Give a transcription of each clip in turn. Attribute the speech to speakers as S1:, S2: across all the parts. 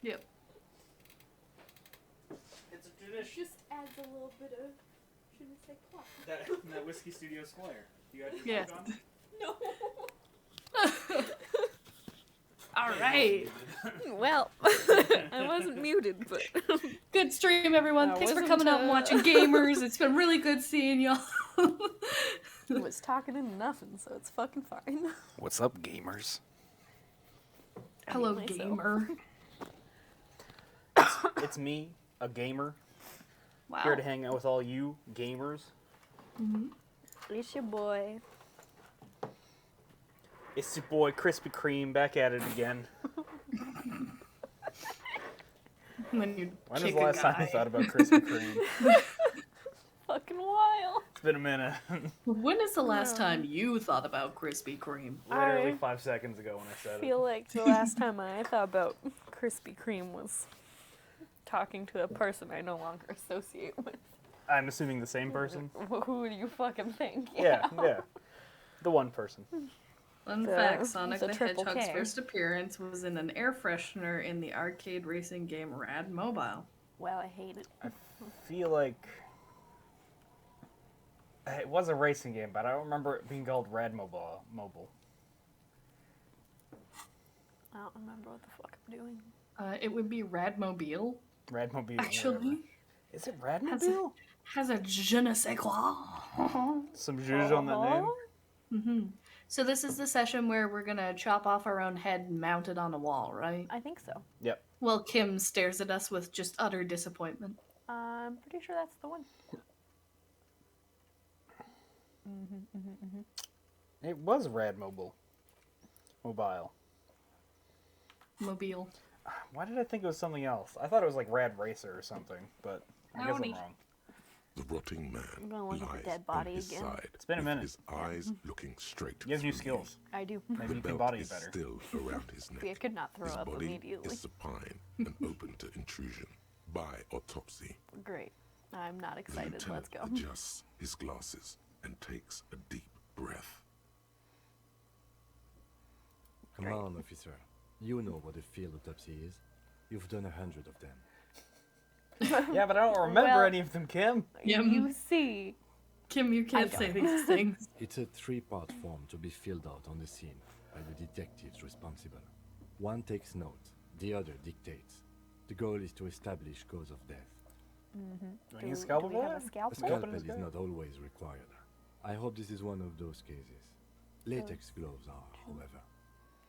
S1: Yep.
S2: It's a tradition.
S3: Just adds a little bit of, shouldn't say quoi.
S2: That WhiskyStudios flair. You got your mic on?
S3: No.
S1: All right.
S3: Well, I wasn't muted, but
S1: Good stream, everyone. Thanks for coming out and watching Gamers. It's been really good seeing y'all.
S3: I was talking into nothing, so it's fucking fine.
S2: What's up, gamers?
S1: Hello,
S3: myself.
S1: gamer.
S2: It's me, a gamer,
S1: Wow.
S2: here to hang out with all you gamers.
S3: It's your boy.
S2: It's your boy Krispy Kreme back at it again.
S1: When you
S2: When was
S1: kick
S2: the
S1: a
S2: last time
S1: guy.
S2: you thought about Krispy Kreme?
S3: Fucking wild.
S2: It's been a minute.
S1: When is the last time you thought about Krispy Kreme?
S2: Literally
S3: I
S2: 5 seconds ago when I said
S3: I feel
S2: it.
S3: like the last time I thought about Krispy Kreme was talking to a person I no longer associate with.
S2: I'm assuming the same person?
S3: Who do you fucking think?
S2: Yeah. The one person.
S1: Fun
S3: The-
S1: fact, Sonic
S3: the
S1: the
S3: triple
S1: Hedgehog's
S3: K.
S1: first appearance was in an air freshener in the arcade racing game Rad Mobile.
S3: Wow, I hate it.
S2: I feel like it was a racing game, but I don't remember it being called Rad Mobile.
S3: I don't remember what the fuck I'm doing.
S1: It would be Radmobile.
S2: Radmobile.
S1: Actually,
S2: whatever. Is it
S1: Has
S2: Radmobile?
S1: has a je ne sais quoi.
S2: Some zhuzh on that name.
S1: Mm-hmm. So this is the session where we're gonna chop off our own head and mount it on a wall, right?
S3: I think so.
S2: Yep.
S1: Well, Kim stares at us with just utter disappointment.
S3: I'm pretty sure that's the one.
S2: It was Radmobile. Mobile.
S1: Mobile.
S2: Why did I think it was something else? I thought it was like Rad Racer or something, but I guess I'm
S1: Howdy.
S2: wrong.
S4: The rotting man
S3: I'm gonna look at the
S4: lies
S3: dead body
S4: on his
S3: again.
S4: side.
S2: It's been a
S4: with
S2: minute.
S4: His eyes looking straight
S2: He has new
S4: through
S2: skills.
S3: I do.
S4: You.
S2: Maybe
S4: The
S2: you can
S4: belt
S2: body
S4: is
S2: better.
S4: still around his neck.
S3: I could not throw
S4: His
S3: up
S4: body
S3: immediately.
S4: is supine and open to intrusion by autopsy.
S3: Great. I'm not
S4: The
S3: excited.
S4: lieutenant
S3: Let's go.
S4: adjusts his glasses and takes a deep breath.
S5: Come on, officer. You know what a field autopsy is. You've done 100 of them.
S2: Yeah, but I don't remember
S3: Well-
S2: any of them, Kim.
S1: Yep.
S3: You see.
S1: Kim, you can't say these things.
S5: It's a 3-part form to be filled out on the scene by the detectives responsible. One takes note, the other dictates. The goal is to establish cause of death.
S2: Do I need a scalpel
S3: do we have
S2: for
S3: a
S2: that?
S3: scalpel?
S5: A scalpel
S2: this
S5: is
S2: guy?
S5: not always required. I hope this is one of those cases. Latex gloves are, however.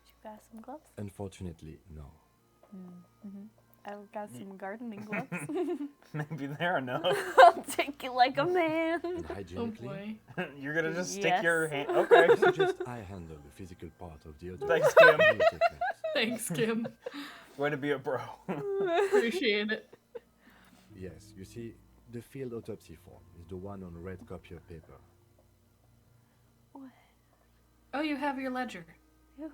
S3: Did you got some gloves?
S5: Unfortunately, no.
S3: I've got some gardening gloves.
S2: Maybe they're enough.
S3: I'll take it like a man.
S5: And
S1: Oh
S5: hygienically,
S1: boy.
S2: You're gonna just stick
S3: Yes.
S2: your hand. Okay.
S5: I suggest I handle the physical part of the other.
S2: Thanks, Kim.
S5: You take notes.
S1: Thanks, Kim.
S2: Way to be a bro.
S1: Appreciate it.
S5: Yes, you see, the field autopsy form is the one on red copier paper.
S3: What?
S1: Oh, you have your ledger.
S3: What?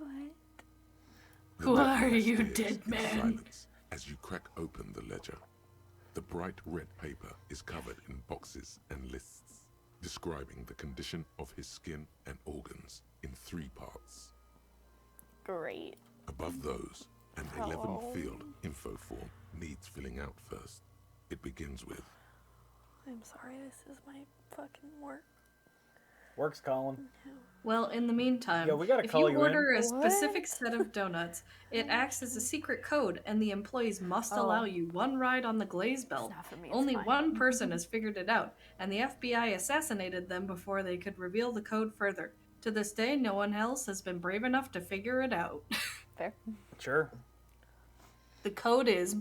S4: The
S1: Who
S4: ledger
S1: are you,
S4: stares
S1: dead
S4: in
S1: man?
S4: silence as you crack open the ledger. The bright red paper is covered in boxes and lists, describing the condition of his skin and organs in 3 parts.
S3: Great.
S4: Above those, an
S3: Oh.
S4: 11-field info form needs filling out first. It begins with
S3: I'm sorry, this is my fucking work.
S2: Works, Colin.
S1: Well, in the meantime,
S2: Yeah, we gotta
S1: if
S2: call
S1: you
S2: you in.
S1: order a
S3: What?
S1: specific set of donuts, it acts as a secret code, and the employees must
S3: Oh.
S1: allow you one ride on the glaze belt.
S3: not for me, it's
S1: Only
S3: fine.
S1: one person has figured it out, and the FBI assassinated them before they could reveal the code further. To this day, no one else has been brave enough to figure it out.
S3: Fair.
S2: Sure.
S1: The code is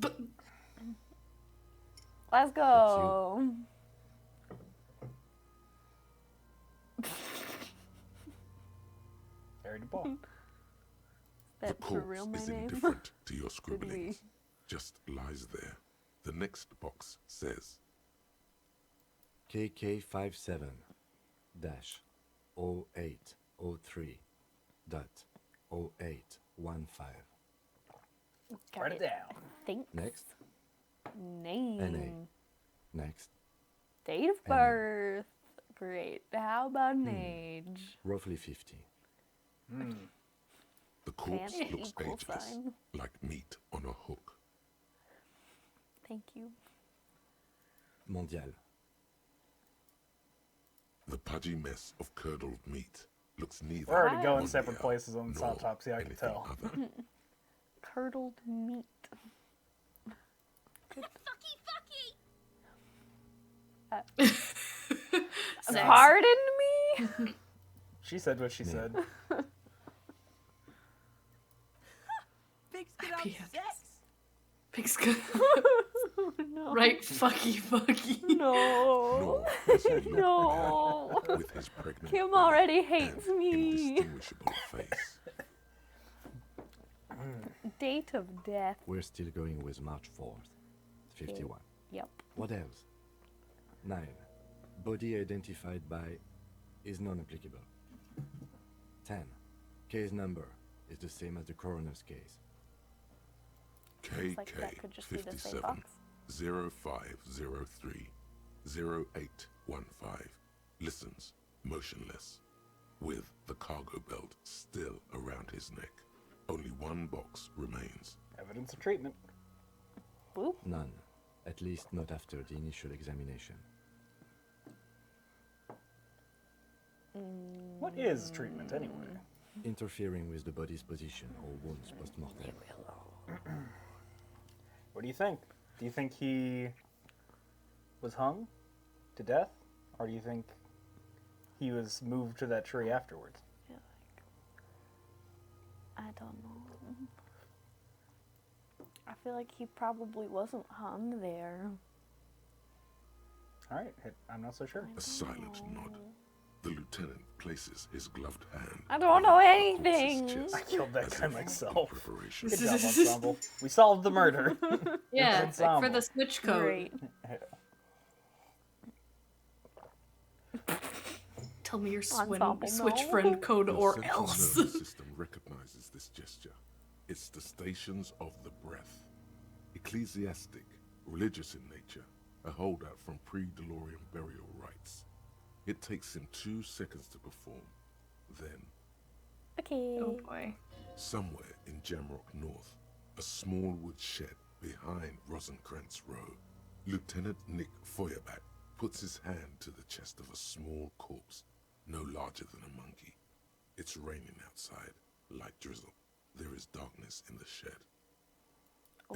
S3: Let's go.
S2: Harry the ball.
S4: the
S3: That's for
S4: corpse
S3: real my
S4: is
S3: name.
S4: indifferent to your
S3: we?
S4: scribblings. Just lies there. The next box says
S5: KK57 dash 0803 dot 0815.
S3: Got
S2: Write it down.
S3: Thanks.
S5: Next,
S3: Name.
S5: NA. Next,
S3: Date of
S5: NA.
S3: birth. Great. How about an age?
S5: roughly 50.
S4: the corpse
S3: Fancy
S4: looks
S3: equal
S4: ageless,
S3: sign.
S4: like meat on a hook.
S3: Thank you.
S5: Mondial.
S4: The pudgy mess of curdled meat looks neither
S2: We're already going
S4: mondial
S2: separate places on this
S4: nor
S2: autopsy, I can
S4: anything
S2: tell.
S4: other.
S3: Curdled meat.
S1: Sex.
S3: Pardon me?
S2: She said what she said.
S6: Pigs could have
S1: Yeah.
S6: sex.
S1: Pigs good.
S3: No.
S1: Right, fucky.
S3: No.
S4: Nor does he look
S3: No.
S4: bad with his pregnant
S3: Kim
S4: belly
S3: already hates
S4: and
S3: me.
S4: indistinguishable face.
S3: Date of death.
S5: We're still going with March 4th. 51.
S3: Yep.
S5: What else? 9. Body identified by is non-applicable. 10. Case number is the same as the coroner's case.
S3: Looks like that could just be the same
S4: KK57
S3: box.
S4: 0503 0815 listens motionless with the cargo belt still around his neck. Only one box remains.
S2: Evidence of treatment.
S3: Boop.
S5: None. At least not after the initial examination.
S2: What is treatment anyway?
S5: Interfering with the body's position or wounds post-mortem.
S2: What do you think? Do you think he was hung to death? Or do you think he was moved to that tree afterwards?
S3: I don't know. I feel like he probably wasn't hung there.
S2: Alright, I'm not so sure.
S4: A silent nod. The lieutenant places his gloved hand
S3: I don't know
S4: across
S3: anything.
S4: his chest
S2: I killed that
S4: as
S2: guy
S4: if in
S2: myself.
S4: preparation.
S2: Good job, Ensemble. We solved the murder.
S1: Yeah,
S2: It's
S1: like for
S2: ensemble.
S1: the switch code.
S3: Great.
S1: Tell me your
S3: Ensemble,
S1: switch
S3: no.
S1: friend code
S4: Your
S1: or
S4: central
S1: else.
S4: nervous system recognizes this gesture. It's the stations of the breath. Ecclesiastic, religious in nature, a holdout from pre-DeLorean burial rites. It takes him 2 seconds to perform. Then,
S3: Okay.
S1: Oh boy.
S4: somewhere in Jamrock North, a small wood shed behind Rosencrantz Row, Lieutenant Nick Feuerbach puts his hand to the chest of a small corpse, no larger than a monkey. It's raining outside, light drizzle. There is darkness in the shed.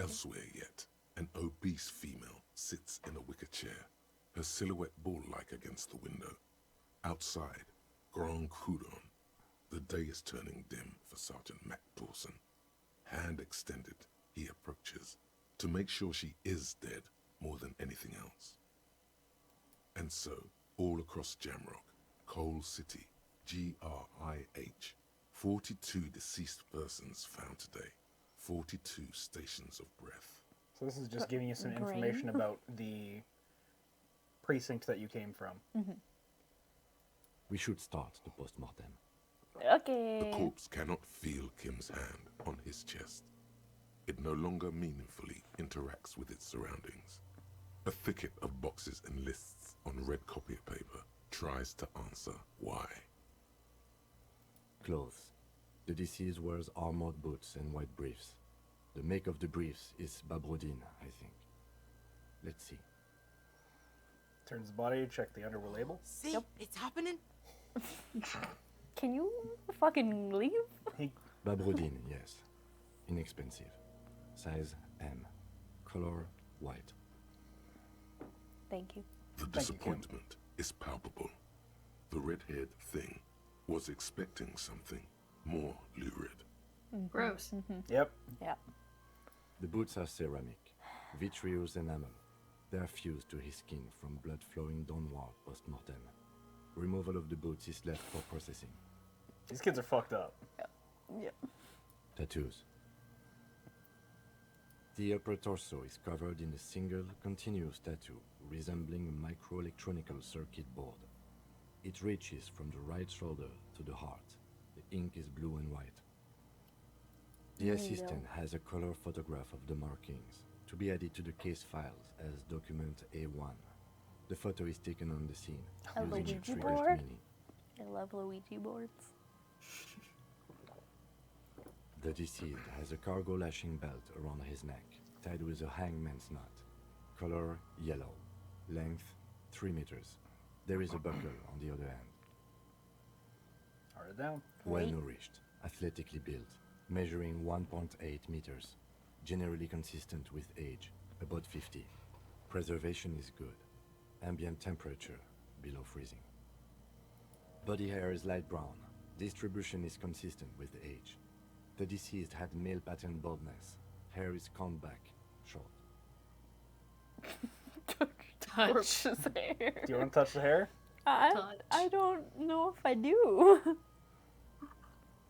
S4: Elsewhere yet, an obese female sits in a wicker chair, her silhouette bull-like against the window. Outside, Grand Coudon. The day is turning dim for Sergeant Mac Dawson. Hand extended, he approaches, to make sure she is dead more than anything else. And so, all across Jamrock, Coal City, GRIH, 42 deceased persons found today, 42 stations of breath.
S2: So this is just giving you some
S3: brain.
S2: information about the precinct that you came from.
S5: We should start the post-mortem.
S4: The
S3: Okay.
S4: corpse cannot feel Kim's hand on his chest. It no longer meaningfully interacts with its surroundings. A thicket of boxes and lists on red copy paper tries to answer why.
S5: Clothes. The deceased wears armored boots and white briefs. The make of the briefs is Babrodine, I think. Let's see.
S2: Turns the body, check the underwear label.
S6: See, it's happening.
S3: Can you fucking leave?
S5: Babrodine, yes. Inexpensive. Size M. Color white.
S3: Thank you.
S4: The
S2: Thank you, Kim.
S4: disappointment is palpable. The red-haired thing was expecting something more lurid.
S1: Gross.
S2: Yep.
S3: Yeah.
S5: The boots are ceramic, vitreous enamel. They are fused to his skin from blood flowing downward post-mortem. Removal of the boots is left for processing.
S2: These kids are fucked up.
S3: Yeah.
S5: Tattoos. The upper torso is covered in a single continuous tattoo resembling a microelectronical circuit board. It reaches from the right shoulder to the heart. The ink is blue and white. The assistant has a color photograph of the markings to be added to the case files as document A1. The photo is taken on the scene
S3: A
S5: using
S3: Luigi
S5: a triggered
S3: board?
S5: mini.
S3: I love Luigi boards.
S5: The deceased has a cargo lashing belt around his neck, tied with a hangman's knot. Color yellow. Length 3 meters. There is a buckle on the other end.
S2: Write it down.
S5: Well nourished, athletically built, measuring 1.8 meters. Generally consistent with age, about 50. Preservation is good. Ambient temperature below freezing. Body hair is light brown. Distribution is consistent with age. The deceased had male pattern baldness. Hair is combed back, short.
S1: Touch.
S3: Corpse's hair.
S2: Do you want to touch the hair?
S1: Touch.
S3: I don't know if I do.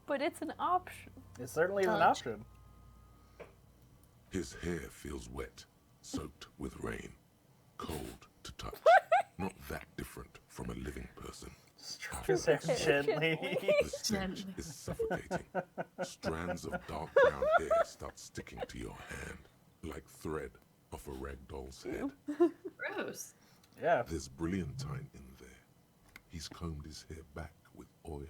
S3: But it's an option.
S2: It certainly is an
S1: Touch.
S2: option.
S4: His hair feels wet, soaked with rain, cold to touch. Not that different from a living person.
S2: Stroke his hair gently.
S4: The stench is suffocating. Strands of dark brown hair start sticking to your hand, like thread off a rag doll's head.
S1: Gross.
S2: Yeah.
S4: There's brilliantine in there. He's combed his hair back with oil.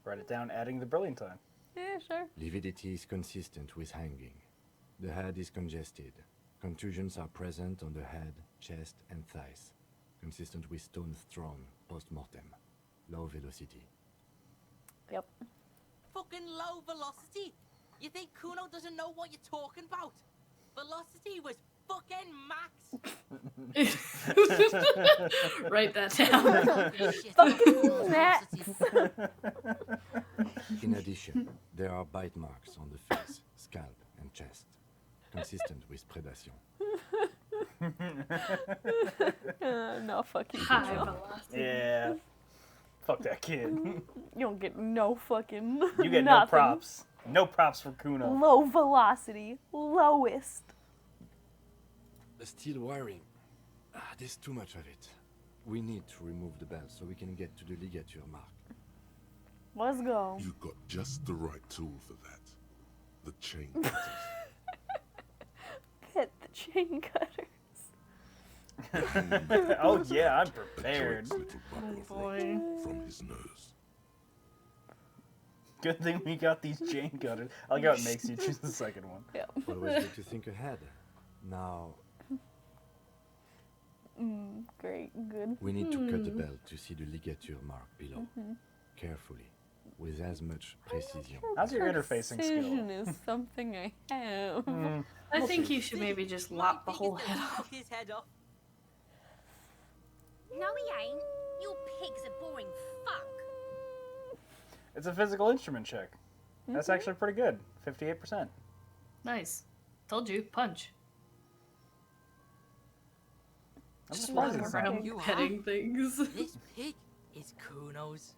S2: Write it down, adding the brilliantine.
S3: Yeah, sure.
S5: Lividity is consistent with hanging. The head is congested. Contusions are present on the head, chest, and thighs. Consistent with stones thrown post-mortem. Low velocity.
S3: Yep.
S6: Fucking low velocity. You think Kuno doesn't know what you're talking about? Velocity was fucking max.
S1: Write that down.
S6: Shit.
S3: Max.
S5: In addition, there are bite marks on the face, scalp, and chest. Consistent with predation.
S3: No fucking
S1: High
S3: Kuno.
S1: velocity.
S2: Yeah. Fuck that kid.
S3: You don't get no fucking
S2: You get
S3: nothing.
S2: no props. No props for Kuno.
S3: Low velocity. Lowest.
S5: The steel wiring. There's too much of it. We need to remove the belt so we can get to the ligature mark.
S3: Let's go.
S4: You got just the right tool for that. The chain cutters.
S3: Hit the chain cutters.
S2: Oh yeah, I'm
S4: A
S2: prepared.
S4: joint's little bubble of
S1: boy.
S4: rock from his nose.
S2: Good thing we got these chain cutters. I like how it makes you choose the second one.
S3: Yeah.
S5: Always good to think ahead. Now,
S3: Great. Good.
S5: we need to cut the belt to see the ligature mark below. Carefully, with as much precision.
S2: How's your interfacing
S3: Precision
S2: skill?
S3: is something I have.
S1: I think you should maybe just lop the
S6: My
S1: whole
S6: biggest
S1: head
S6: is
S1: off.
S6: fuck his head off.
S7: No, he ain't. Your pig's a boring fuck.
S2: It's a physical instrument check. That's actually pretty good. 58%.
S1: Nice. Told you, punch.
S2: I'm
S1: Just
S2: surprised
S1: walking
S2: it's not.
S1: around
S6: You
S1: petting things.
S6: This pig is Kuno's.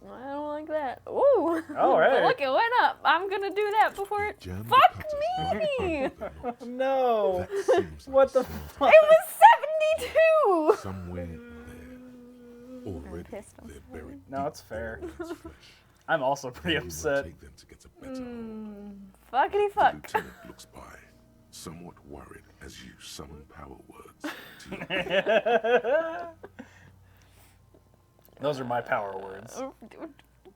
S3: I don't like that. Ooh.
S2: Oh, hey.
S3: But look, it went up. I'm gonna do that before it.
S4: Jam the
S3: Fuck
S4: cutters
S3: me!
S4: right under the knot.
S2: No!
S4: That seems like
S2: What
S4: a
S2: the
S4: smart
S2: fuck?
S3: It was 72!
S4: Somewhere there. Already
S3: pissed him.
S4: they're buried.
S2: No,
S4: deep
S2: it's fair.
S4: within its flesh.
S2: I'm also pretty
S4: Maybe we'll
S2: upset.
S4: take them to get a better hold.
S3: Fuckity
S4: The
S3: fuck.
S4: lieutenant looks by, somewhat worried as you summon power words to your
S2: Those are my power words.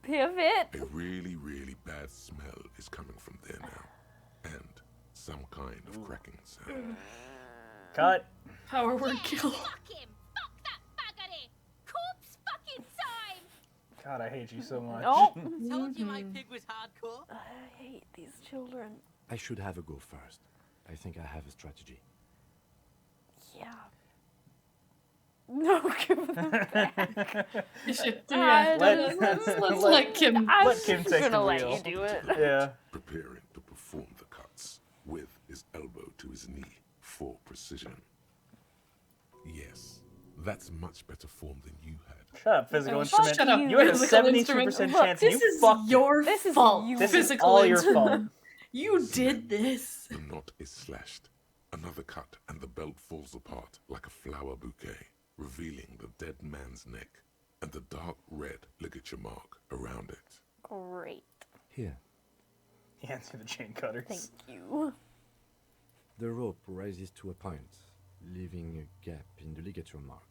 S3: Pivot.
S4: A really, really bad smell is coming from there now. And some kind of cracking sound.
S2: Cut.
S1: Power word kill.
S7: Fuck him. Fuck that buggery. Corpse fucking time.
S2: God, I hate you so much.
S3: Oh.
S6: Told you my pig was hardcore.
S3: I hate these children.
S5: I should have a go first. I think I have a strategy.
S3: Yeah. No, give them back.
S1: You should,
S3: I
S1: yeah,
S2: don't-
S1: let's
S2: let-
S1: let Kim.
S3: I'm
S2: Let Kim take
S3: gonna
S2: the
S3: let
S2: wheel.
S3: you do it.
S2: Yeah.
S4: Preparing to perform the cuts with his elbow to his knee for precision. Yes, that's much better form than you had.
S2: Shut up, physical
S1: Oh,
S2: instrument.
S1: shut up,
S2: You had a
S1: physical
S2: 72%
S1: instrument.
S2: chance and
S1: This
S2: you
S1: is
S2: fucked
S1: your
S3: This is
S1: fault.
S3: you.
S2: This is
S1: Physical
S2: all your
S1: instrument.
S2: fault.
S1: You did this.
S4: The knot is slashed. Another cut, and the belt falls apart like a flower bouquet, revealing the dead man's neck and the dark red ligature mark around it.
S3: Great.
S5: Here,
S2: Hands you the chain cutters.
S3: Thank you.
S5: the rope rises to a point, leaving a gap in the ligature mark.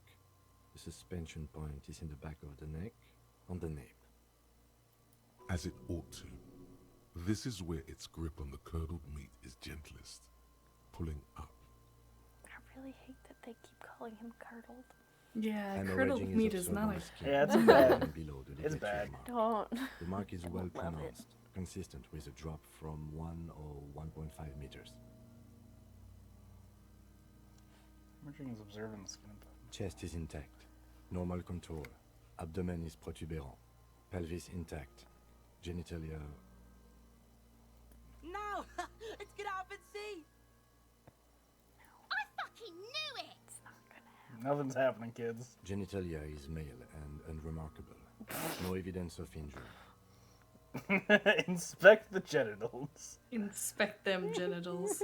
S5: The suspension point is in the back of the neck, on the nape.
S4: As it ought to. This is where its grip on the curdled meat is gentlest. pulling up.
S3: I really hate that they keep calling him curdled.
S1: Yeah,
S5: Hemorrhaging
S1: curdled meat is
S5: observed
S1: not
S5: on
S1: a...
S5: the skin
S2: Yeah, it's
S5: and
S2: bad.
S5: below the
S2: It's
S5: ligature
S2: bad.
S5: mark.
S3: Don't.
S5: The mark is
S3: I
S5: well
S3: don't love it.
S5: pronounced, consistent with a drop from 1 or 1.5 meters.
S2: Hemorrhaging is observed in the skin of the...
S5: Chest is intact, normal contour. Abdomen is protuberant, pelvis intact, genitalia.
S6: No! Let's get out and see!
S7: I fucking knew it!
S3: It's not gonna happen.
S2: Nothing's happening, kids.
S5: Genitalia is male and unremarkable. No evidence of injury.
S2: Inspect the genitals.
S1: Inspect them genitals.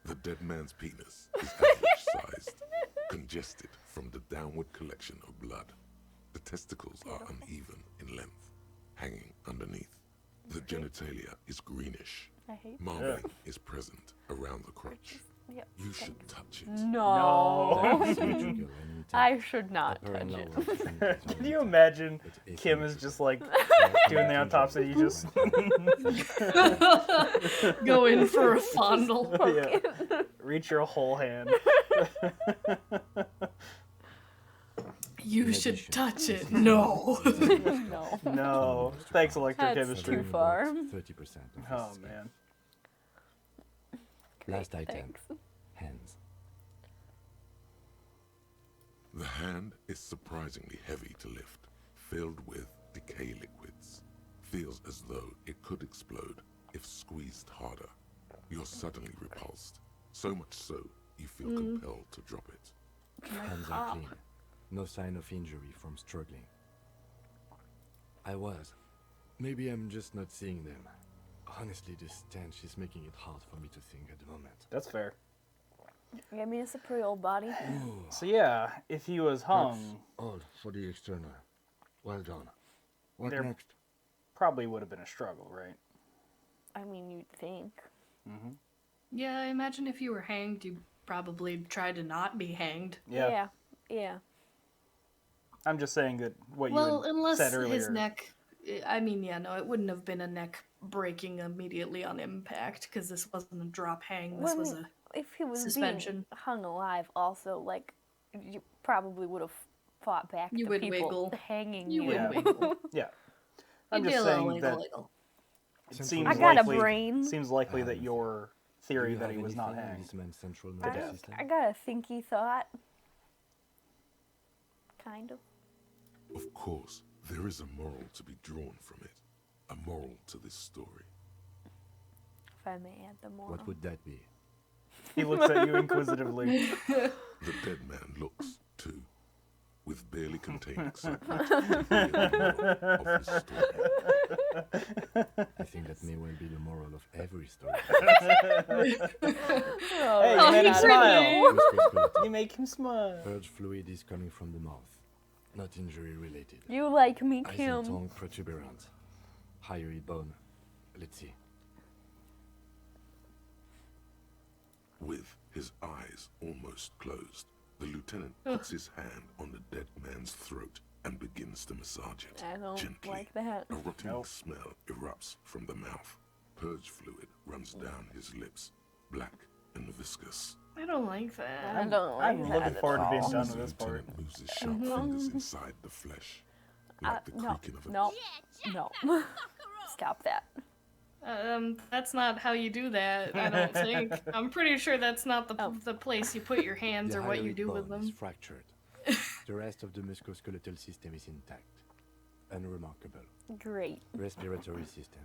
S4: The dead man's penis is average-sized, congested from the downward collection of blood. The testicles are uneven in length, hanging underneath. The genitalia is greenish.
S3: I hate
S4: Marbling is present around the crotch.
S3: Yep.
S4: You should touch it.
S3: No.
S5: Surgical and intact.
S3: I should not
S5: Upper and
S3: touch
S5: lower
S3: it.
S5: extremities are
S2: Can you
S5: intact,
S2: imagine
S5: but
S2: Kim is
S5: asymmetrical.
S2: just like doing the autopsy? You just
S1: Go in for a fondle.
S2: yeah. Reach your whole hand.
S1: You
S5: In
S1: should
S5: addition,
S1: touch
S5: this
S1: it.
S5: is
S1: No.
S3: No.
S2: No. Thanks,
S3: That's
S2: electrochemistry.
S3: too far.
S5: 30% of
S2: Oh
S5: his skin.
S2: man.
S5: Last item,
S3: Thanks.
S5: hands.
S4: The hand is surprisingly heavy to lift, filled with decay liquids. Feels as though it could explode if squeezed harder. You're suddenly repulsed, so much so you feel compelled to drop it.
S5: Hands are clean. No sign of injury from struggling. I was. Maybe I'm just not seeing them. Honestly, this stench is making it hard for me to think at the moment.
S2: That's fair.
S3: I mean, it's a pretty old body.
S2: So yeah, if he was hung,
S5: All for the external. Well done. What
S2: There-
S5: next?
S2: probably would have been a struggle, right?
S3: I mean, you'd think.
S1: Yeah, I imagine if you were hanged, you'd probably try to not be hanged.
S2: Yeah.
S3: Yeah.
S2: I'm just saying that what
S1: Well,
S2: you had
S1: unless
S2: said earlier.
S1: his neck... I mean, yeah, no, it wouldn't have been a neck breaking immediately on impact, because this wasn't a drop hang, this
S3: Well,
S1: was a...
S3: If he was
S1: Suspension.
S3: being hung alive, also, like, you probably would have fought back
S1: You
S3: the
S1: would
S3: people
S1: wiggle.
S3: hanging
S1: You
S3: you.
S2: Yeah.
S1: would wiggle.
S2: Yeah. I'm
S1: You'd be
S2: just
S1: a little
S2: saying
S1: wiggle,
S2: that
S1: wiggle.
S2: it
S5: Central
S2: seems
S3: I got a
S2: likely,
S3: brain.
S2: Seems likely that
S5: Um,
S2: your
S5: Do
S2: theory
S5: you
S2: that
S5: have
S2: he was not
S5: anything in
S2: hanged.
S5: this man's central
S2: The
S5: nervous
S2: death.
S5: system?
S3: I got a thinky thought. Kind of.
S4: Of course, there is a moral to be drawn from it. A moral to this story.
S3: If I may add the moral.
S5: What would that be?
S2: He looks at you inquisitively.
S4: The dead man looks, too, with barely contained excitement to hear the moral of his story.
S5: I think that may well be the moral of every story.
S2: Hey,
S1: Oh,
S2: you made him
S1: he's
S2: smile.
S5: Musculoskeletal.
S2: You make him smile.
S5: Purge fluid is coming from the mouth, not injury related.
S3: You like me,
S5: Eyes and
S3: Kim.
S5: tongue protuberant. Hyoid bone. Let's see.
S4: With his eyes almost closed, the lieutenant puts his hand on the dead man's throat and begins to massage it.
S3: I don't
S4: gently.
S3: like that.
S4: A rotting
S2: Nope.
S4: smell erupts from the mouth. Purge fluid runs down his lips, black and viscous.
S1: I don't like that.
S3: I don't like
S2: I'm
S3: that
S2: looking
S3: at
S2: forward to being
S3: all.
S2: done
S4: The
S2: with this part.
S4: lieutenant moves his sharp fingers inside the flesh, like the
S3: No,
S4: creaking of a
S3: no,
S7: Yeah, jack
S3: no.
S7: that fucker up!
S3: Stop that.
S1: That's not how you do that, I don't think. I'm pretty sure that's not the place you put your hands
S5: The
S1: or what you
S5: hyoid
S1: do with
S5: bone is
S1: them.
S5: fractured. The rest of the musculoskeletal system is intact. Unremarkable.
S3: Great.
S5: Respiratory system.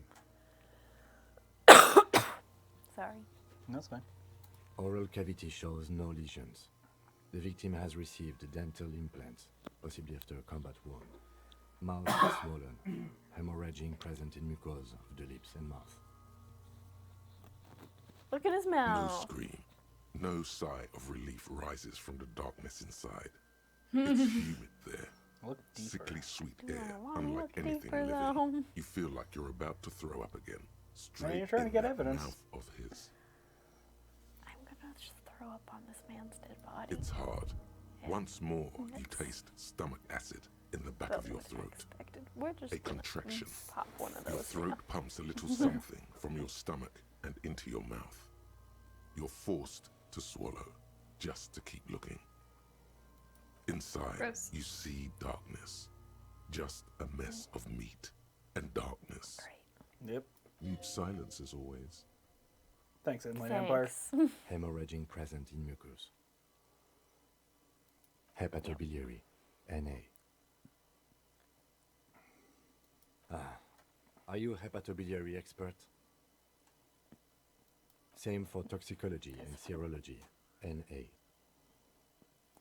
S3: Sorry.
S2: That's fine.
S5: Oral cavity shows no lesions. The victim has received dental implants, possibly after a combat wound. Mouth swollen. Hemorrhaging present in mucosa of the lips and mouth.
S3: Look at his
S4: No
S3: mouth.
S4: scream, no sigh of relief rises from the darkness inside. It's humid there.
S2: Look deeper.
S4: Sickly sweet
S3: I
S4: air,
S3: wanna
S4: unlike
S3: look
S4: anything
S3: deeper,
S4: living.
S3: though.
S4: You feel like you're about to throw up again. Straight
S2: you're trying to
S4: in
S2: get
S4: that
S2: evidence.
S4: mouth of his.
S3: I'm gonna just throw up on this man's dead body.
S4: It's hard.
S3: Yeah.
S4: Once more, you
S3: That's
S4: taste stomach acid in the back
S3: about
S4: of your
S3: what I
S4: throat.
S3: expected. We're just
S4: A
S3: gonna
S4: contraction.
S3: pop one of
S4: Your
S3: those.
S4: throat pumps a little something from your stomach and into your mouth. You're forced to swallow, just to keep looking. Inside,
S1: Gross.
S4: you see darkness. Just a mess of meat and darkness.
S2: Yep.
S4: Silence as always.
S2: Thanks, Inland Empire.
S3: Thanks.
S5: Hemorrhaging present in mucus. Hepatobiliary, Na. Are you a hepatobiliary expert? Same for toxicology and serology, Na.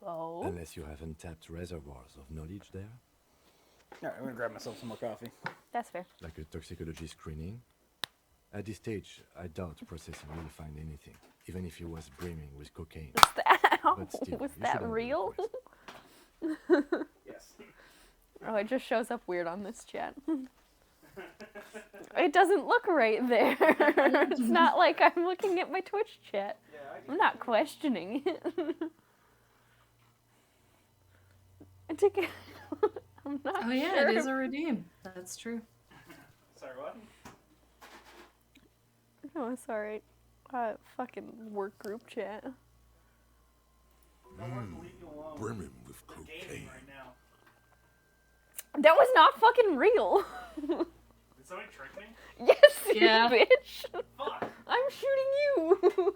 S3: Oh.
S5: Unless you have untapped reservoirs of knowledge there,
S2: All right, I'm gonna grab myself some more coffee.
S3: That's fair.
S5: like a toxicology screening. At this stage, I doubt processing will find anything, even if he was brimming with cocaine.
S3: Was that,
S5: But still,
S3: was
S5: you
S3: that
S5: shouldn't be
S3: real?
S5: impressed.
S2: Yes.
S3: Oh, it just shows up weird on this chat. It doesn't look right there. It's not like I'm looking at my Twitch chat. I'm not questioning it. I'm not
S1: Oh yeah,
S3: sure.
S1: it is a redeem. That's true.
S2: Sorry, what?
S3: No, it's alright. Fucking work group chat.
S4: Brimming with cocaine.
S2: now.
S3: That was not fucking real.
S2: Did somebody trick me?
S3: Yes,
S1: Yeah.
S3: you bitch.
S2: Fuck.
S3: I'm shooting you.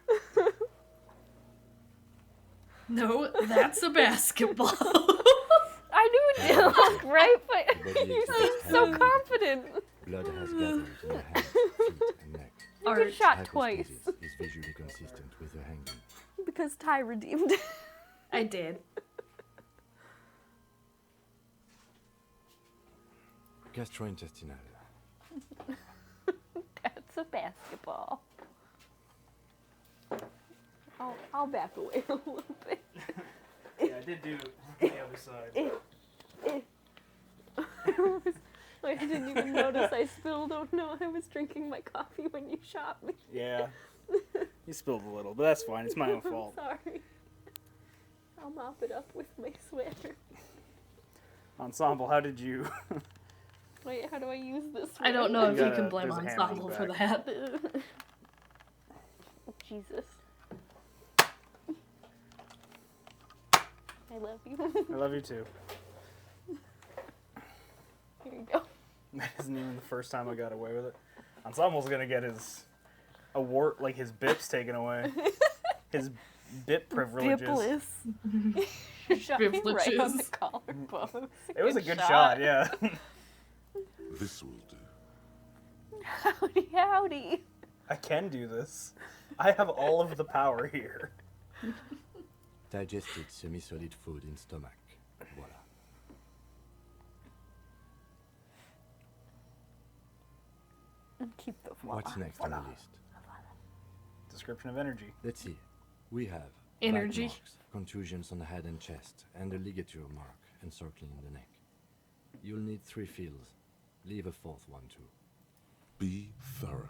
S2: That's fair.
S1: No, that's a basketball.
S3: I knew it didn't look right, but
S5: Body
S3: you
S5: exhibits
S3: seem so
S5: heavy.
S3: confident.
S5: Blood has gathered in the hands, feet, and neck.
S3: You
S1: Art.
S3: get shot twice
S5: Hypostasis is visually consistent with the hanging.
S3: because Ty redeemed.
S1: I did.
S5: Gastrointestinal.
S3: That's a basketball. I'll back away a little bit.
S2: Yeah, I did do the other side.
S3: I didn't even notice I spilled. Oh no, I was drinking my coffee when you shot me.
S2: Yeah. You spilled a little, but that's fine. It's my own fault.
S3: Sorry. I'll mop it up with my sweater.
S2: Ensemble, how did you?
S3: Wait, how do I use this?
S1: I don't know if you
S2: gotta-
S1: can blame
S2: there's a hand
S1: Ensemble
S2: on
S1: for
S2: the
S1: that.
S3: Jesus. I love you.
S2: I love you too.
S3: Here you go.
S2: That isn't even the first time I got away with it. Ensemble's gonna get his award, like his bips taken away. His bip privileges.
S3: Bipless. Shot me right on the
S1: Privileges.
S3: collarbone.
S2: It was a good shot, yeah.
S4: This will do.
S3: Howdy, howdy.
S2: I can do this. I have all of the power here.
S5: Digested semi-solid food in stomach. Voila.
S3: Keep the
S5: What's next on the list?
S2: Description of energy.
S5: Let's see. We have
S1: Energy.
S5: bite marks, contusions on the head and chest, and a ligature mark encircling the neck. You'll need 3 fields. Leave a 4th one too.
S4: Be thorough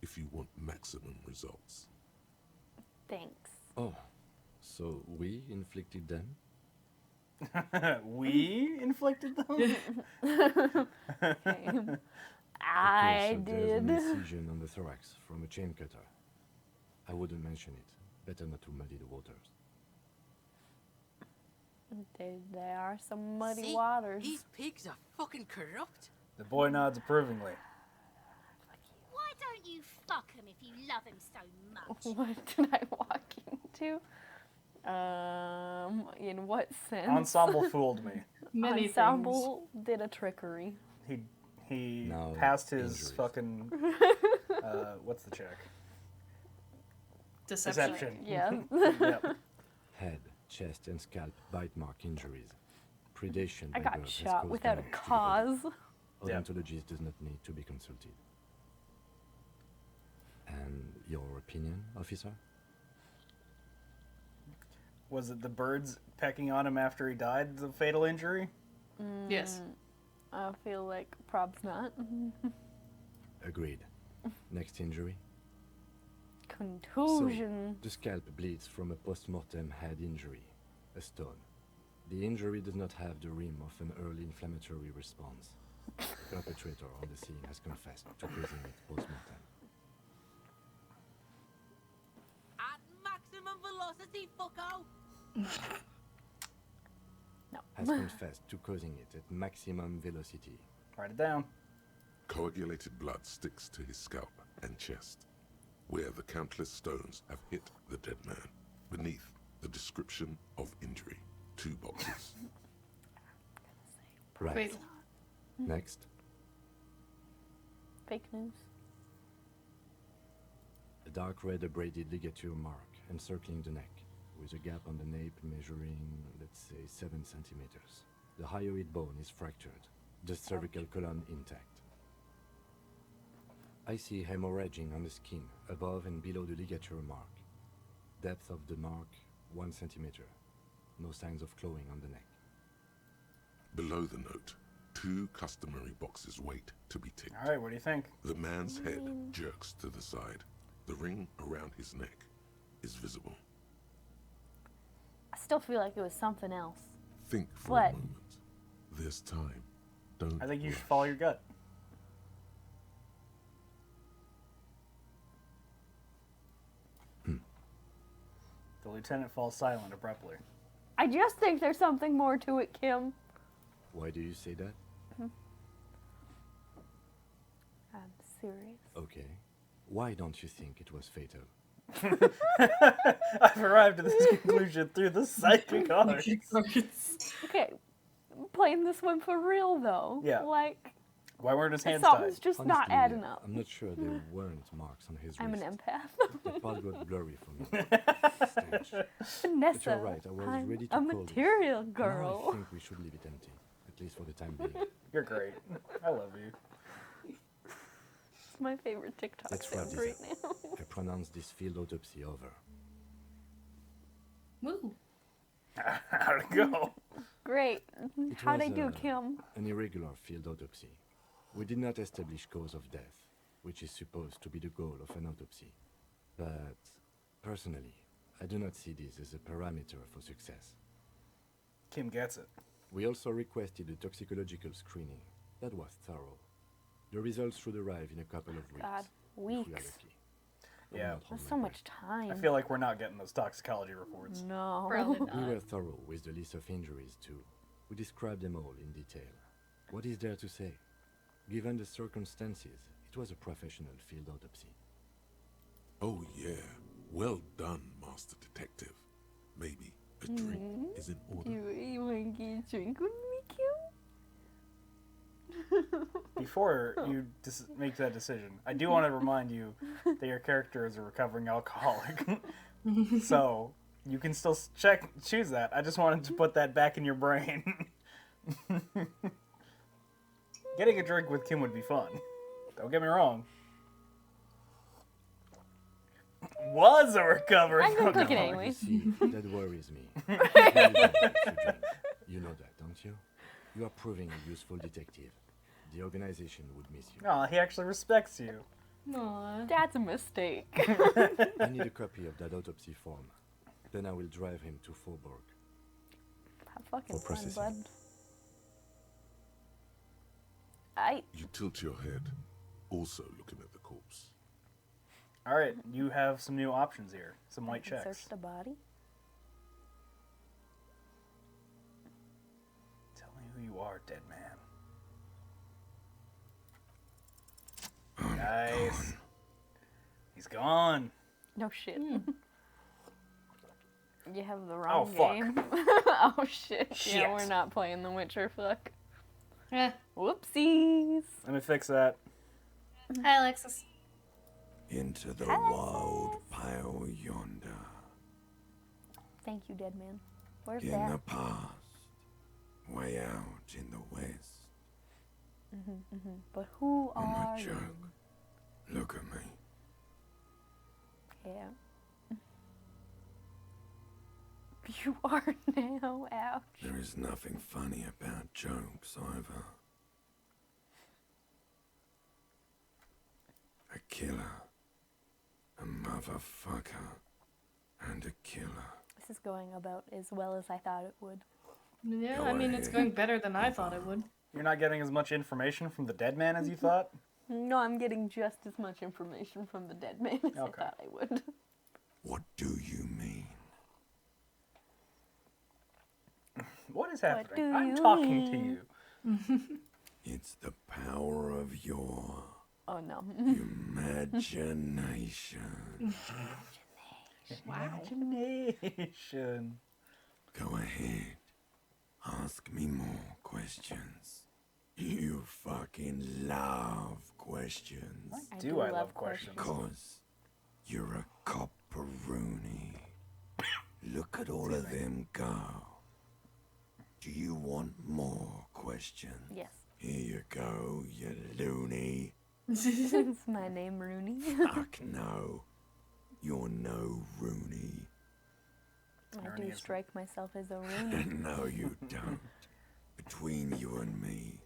S4: if you want maximum results.
S3: Thanks.
S5: Oh, so we inflicted them?
S2: We inflicted them?
S3: Okay.
S5: Okay,
S3: I
S5: so there's an
S3: did.
S5: incision on the thorax from a chain cutter. I wouldn't mention it. Better not to muddy the waters.
S3: There are some muddy
S6: See?
S3: waters.
S6: These pigs are fucking corrupt.
S2: The boy nods approvingly.
S7: Why don't you fuck him if you love him so much?
S3: What did I walk into? In what sense?
S2: Ensemble fooled me.
S1: Many
S3: Ensemble did a trickery.
S2: He
S5: Now,
S2: passed his
S5: injuries.
S2: fucking what's the check?
S1: things. Deception.
S3: Yeah.
S2: Yep.
S5: Head, chest, and scalp bite mark injuries. Predation
S3: I
S5: by
S3: got
S5: birds has
S3: shot
S5: caused
S3: without a
S5: damage to the body.
S3: cause.
S2: Yeah.
S5: Odontologist does not need to be consulted. And your opinion, officer?
S2: Was it the birds pecking on him after he died, the fatal injury?
S1: Yes.
S3: I feel like prob's not.
S5: Agreed. Next injury.
S3: Contusion.
S5: The scalp bleeds from a post-mortem head injury, a stone. The injury does not have the rim of an early inflammatory response. The perpetrator on the scene has confessed to causing it post-mortem.
S6: I velocity, fucko!
S3: No.
S5: Has confessed to causing it at maximum velocity.
S2: Write it down.
S4: Coagulated blood sticks to his scalp and chest, where the countless stones have hit the dead man. Beneath, the description of injury. 2 boxes.
S5: Right.
S1: Wait.
S5: Next.
S3: Fake news.
S5: A dark red abraded ligature mark encircling the neck, with a gap on the nape measuring, let's say, 7 centimeters. The hyoid bone is fractured, the cervical column intact. I see hemorrhaging on the skin, above and below the ligature mark. Depth of the mark, 1 centimeter. No signs of clawing on the neck.
S4: Below the note, 2 customary boxes wait to be ticked.
S2: All right, what do you think?
S4: The man's head jerks to the side. The ring around his neck is visible.
S3: I still feel like it was something else.
S4: Think for
S3: What?
S4: a moment. There's time. Don't
S2: I think you should
S4: rush.
S2: follow your gut. The lieutenant falls silent abruptly.
S3: I just think there's something more to it, Kim.
S5: Why do you say that?
S3: I'm serious.
S5: Okay. Why don't you think it was fatal?
S2: I've arrived at this conclusion through the psychic arts.
S3: Okay, playing this one for real though.
S2: Yeah.
S3: Like,
S2: Why weren't his hands
S3: something's
S2: tied?
S3: just not
S5: Honestly,
S3: adding up.
S5: I'm not sure there weren't marks on his
S3: I'm an
S5: wrist.
S3: empath.
S5: The part got blurry for me. Strange.
S3: Vanessa,
S5: you're right, I was
S3: I'm
S5: ready to
S3: a
S5: call this.
S3: material
S5: Now I
S3: girl.
S5: think we should leave it empty, at least for the time being.
S2: You're great. I love you.
S3: It's my favorite TikTok
S5: Let's wrap
S3: sound
S5: this
S3: right
S5: up.
S3: now.
S5: I pronounce this field autopsy over.
S1: Woo.
S2: How'd it go?
S3: Great.
S5: It
S3: How'd I
S5: was,
S3: do, Kim?
S5: An irregular field autopsy. We did not establish cause of death, which is supposed to be the goal of an autopsy. But, personally, I do not see this as a parameter for success.
S2: Kim gets it.
S5: We also requested a toxicological screening. That was thorough. The results should arrive in a couple of weeks.
S3: God,
S5: if we are
S3: weeks.
S5: lucky. I will
S2: Yeah.
S5: not hold
S3: That's
S5: my
S3: so
S5: breath.
S3: much time.
S2: I feel like we're not getting those toxicology reports.
S3: No.
S1: Probably
S5: We were
S1: not.
S5: thorough with the list of injuries too. We described them all in detail. What is there to say? Given the circumstances, it was a professional field autopsy.
S4: Oh yeah. Well done, Master Detective. Maybe a drink is in order.
S3: You want to get a drink with me, Kim?
S2: Before you make that decision, I do want to remind you that your character is a recovering alcoholic. So, you can still choose that. I just wanted to put that back in your brain. Getting a drink with Kim would be fun. Don't get me wrong. Was a recovering
S3: I'm gonna click it
S2: alcoholic.
S3: anyway.
S5: See, that worries me. You don't want to drink. You know that, don't you? You are proving a useful detective. The organization would miss you.
S2: Aw, he actually respects you.
S1: Aw.
S3: That's a mistake.
S5: I need a copy of that autopsy form. Then I will drive him to Faubourg.
S3: Have fucking
S5: For
S3: fun,
S5: processing.
S3: bud. I
S4: You tilt your head, also looking at the corpse.
S2: Alright, you have some new options here. Some white
S3: can
S2: checks.
S3: search the body.
S2: Tell me who you are, dead man. Nice. He's gone.
S3: No shit.
S1: Hmm.
S3: You have the wrong
S2: fuck.
S3: game. Oh shit.
S2: Shit.
S3: Yeah, we're not playing The Witcher. Fuck.
S1: Eh.
S3: Whoopsies.
S2: Let me fix that.
S1: Hi, Alexis.
S8: Into the
S3: Alexis.
S8: wild pale yonder.
S3: Thank you, dead man. Where's
S8: In
S3: that?
S8: the past, way out in the west.
S3: But who
S8: I'm a
S3: are you?
S8: joke. Look at me.
S3: Yeah. You are now. Ouch.
S8: There is nothing funny about jokes either. A killer, a motherfucker, and a killer.
S3: This is going about as well as I thought it would.
S1: Yeah, I mean, it's going better than I thought it would.
S2: You're not getting as much information from the dead man as you thought?
S3: No, I'm getting just as much information from the dead man as
S2: Okay.
S3: I thought I would.
S8: What do you mean?
S2: What is
S3: do
S2: happening? I'm
S3: you
S2: talking to
S3: mean?
S2: you.
S8: It's the power of your
S3: Oh no.
S8: imagination.
S1: Wow.
S2: Imagination.
S8: Go ahead. Ask me more questions. You fucking love questions.
S3: I
S2: Do I love questions?
S8: Cause you're a copperoonie. Look at all of them go. Do you want more questions?
S3: Yes.
S8: Here you go, you loony.
S3: Is my name Rooney?
S8: Fuck no. You're no Rooney.
S3: I do strike myself as a Rooney.
S8: No, you don't. Between you and me,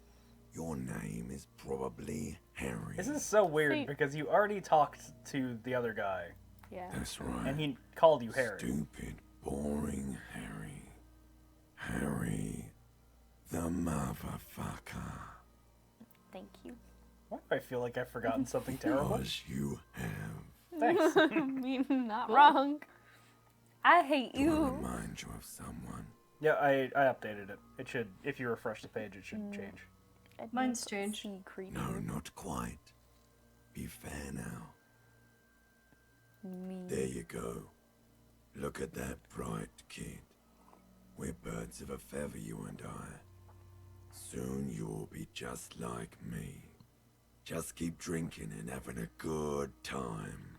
S8: your name is probably Harry.
S2: This is so weird
S3: See-
S2: because you already talked to the other guy
S3: Yeah.
S8: That's right.
S2: and he called you Harry.
S8: Stupid, boring Harry. Harry, the motherfucker.
S3: Thank you.
S2: Why do I feel like I've forgotten something terrible?
S8: Cause you have.
S2: Thanks.
S3: I mean, not wrong. I hate
S8: To
S3: you.
S8: remind you of someone.
S2: Yeah, I updated it. It should, if you refresh the page, it should change.
S3: I do
S1: Mine's changed.
S3: sea creature.
S8: No, not quite. Be fair now.
S3: Me.
S8: There you go. Look at that bright kid. We're birds of a feather, you and I. Soon you'll be just like me. Just keep drinking and having a good time.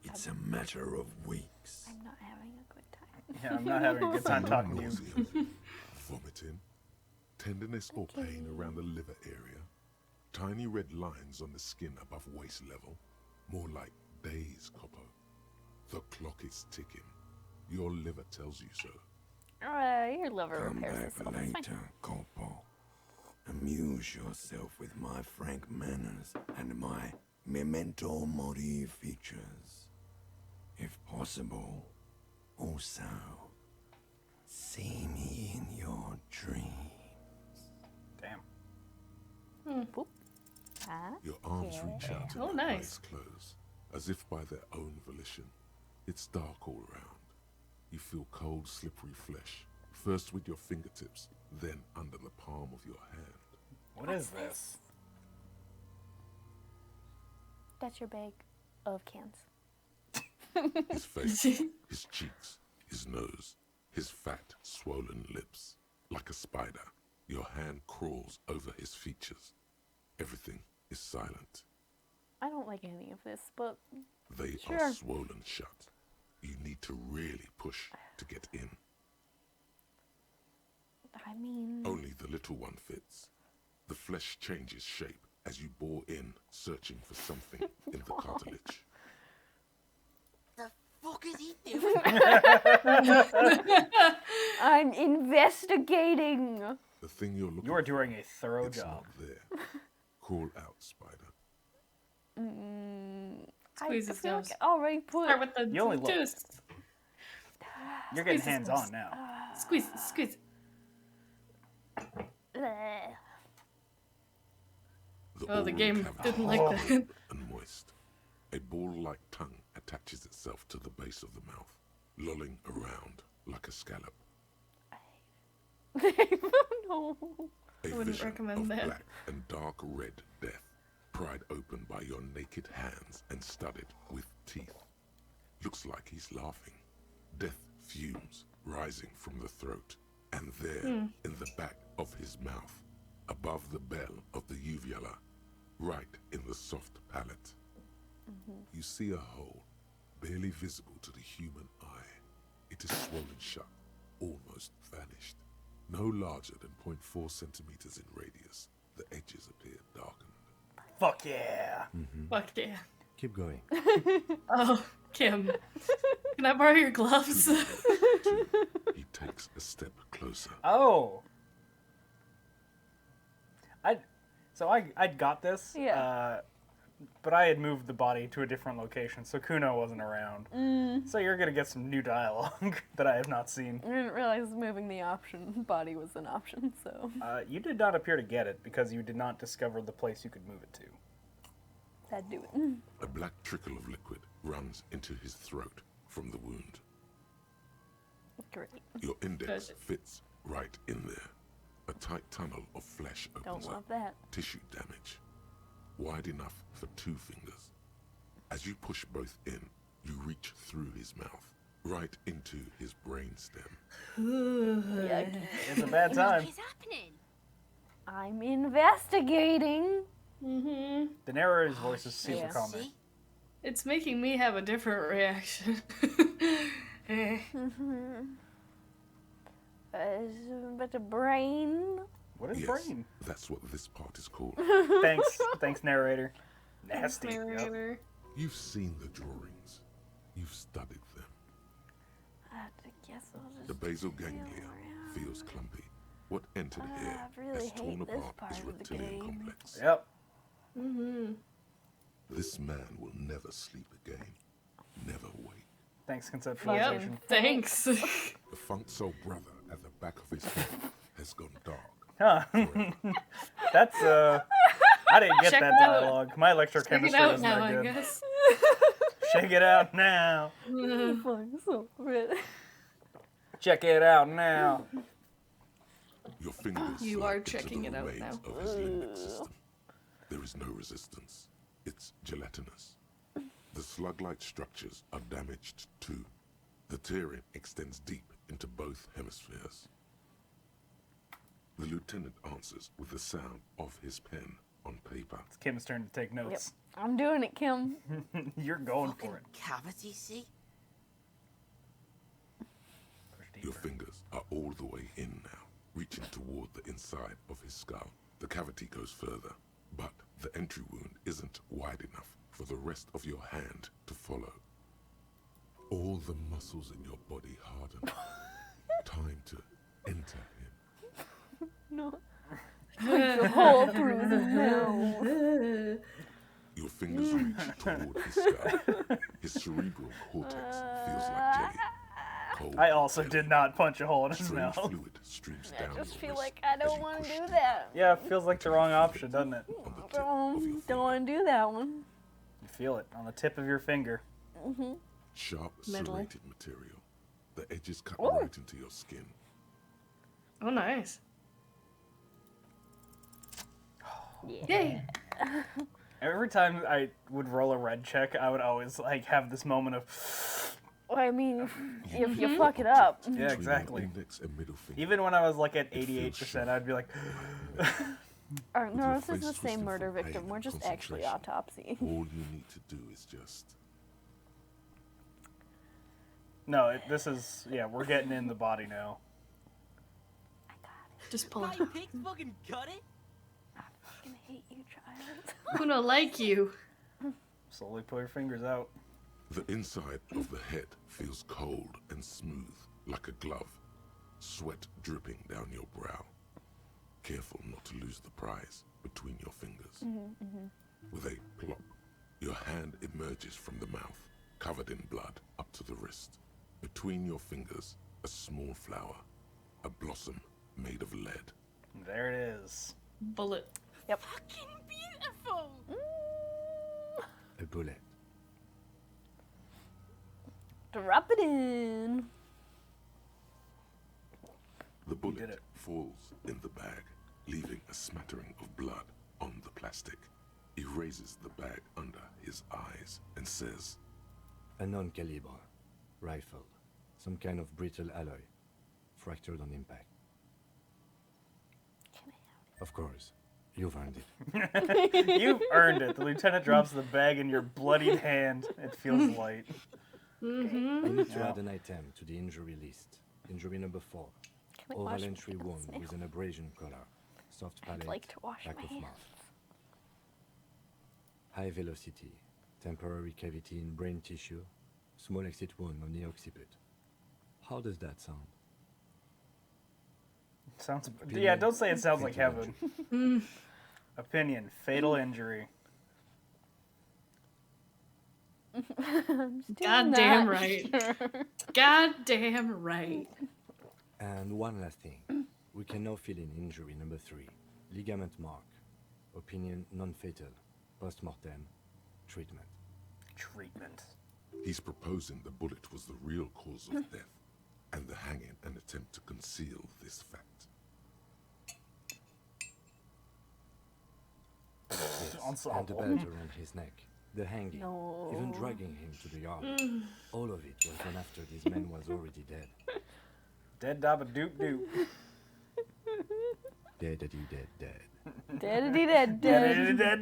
S8: It's a matter of weeks.
S3: I'm not having a good time.
S2: Yeah, I'm not having a good time talking to you.
S4: Nausea, vomiting, tenderness or pain around the liver area, tiny red lines on the skin above waist level, more like days, Coppo. The clock is ticking. Your liver tells you so.
S3: Your liver
S8: Come
S3: repairs
S8: back
S3: itself. It's fine.
S8: later, Corpo. Amuse yourself with my frank manners and my memento mori features. If possible, also, see me in your dreams.
S2: Damn.
S3: Boop. Ah.
S4: Your arms reach out and
S1: Oh,
S4: your
S1: nice.
S4: eyes close, as if by their own volition. It's dark all around. You feel cold, slippery flesh, first with your fingertips, then under the palm of your hand.
S2: What is this?
S3: That's your bag of cans.
S4: His face, his cheeks, his nose, his fat, swollen lips. Like a spider, your hand crawls over his features. Everything is silent.
S3: I don't like any of this, but
S4: They
S3: Sure.
S4: are swollen shut. You need to really push to get in.
S3: I mean,
S4: Only the little one fits. The flesh changes shape as you bore in, searching for something in the cartilage.
S6: The fuck is he doing?
S3: I'm investigating.
S4: The thing you're looking
S2: You are doing a thorough
S4: it's
S2: job.
S4: not there. Crawl out, spider.
S1: Squeeze
S3: I
S1: his
S3: feel
S1: nose.
S3: like I already put.
S1: Start with the
S2: You only look.
S1: juice.
S2: You're getting
S1: Squeeze his
S2: hands-on
S1: nose.
S2: now.
S1: Squeeze, squeeze.
S3: Bleh.
S1: Oh, the
S4: oral
S1: game
S4: cavity
S1: didn't like
S4: is
S1: that.
S4: and moist. A ball-like tongue attaches itself to the base of the mouth, lolling around like a scallop.
S3: No.
S4: A
S1: wouldn't
S4: vision
S1: recommend
S4: of
S1: that.
S4: black and dark red death, pried open by your naked hands and studded with teeth. Looks like he's laughing. Death fumes rising from the throat, and there, in the back of his mouth, above the bell of the uvula, right in the soft palate, you see a hole, barely visible to the human eye. It is swollen shut, almost vanished. No larger than 0.4 centimeters in radius, the edges appear darkened.
S2: Fuck yeah.
S1: Fuck yeah.
S5: Keep going.
S1: Oh, Kim. Can I borrow your gloves?
S4: He takes a step closer.
S2: Oh. I got this.
S3: Yeah.
S2: But I had moved the body to a different location, so Kuno wasn't around. So you're gonna get some new dialogue that I have not seen.
S3: I didn't realize moving the option body was an option, so
S2: You did not appear to get it because you did not discover the place you could move it to.
S3: that'd do it.
S4: A black trickle of liquid runs into his throat from the wound.
S3: Great.
S4: Your index
S1: Good.
S4: fits Right in there, a tight tunnel of flesh
S3: Don't
S4: opens
S3: love
S4: up.
S3: that.
S4: Tissue damage. Wide enough for 2 fingers. As you push both in, you reach through his mouth, right into his brainstem.
S3: Yucky.
S2: It's a bad time.
S7: What is happening?
S3: I'm investigating.
S2: The narrator's voice is super
S3: Yeah.
S2: calming.
S6: See?
S1: It's making me have a different reaction.
S3: But the brain.
S2: What is
S4: Yes,
S2: brain?
S4: that's what this part is called.
S2: Thanks, narrator. Nasty. Yep.
S4: You've seen the drawings. You've studied them.
S3: I guess I'll just
S4: The basal
S3: feel
S4: ganglia
S3: around.
S4: feels clumpy. What entered here
S3: I really
S4: has torn
S3: hate this
S4: apart
S3: part
S4: his
S3: of the
S4: reptilian
S3: game.
S4: complex.
S2: Yep.
S4: This man will never sleep again. Never wake.
S2: Thanks,
S1: Yep.
S2: conceptualization.
S1: Thanks.
S4: The funk soul brother at the back of his head has gone dark.
S2: Huh.
S4: forever.
S2: That's I didn't get
S1: Check
S2: that
S1: it out.
S2: dialogue. My
S1: Check it
S2: electrochemistry
S1: out
S2: wasn't
S1: now,
S2: that
S1: I
S2: good.
S1: guess.
S2: Check it out now.
S3: Fuck, so red.
S2: Check it out now.
S4: Your fingers
S1: You
S4: slide
S1: are
S4: into
S1: checking
S4: the
S1: it out
S4: remains
S1: now.
S4: of his limbic system. There is no resistance. It's gelatinous. The slug-like structures are damaged too. The tearing extends deep into both hemispheres. The lieutenant answers with the sound of his pen on paper.
S2: It's Kim's turn to take
S3: Yep.
S2: notes.
S3: I'm doing it, Kim.
S2: You're going
S6: Fucking
S2: for it.
S6: cavity, see?
S2: Push
S4: Your
S2: deeper.
S4: fingers are all the way in now, reaching toward the inside of his skull. The cavity goes further, but the entry wound isn't wide enough for the rest of your hand to follow. All the muscles in your body harden. Time to enter him.
S3: No. Punch a hole through the mouth.
S4: Your fingers reach toward his skull. His cerebral cortex feels like jelly. Cold,
S2: I also
S4: jelly.
S2: did not punch a hole in his
S4: Strange
S2: mouth.
S4: fluid streams
S3: I
S4: down
S3: just
S4: your
S3: feel
S4: wrist
S3: like I
S4: as
S3: don't
S4: you
S3: want to
S4: push
S3: do
S4: deep
S3: that.
S2: Yeah, it feels like the wrong option, doesn't it?
S4: on the tip of your
S3: Don't want to do that one.
S2: You feel it on the tip of your finger.
S4: Sharp
S1: Metal.
S4: serrated material. The edges cut
S3: Ooh.
S4: right into your skin.
S1: Oh, nice.
S3: Yeah.
S1: Yay.
S2: Every time I would roll a red check, I would always like have this moment of
S3: Well, I mean, if you fuck it up.
S2: yeah,
S4: Between your
S2: exactly.
S4: index and middle finger.
S2: Even when I was like at
S4: It feels
S2: 88%,
S4: sharp.
S2: I'd be like,
S3: Or, no,
S4: your
S3: this is
S4: face
S3: the
S4: twisting
S3: same murder
S4: from pain
S3: victim. We're
S4: and
S3: just actually
S4: concentration.
S3: autopsy.
S4: All you need to do is just
S2: no, this is yeah, we're getting in the body now.
S1: Just pull
S6: My
S1: it.
S6: pig's fucking got it.
S3: I fucking hate you, child.
S1: Who don't like you?
S2: Slowly pull your fingers out.
S4: the inside of the head feels cold and smooth like a glove. Sweat dripping down your brow. Careful not to lose the prize between your fingers. With a plop, your hand emerges from the mouth, covered in blood up to the wrist. Between your fingers, a small flower, a blossom made of lead.
S2: There it is.
S1: Bullet.
S6: Fucking beautiful.
S5: A bullet.
S3: Drop it in.
S4: The
S2: did
S4: bullet
S2: it.
S4: falls in the bag, leaving a smattering of blood on the plastic. He raises the bag under his eyes and says,
S5: A non-caliber. Rifle. Some kind of brittle alloy. Fractured on impact. Of course. You've earned it.
S2: You've earned it. The lieutenant drops the bag in your bloodied hand. It feels light.
S5: I need to
S2: Yeah.
S5: add an item to the injury list. Injury number 4.
S3: Can we
S5: Oral
S3: wash
S5: entry
S3: my
S5: wound
S3: hands
S5: with
S3: now?
S5: an abrasion collar. Soft palate.
S3: I'd like to wash
S5: back
S3: my
S5: of
S3: hands.
S5: mouth. High velocity. Temporary cavity in brain tissue. Small exit wound on the occiput. How does that sound?
S2: Sounds.
S5: Opinion,
S2: Yeah, don't say it sounds like
S5: fatal
S2: heaven.
S5: injury.
S2: Opinion: fatal injury.
S1: Goddamn
S3: Not
S1: right.
S3: sure.
S1: Goddamn right.
S5: And one last thing. We can now fill in injury number 3. Ligament mark. Opinion non-fatal. Post-mortem. Treatment.
S2: Treatment.
S4: he's proposing the bullet was the real cause of death. and the hanging an attempt to conceal this fact.
S5: Yes, and the
S2: Ensemble.
S5: belt around his neck, the hanging,
S3: No.
S5: even dragging him to the yard. All of it was done after this man was already dead.
S2: Dead dabba doop doop.
S5: Dead.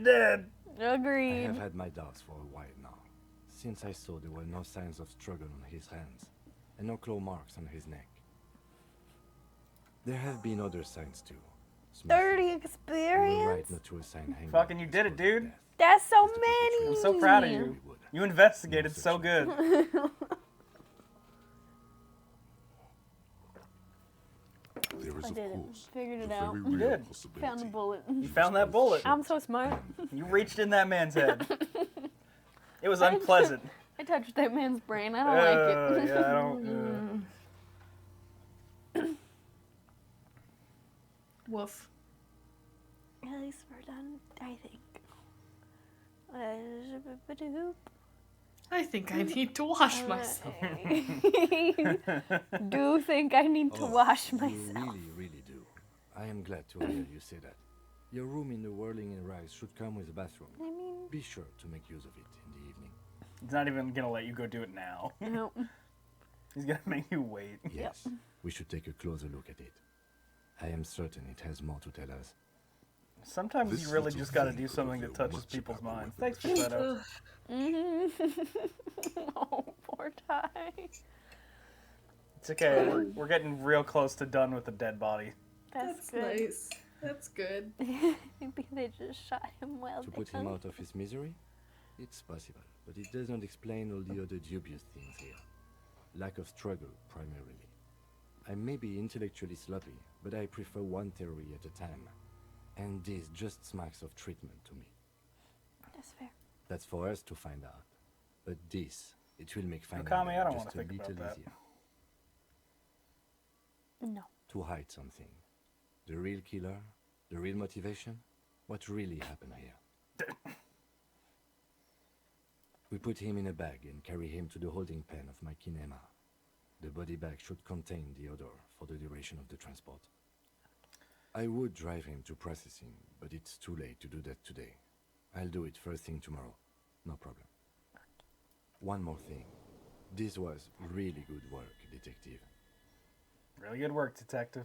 S2: Dead.
S5: I
S3: Agreed.
S5: have had my doubts for a while now, since I saw there were no signs of struggle on his hands, and no claw marks on his neck. There have been other signs too.
S3: 30
S5: You were
S3: experience?
S5: right not to assign hanging.
S2: Fucking you
S5: as
S2: did it,
S5: cause of
S2: dude.
S5: death.
S3: That's so
S5: Just to
S3: many.
S2: I'm so proud of
S5: We
S2: you.
S5: would.
S2: You investigated so good.
S4: There is,
S3: I
S4: of
S3: did it.
S4: course,
S3: Figured it
S4: the
S3: out.
S4: very
S2: You
S4: real
S2: did.
S4: possibility.
S3: Found the bullet.
S2: You found that bullet.
S3: I'm so smart.
S2: You reached in that man's head. It was unpleasant.
S3: I touched that man's brain. I don't like it.
S2: Yeah, I don't.
S1: Woof.
S3: At least we're done, I think.
S1: I think I need to wash myself.
S3: Do think I need to wash
S5: You
S3: myself.
S5: really do. I am glad to hear you say that. Your room in the Whirling and Rise should come with a bathroom.
S3: I mean,
S5: Be sure to make use of it in the evening.
S2: He's not even gonna let you go do it now.
S3: no.
S2: He's gonna make you wait.
S5: Yes, we should take a closer look at it. I am certain it has more to tell us.
S2: Sometimes
S4: This
S2: you really
S4: little
S2: just gotta
S4: thing
S2: do
S4: could
S2: something that
S4: reveal
S2: touches
S4: much
S2: people's
S4: about the
S2: minds.
S4: weapon
S2: Thanks for
S4: machine.
S2: that.
S3: Oh, poor Ty.
S2: It's okay. We're getting real close to done with the dead body.
S3: That's,
S1: That's
S3: good.
S1: nice. That's good.
S3: Maybe they just shot him while
S5: To
S3: they
S5: put him
S3: hung.
S5: out of his misery? It's possible, but it does not explain all the other dubious things here. Lack of struggle, primarily. I may be intellectually sloppy, but I prefer one theory at a time. And this just smacks of treatment to me.
S3: That's fair.
S5: That's for us to find out. But this, it will make finding
S2: Okami, I
S5: them
S2: don't
S5: just
S2: wanna
S5: a
S2: think about
S5: little
S2: that.
S5: easier.
S3: No.
S5: To hide something. The real killer? The real motivation? What really happened here? We put him in a bag and carry him to the holding pen of my kinema. The body bag should contain the odor for the duration of the transport. I would drive him to processing, but it's too late to do that today. I'll do it first thing tomorrow. No problem. One more thing. This was really good work, detective.
S2: Really good work, detective.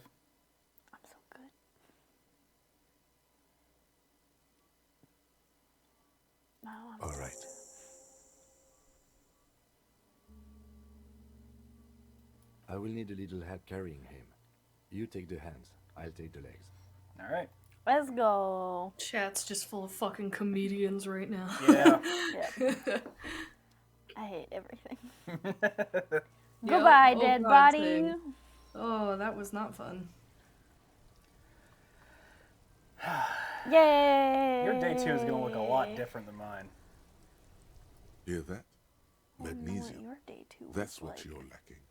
S3: I'm so good. No, I'm
S5: All right. I will need a little help carrying him. You take the hands, I'll take the legs.
S2: All right.
S3: Let's go.
S1: Chat's just full of fucking comedians right now.
S2: Yeah.
S3: Yeah. I hate everything.
S1: Yep.
S3: Goodbye,
S1: Oh,
S3: dead
S1: God,
S3: body.
S1: same. Oh, that was not fun.
S3: Yay!
S2: Your day 2 is gonna look a lot different than mine.
S4: Hear that?
S3: I don't know what
S4: Magnesium.
S3: your day 2 was
S4: That's what
S3: like.
S4: you're lacking.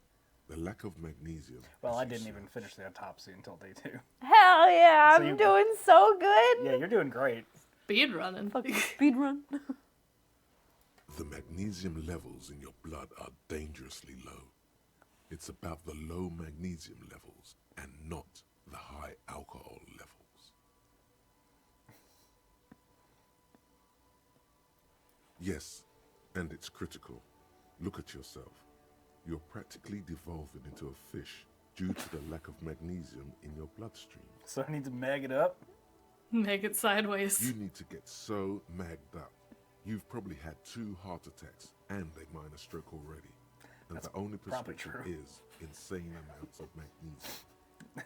S4: The lack of magnesium.
S2: Well,
S4: as
S2: I
S4: you
S2: didn't
S4: say.
S2: even finish the autopsy until day 2.
S3: Hell yeah,
S2: So
S3: I'm
S2: you-
S3: doing so good.
S2: Yeah, you're doing great.
S1: Speed running.
S3: Fucking speed run.
S4: The magnesium levels in your blood are dangerously low. It's about the low magnesium levels and not the high alcohol levels. Yes, and it's critical. Look at yourself. You're practically devolving into a fish due to the lack of magnesium in your bloodstream.
S2: So I need to mag it up.
S1: Make it sideways.
S4: You need to get so magged up. You've probably had 2 heart attacks and a minor stroke already. And
S2: That's
S4: the only
S2: probably
S4: prescription
S2: true.
S4: is insane amounts of magnesium.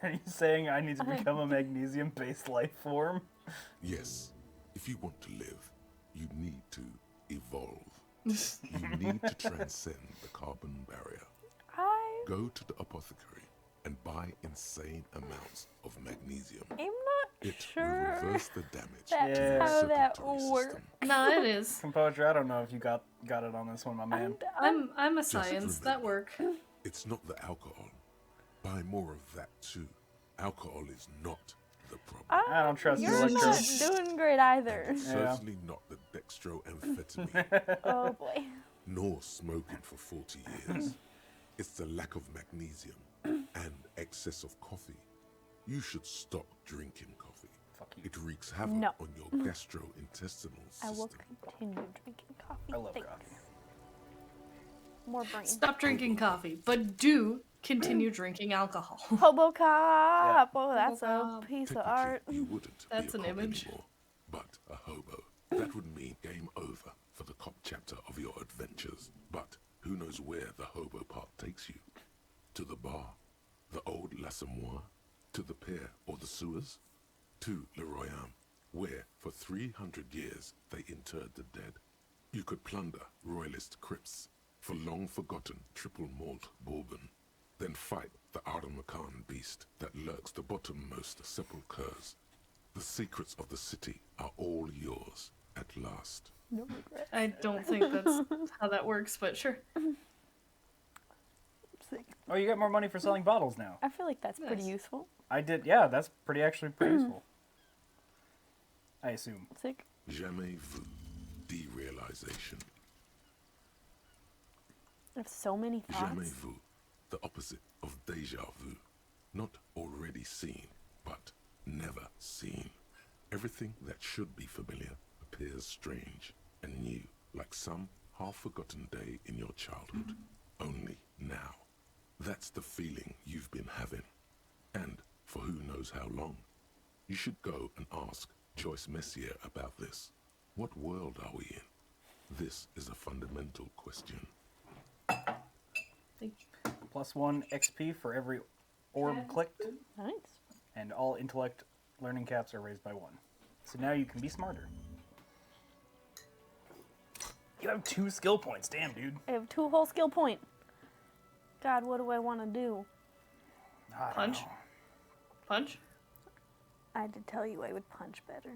S2: Are you saying I need to become a magnesium-based life form?
S4: Yes, if you want to live, you need to evolve. You need to transcend the carbon barrier.
S3: I
S4: Go to the apothecary and buy insane amounts of magnesium.
S3: am not
S4: It
S3: sure
S4: will reverse the damage
S3: that's
S4: to your
S3: how that
S4: circulatory
S3: works.
S4: system.
S1: Nah, it is.
S2: Composure, I don't know if you got it on this one, my man.
S1: I'm a
S4: Just
S1: science. That
S4: remember,
S1: work.
S4: It's not the alcohol. Buy more of that too. Alcohol is not the problem.
S2: I don't trust
S3: You're
S2: your
S3: not
S2: liquor.
S3: doing great either.
S4: It's
S2: Yeah.
S4: certainly not the dextroamphetamine,
S3: Oh boy.
S4: nor smoking for 40 years. It's the lack of magnesium and excess of coffee. You should stop drinking coffee.
S2: Fuck you.
S4: It wreaks havoc
S3: No.
S4: on your gastrointestinal
S3: I will
S4: system.
S3: continue drinking coffee.
S2: I love
S3: Thanks.
S2: coffee.
S3: More brain.
S1: Stop drinking coffee, but do continue drinking alcohol.
S3: Hobo cop. Oh, that's
S1: Hobo
S3: a
S1: cop.
S3: piece of
S4: Technically,
S3: art.
S4: you wouldn't
S1: That's
S4: be a
S1: an
S4: cop
S1: image.
S4: anymore, but a hobo. That would mean game over for the cop chapter of your adventures. But who knows where the hobo part takes you? To the bar, the old L'Assommoir, to the pier or the sewers, to Le Royaume, where for 300 years they interred the dead. You could plunder royalist crypts for long-forgotten triple malt bourbon, then fight the Arden-Macan beast that lurks the bottommost sepulchres. The secrets of the city are all yours at last.
S3: No regret.
S1: I don't think that's how that works, but sure.
S3: Sick.
S2: Oh, you got more money for selling bottles now.
S3: I feel like that's pretty
S1: Nice.
S3: useful.
S2: I did. Yeah, that's actually pretty useful. I assume.
S3: Sick.
S4: Jamais vu. Derealization.
S3: I have so many
S4: Jamais
S3: thoughts.
S4: vu. The opposite of déjà vu. Not already seen, but never seen. Everything that should be familiar appears strange and new, like some half-forgotten day in your childhood. Only now. That's the feeling you've been having. And for who knows how long. You should go and ask Joyce Messier about this. What world are we in? This is a fundamental question.
S2: +1 XP for every orb clicked,
S3: Nice.
S2: and all intellect learning caps are raised by 1. So now you can be smarter. You have 2 skill points. Damn, dude.
S3: I have 2 whole skill point. God, what do I want to do?
S2: I don't
S1: Punch?
S2: know.
S1: Punch?
S3: I had to tell you I would punch better.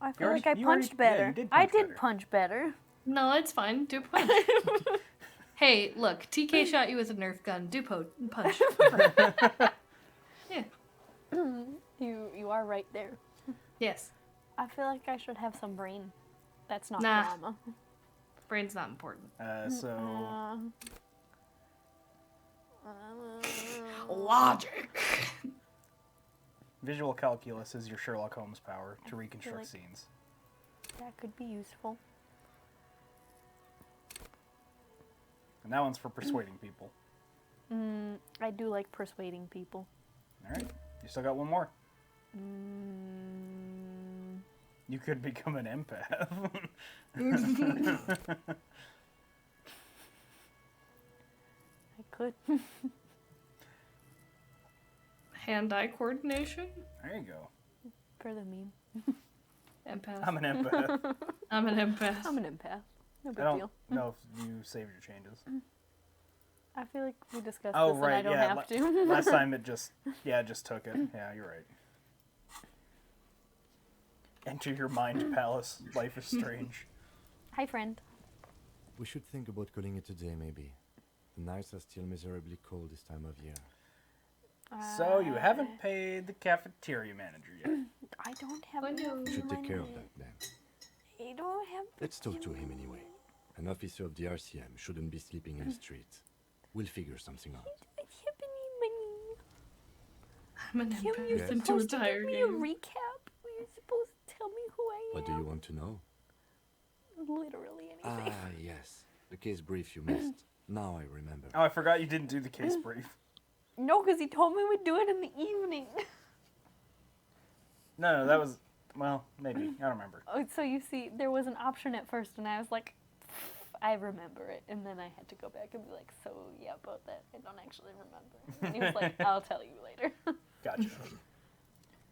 S3: I feel
S2: already-
S3: like I
S2: you already-
S3: punched
S2: yeah,
S3: better.
S2: you did
S3: I
S2: punch
S3: did
S2: better.
S3: punch better.
S1: No, it's fine. Do punch. Hey, look, TK shot you with a Nerf gun. Do punch. Yeah.
S3: You are right there.
S1: Yes.
S3: I feel like I should have some brain. That's not
S1: Nah.
S3: drama.
S1: Brain's not important.
S2: So
S1: Logic.
S2: visual calculus is your Sherlock Holmes power to reconstruct
S3: like-
S2: scenes.
S3: That could be useful.
S2: And that one's for persuading people.
S3: I do like persuading people.
S2: All right, you still got 1 more.
S3: Mm,
S2: You could become an empath.
S3: I could.
S1: Hand-eye coordination.
S2: There you go.
S3: For the meme.
S1: Empath.
S2: I'm an empath.
S1: I'm an empath.
S3: I'm an empath. No
S2: I
S3: big
S2: don't
S3: deal.
S2: know if you saved your changes.
S3: I feel like we discussed
S2: Oh,
S3: this and I
S2: right,
S3: don't
S2: yeah.
S3: have to.
S2: Last time it just took it. Yeah, you're right. Enter your mind palace. Life is strange.
S3: Hi, friend.
S5: We should think about calling it a day, maybe. The nights are still miserably cold this time of year.
S2: So you haven't paid the cafeteria manager yet.
S3: I don't have
S1: I
S3: enough
S1: know.
S5: We should take care of
S3: money.
S5: that then.
S3: I don't have the
S5: Let's talk to him
S3: money.
S5: anyway. An officer of the RCM shouldn't be sleeping in the streets. We'll figure something out.
S3: I have any money.
S1: I'm an
S3: Kim, you're
S1: empath
S5: Yes.
S1: into a
S3: supposed to
S1: tire
S3: give me a
S1: game.
S3: recap. You're supposed to tell me who I am.
S5: What do you want to know?
S3: Literally anything.
S5: Ah, yes. The case brief you missed. Now I remember.
S2: Oh, I forgot you didn't do the case brief.
S3: No, because he told me we'd do it in the evening.
S2: No, that was, well, maybe. I don't remember.
S3: Oh, so you see, there was an option at first, and I was like, I remember it. And then I had to go back and be like, so yeah, about that, I don't actually remember. And he was like, I'll tell you later.
S2: Gotcha.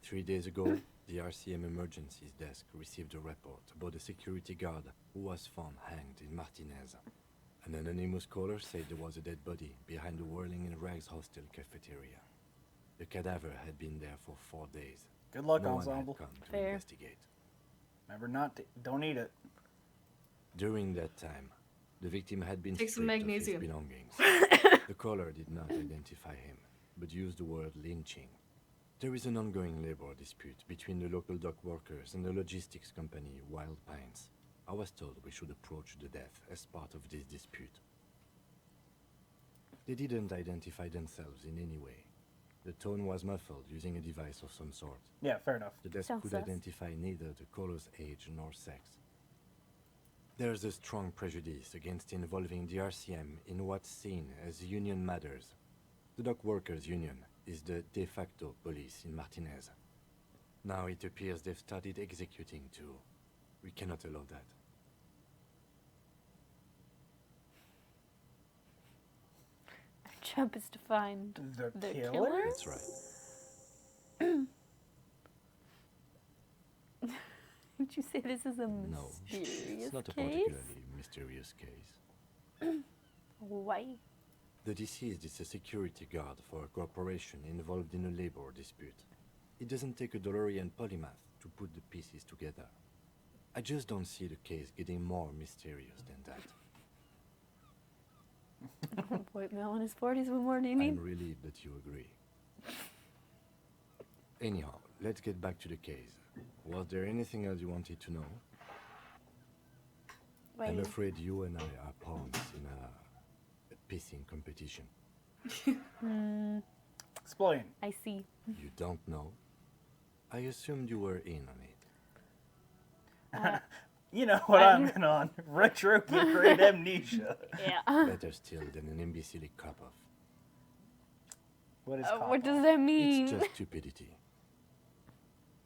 S5: 3 days ago, the RCM emergencies desk received a report about a security guard who was found hanged in Martinez. An anonymous caller said there was a dead body behind the Whirling in Rags hostel cafeteria. The cadaver had been there for 4 days.
S2: Good luck,
S5: No one had
S2: ensemble.
S5: come to
S3: Fair.
S5: investigate.
S2: Remember not to, don't eat it.
S5: During that time, the victim had been
S1: Take some
S5: stripped of his
S1: magnesium.
S5: belongings. The caller did not identify him, but used the word lynching. There is an ongoing labor dispute between the local dock workers and the logistics company Wild Pines. I was told we should approach the death as part of this dispute. They didn't identify themselves in any way. The tone was muffled using a device of some sort.
S2: Yeah, fair enough.
S5: The desk
S3: Sounds
S5: could
S3: sus.
S5: identify neither the caller's age nor sex. There's a strong prejudice against involving the RCM in what's seen as union matters. The dock workers' union is the de facto police in Martinez. Now it appears they've started executing too. We cannot allow that.
S3: Our job is to find
S2: The
S3: the
S2: killer?
S3: killer?
S5: That's right.
S3: Did you say this is a
S5: No,
S3: mysterious
S5: it's not a
S3: case?
S5: particularly mysterious case.
S3: Why?
S5: The deceased is a security guard for a corporation involved in a labor dispute. It doesn't take a DeLorean polymath to put the pieces together. I just don't see the case getting more mysterious than that.
S3: White male in his 40s, what more do you need?
S5: I'm relieved that you agree. Anyhow, let's get back to the case. Was there anything else you wanted to know? I'm
S3: Wait.
S5: afraid you and I are pawns in a pissing competition.
S2: Explain.
S3: I see.
S5: You don't know? I assumed you were in on it.
S2: You know what I'm in on. Retrograde amnesia.
S3: Yeah.
S5: Better still than an imbecile cop-off.
S2: What is
S3: What
S2: cop-off?
S3: does that mean?
S5: It's just stupidity.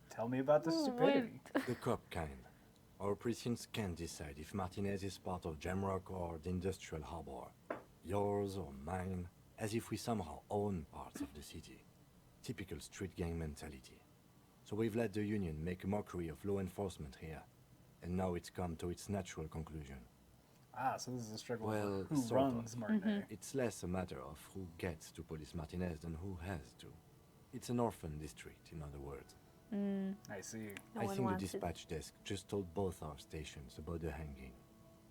S2: Tell me about the stupidity.
S5: The cop kind. Our precincts can't decide if Martinez is part of Jamrock or the Industrial Harbor. Yours or mine, as if we somehow own parts of the city. Typical street gang mentality. So we've let the Union make a mockery of law enforcement here. And now it's come to its natural conclusion.
S2: Ah, so this is a struggle
S5: Well,
S2: for who
S5: sort of.
S2: runs Martinez.
S5: It's less a matter of who gets to police Martinez than who has to. It's an orphan district, in other words.
S2: I see.
S3: No
S5: I
S3: one
S5: think the
S3: wants it.
S5: dispatch desk just told both our stations about the hanging.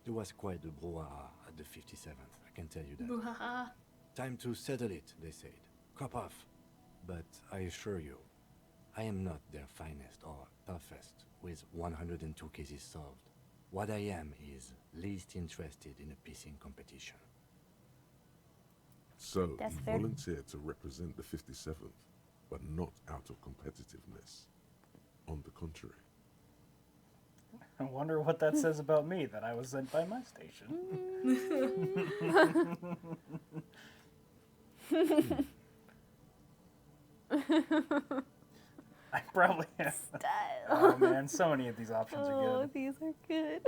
S5: There was quite the brouhaha at the 57th, I can tell you that.
S1: Boo-ha-ha.
S5: Time to settle it, they said. Cop off. But I assure you, I am not their finest or toughest with 102 cases solved. What I am is least interested in a pissing competition.
S4: So
S3: That's
S4: you
S3: fair.
S4: volunteered to represent the 57th, but not out of competitiveness. On the contrary.
S2: I wonder what that says about me, that I was sent by my station. I probably have.
S3: Style.
S2: Oh man, so many of these options are
S3: Oh,
S2: good.
S3: these are good.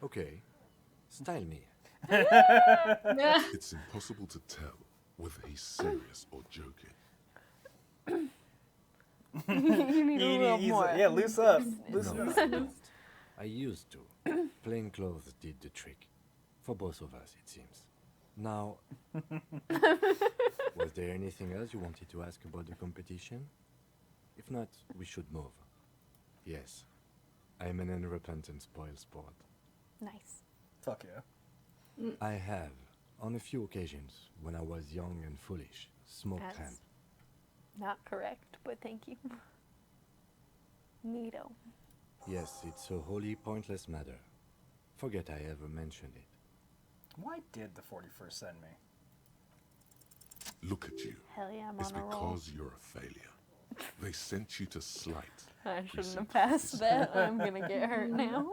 S5: Okay, style me.
S1: Yeah.
S4: It's impossible to tell whether he's serious or joking.
S3: You need a little more.
S2: Yeah, loose up.
S5: No,
S2: Loosen up.
S5: I don't. I used to. Plain clothes did the trick. For both of us, it seems. Now, was there anything else you wanted to ask about the competition? If not, we should move. Yes, I am an unrepentant spoilsport.
S3: Nice.
S2: Fuck yeah.
S5: I have, on a few occasions, when I was young and foolish, smoked
S3: That's-
S5: hemp.
S3: Not correct, but thank you. Neato.
S5: Yes, it's a wholly pointless matter. Forget I ever mentioned it.
S2: Why did the 41st send me?
S4: Look at you.
S3: Hell yeah, I'm
S4: It's
S3: on a roll.
S4: because you're a failure. They sent you to slight.
S3: I shouldn't have
S4: Precinct
S3: passed
S4: 57.
S3: that. I'm gonna get hurt now.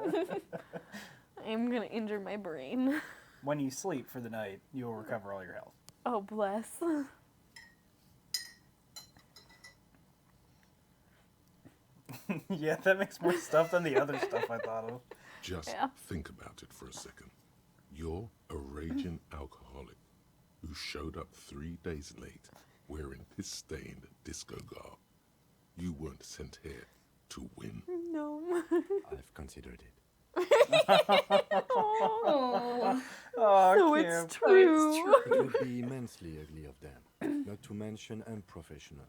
S3: I'm gonna injure my brain.
S2: When you sleep for the night, you will recover all your health.
S3: Oh, bless.
S2: Yeah, that makes more stuff than the other stuff I thought of.
S4: Just
S3: Yeah.
S4: think about it for a second. You're a raging alcoholic who showed up 3 days late wearing piss-stained disco garb. You weren't sent here to win.
S3: No.
S5: I've considered it.
S1: Oh.
S2: Oh,
S3: So
S2: Kim.
S3: it's true.
S5: It would be immensely ugly of them, not to mention unprofessional.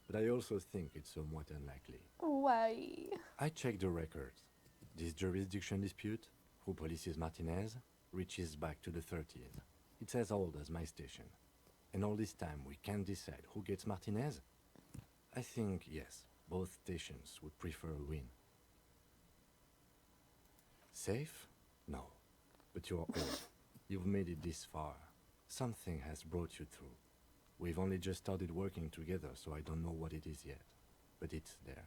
S5: But I also think it's somewhat unlikely.
S3: Why?
S5: I checked the records. This jurisdiction dispute, who polices Martinez, reaches back to the 30s. It's as old as my station. And all this time we can't decide who gets Martinez? I think, yes, Both stations would prefer a win. Safe? No. But you're old. You've made it this far. Something has brought you through. We've only just started working together, so I don't know what it is yet. But it's there.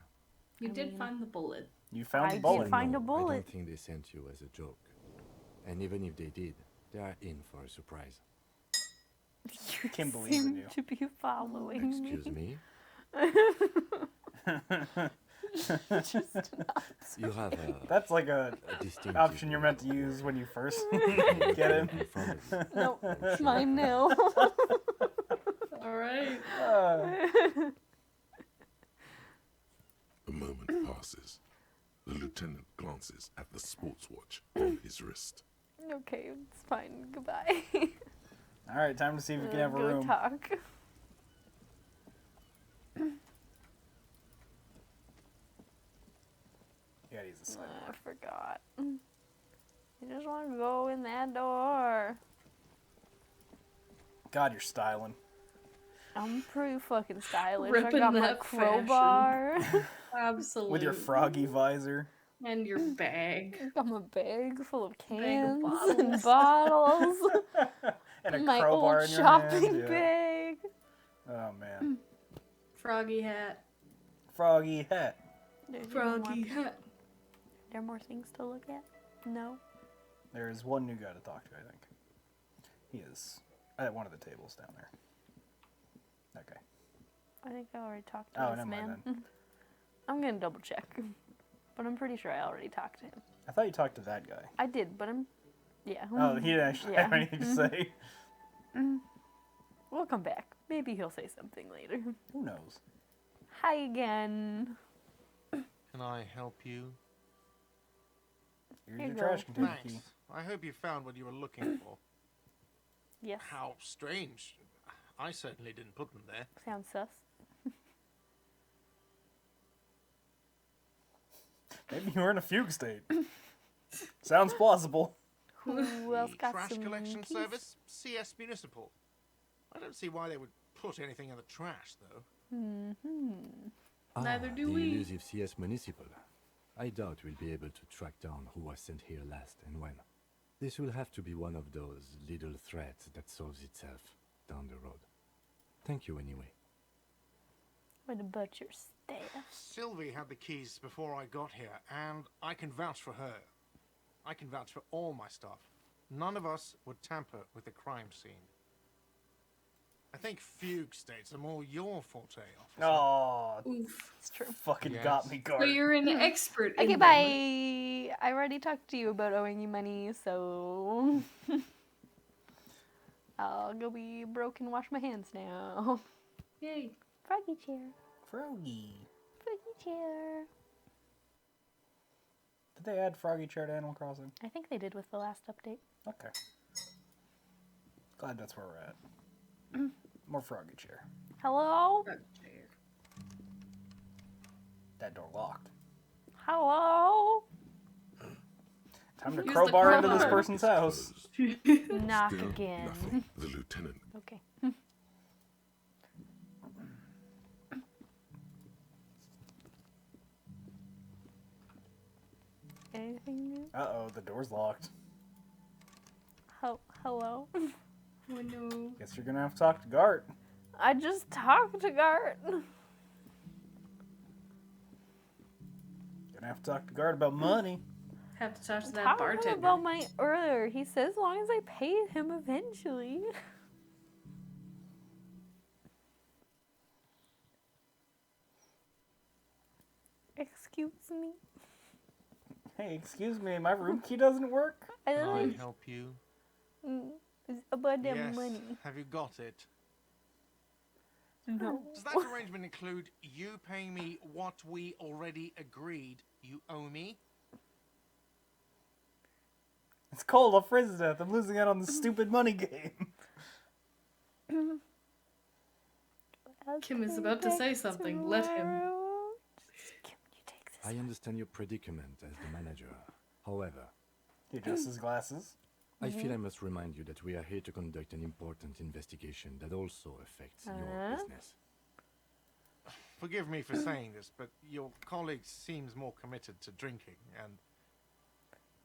S1: You did find the bullet.
S2: You found
S3: I
S2: the bullet.
S3: did find a
S5: No, I
S3: bullet.
S5: don't think they sent you as a joke. And even if they did, they are in for a surprise.
S3: You
S2: Can't believe in
S3: seem
S2: you.
S3: to be following
S5: Excuse me?
S3: Just not.
S5: You have a
S2: That's like a
S5: distinctive
S2: option you're meant to use when you first get him.
S5: in front of you.
S3: Nope,
S5: I'm
S3: it's
S5: sure
S3: mine now.
S1: All right.
S4: A moment passes. The lieutenant glances at the sports watch on his wrist.
S3: Okay, it's fine. Goodbye.
S2: All right, time to see if we can have a
S3: Go
S2: room.
S3: talk.
S2: You gotta use the side
S3: I
S2: door.
S3: forgot. I just want to go in that door.
S2: God, you're styling.
S3: I'm pretty fucking stylish. I
S1: Ripping
S3: got my
S1: that
S3: crowbar.
S1: Absolutely.
S2: With your froggy visor.
S1: And your bag.
S3: I got my bag full of
S1: Bag of
S3: cans and bottles.
S2: And a
S3: My
S2: crowbar
S3: old
S2: in your
S3: shopping
S2: hand. Yeah.
S3: bag.
S2: Oh, man.
S1: Froggy hat.
S2: Froggy hat.
S3: There's even
S1: Froggy
S3: more-
S1: hat.
S3: There are more things to look at? No.
S2: There's one new guy to talk to, I think. He is at one of the tables down there. Okay.
S3: I think I already talked to
S2: Oh,
S3: this
S2: never mind
S3: man.
S2: then.
S3: I'm gonna double check. But I'm pretty sure I already talked to him.
S2: I thought you talked to that guy.
S3: I did, but I'm... Yeah.
S2: Oh, he didn't actually have
S3: Yeah.
S2: anything to say.
S3: We'll come back. Maybe he'll say something later.
S2: Who knows?
S3: Hi again.
S9: Can I help you?
S2: Here's
S3: Here
S2: your
S3: you go.
S2: trash container
S9: Thanks.
S2: key.
S9: I hope you found what you were looking for.
S3: Yes.
S9: How strange. I certainly didn't put them there.
S3: Sounds sus.
S2: Maybe you were in a fugue state. Sounds plausible.
S3: Who else
S9: The
S3: got
S9: trash
S3: some
S9: collection
S3: keys?
S9: service, CS Municipal. I don't see why they would put anything in the trash, though.
S1: Neither do
S5: the
S1: we.
S5: elusive CS Municipal. I doubt we'll be able to track down who was sent here last and when. This will have to be one of those little threats that solves itself down the road. Thank you anyway.
S3: What about your staff?
S9: Sylvie had the keys before I got here, and I can vouch for her. I can vouch for all my staff. None of us would tamper with the crime scene. I think fugue states are more your forte, officer.
S2: Oh,
S1: Oof.
S3: It's true.
S2: fucking
S9: Yes.
S2: got me,
S1: So
S2: guard.
S1: you're an expert in
S3: Okay,
S1: them.
S3: bye. I already talked to you about owing you money, so I'll go be broke and wash my hands now.
S1: Yay.
S3: Froggy chair.
S2: Froggy.
S3: Froggy chair.
S2: Did they add Froggy Chair to Animal Crossing?
S3: I think they did with the last update.
S2: Okay. Glad that's where we're at. More Froggy Chair.
S3: Hello?
S2: That door locked.
S3: Hello?
S2: Time to
S1: Use the
S2: crowbar into this
S1: crowbar.
S2: person's house.
S3: Knock
S4: Still
S3: again.
S4: nothing. The lieutenant
S3: Okay. Anything new?
S2: Uh-oh, the door's locked.
S3: Hello?
S1: Oh no.
S2: Guess you're gonna have to talk to Gart.
S3: I just talked to Gart.
S2: Gonna have to talk to Gart about money.
S1: Have to talk to that
S3: Talk to him
S1: bartender.
S3: about my order. He says as long as I pay him eventually. Excuse me.
S2: Hey, excuse me, my room key doesn't work?
S3: I
S9: Can I
S3: don't
S9: help you?
S3: it's about the
S9: Yes.
S3: money.
S9: Have you got it?
S3: No.
S9: Does that arrangement include you paying me what we already agreed you owe me?
S2: It's cold, I'll freeze to death. I'm losing out on this stupid money game.
S1: Kim is about to say something. Let him.
S3: Kim, you take this.
S5: I understand your predicament as the manager. However,
S2: He adjusts his glasses.
S5: I feel I must remind you that we are here to conduct an important investigation that also affects your business.
S9: forgive me for saying this, but your colleague seems more committed to drinking, and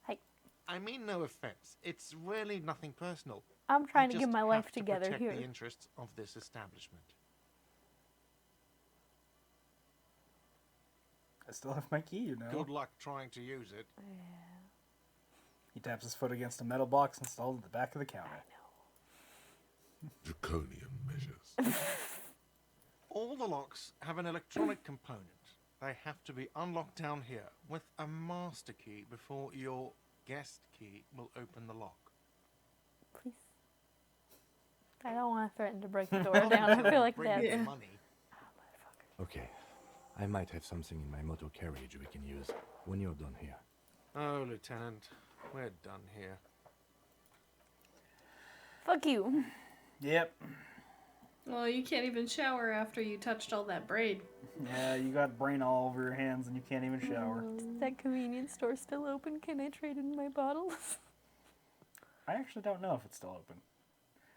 S3: Hey,
S9: I mean no offense. It's really nothing personal.
S3: I'm trying
S9: I
S3: to
S9: just
S3: get my
S9: have
S3: life
S9: to
S3: together
S9: protect
S3: here.
S9: the interests of this establishment.
S2: I still have my key, you know.
S9: Good luck trying to use it.
S2: He taps his foot against a metal box installed at the back of the counter.
S4: Draconian measures.
S9: All the locks have an electronic component. They have to be unlocked down here with a master key before your guest key will open the lock.
S3: Please. I don't want to threaten to break the door down. I feel like
S9: Bring
S3: that.
S9: me the money.
S5: Okay. I might have something in my motor carriage we can use when you're done here.
S9: Oh, Lieutenant, we're done here.
S3: Fuck you.
S2: Yep.
S1: Well, you can't even shower after you touched all that braid.
S2: Yeah, you got brain all over your hands and you can't even shower.
S3: Is that convenience store still open? Can I trade in my bottles?
S2: I actually don't know if it's still open.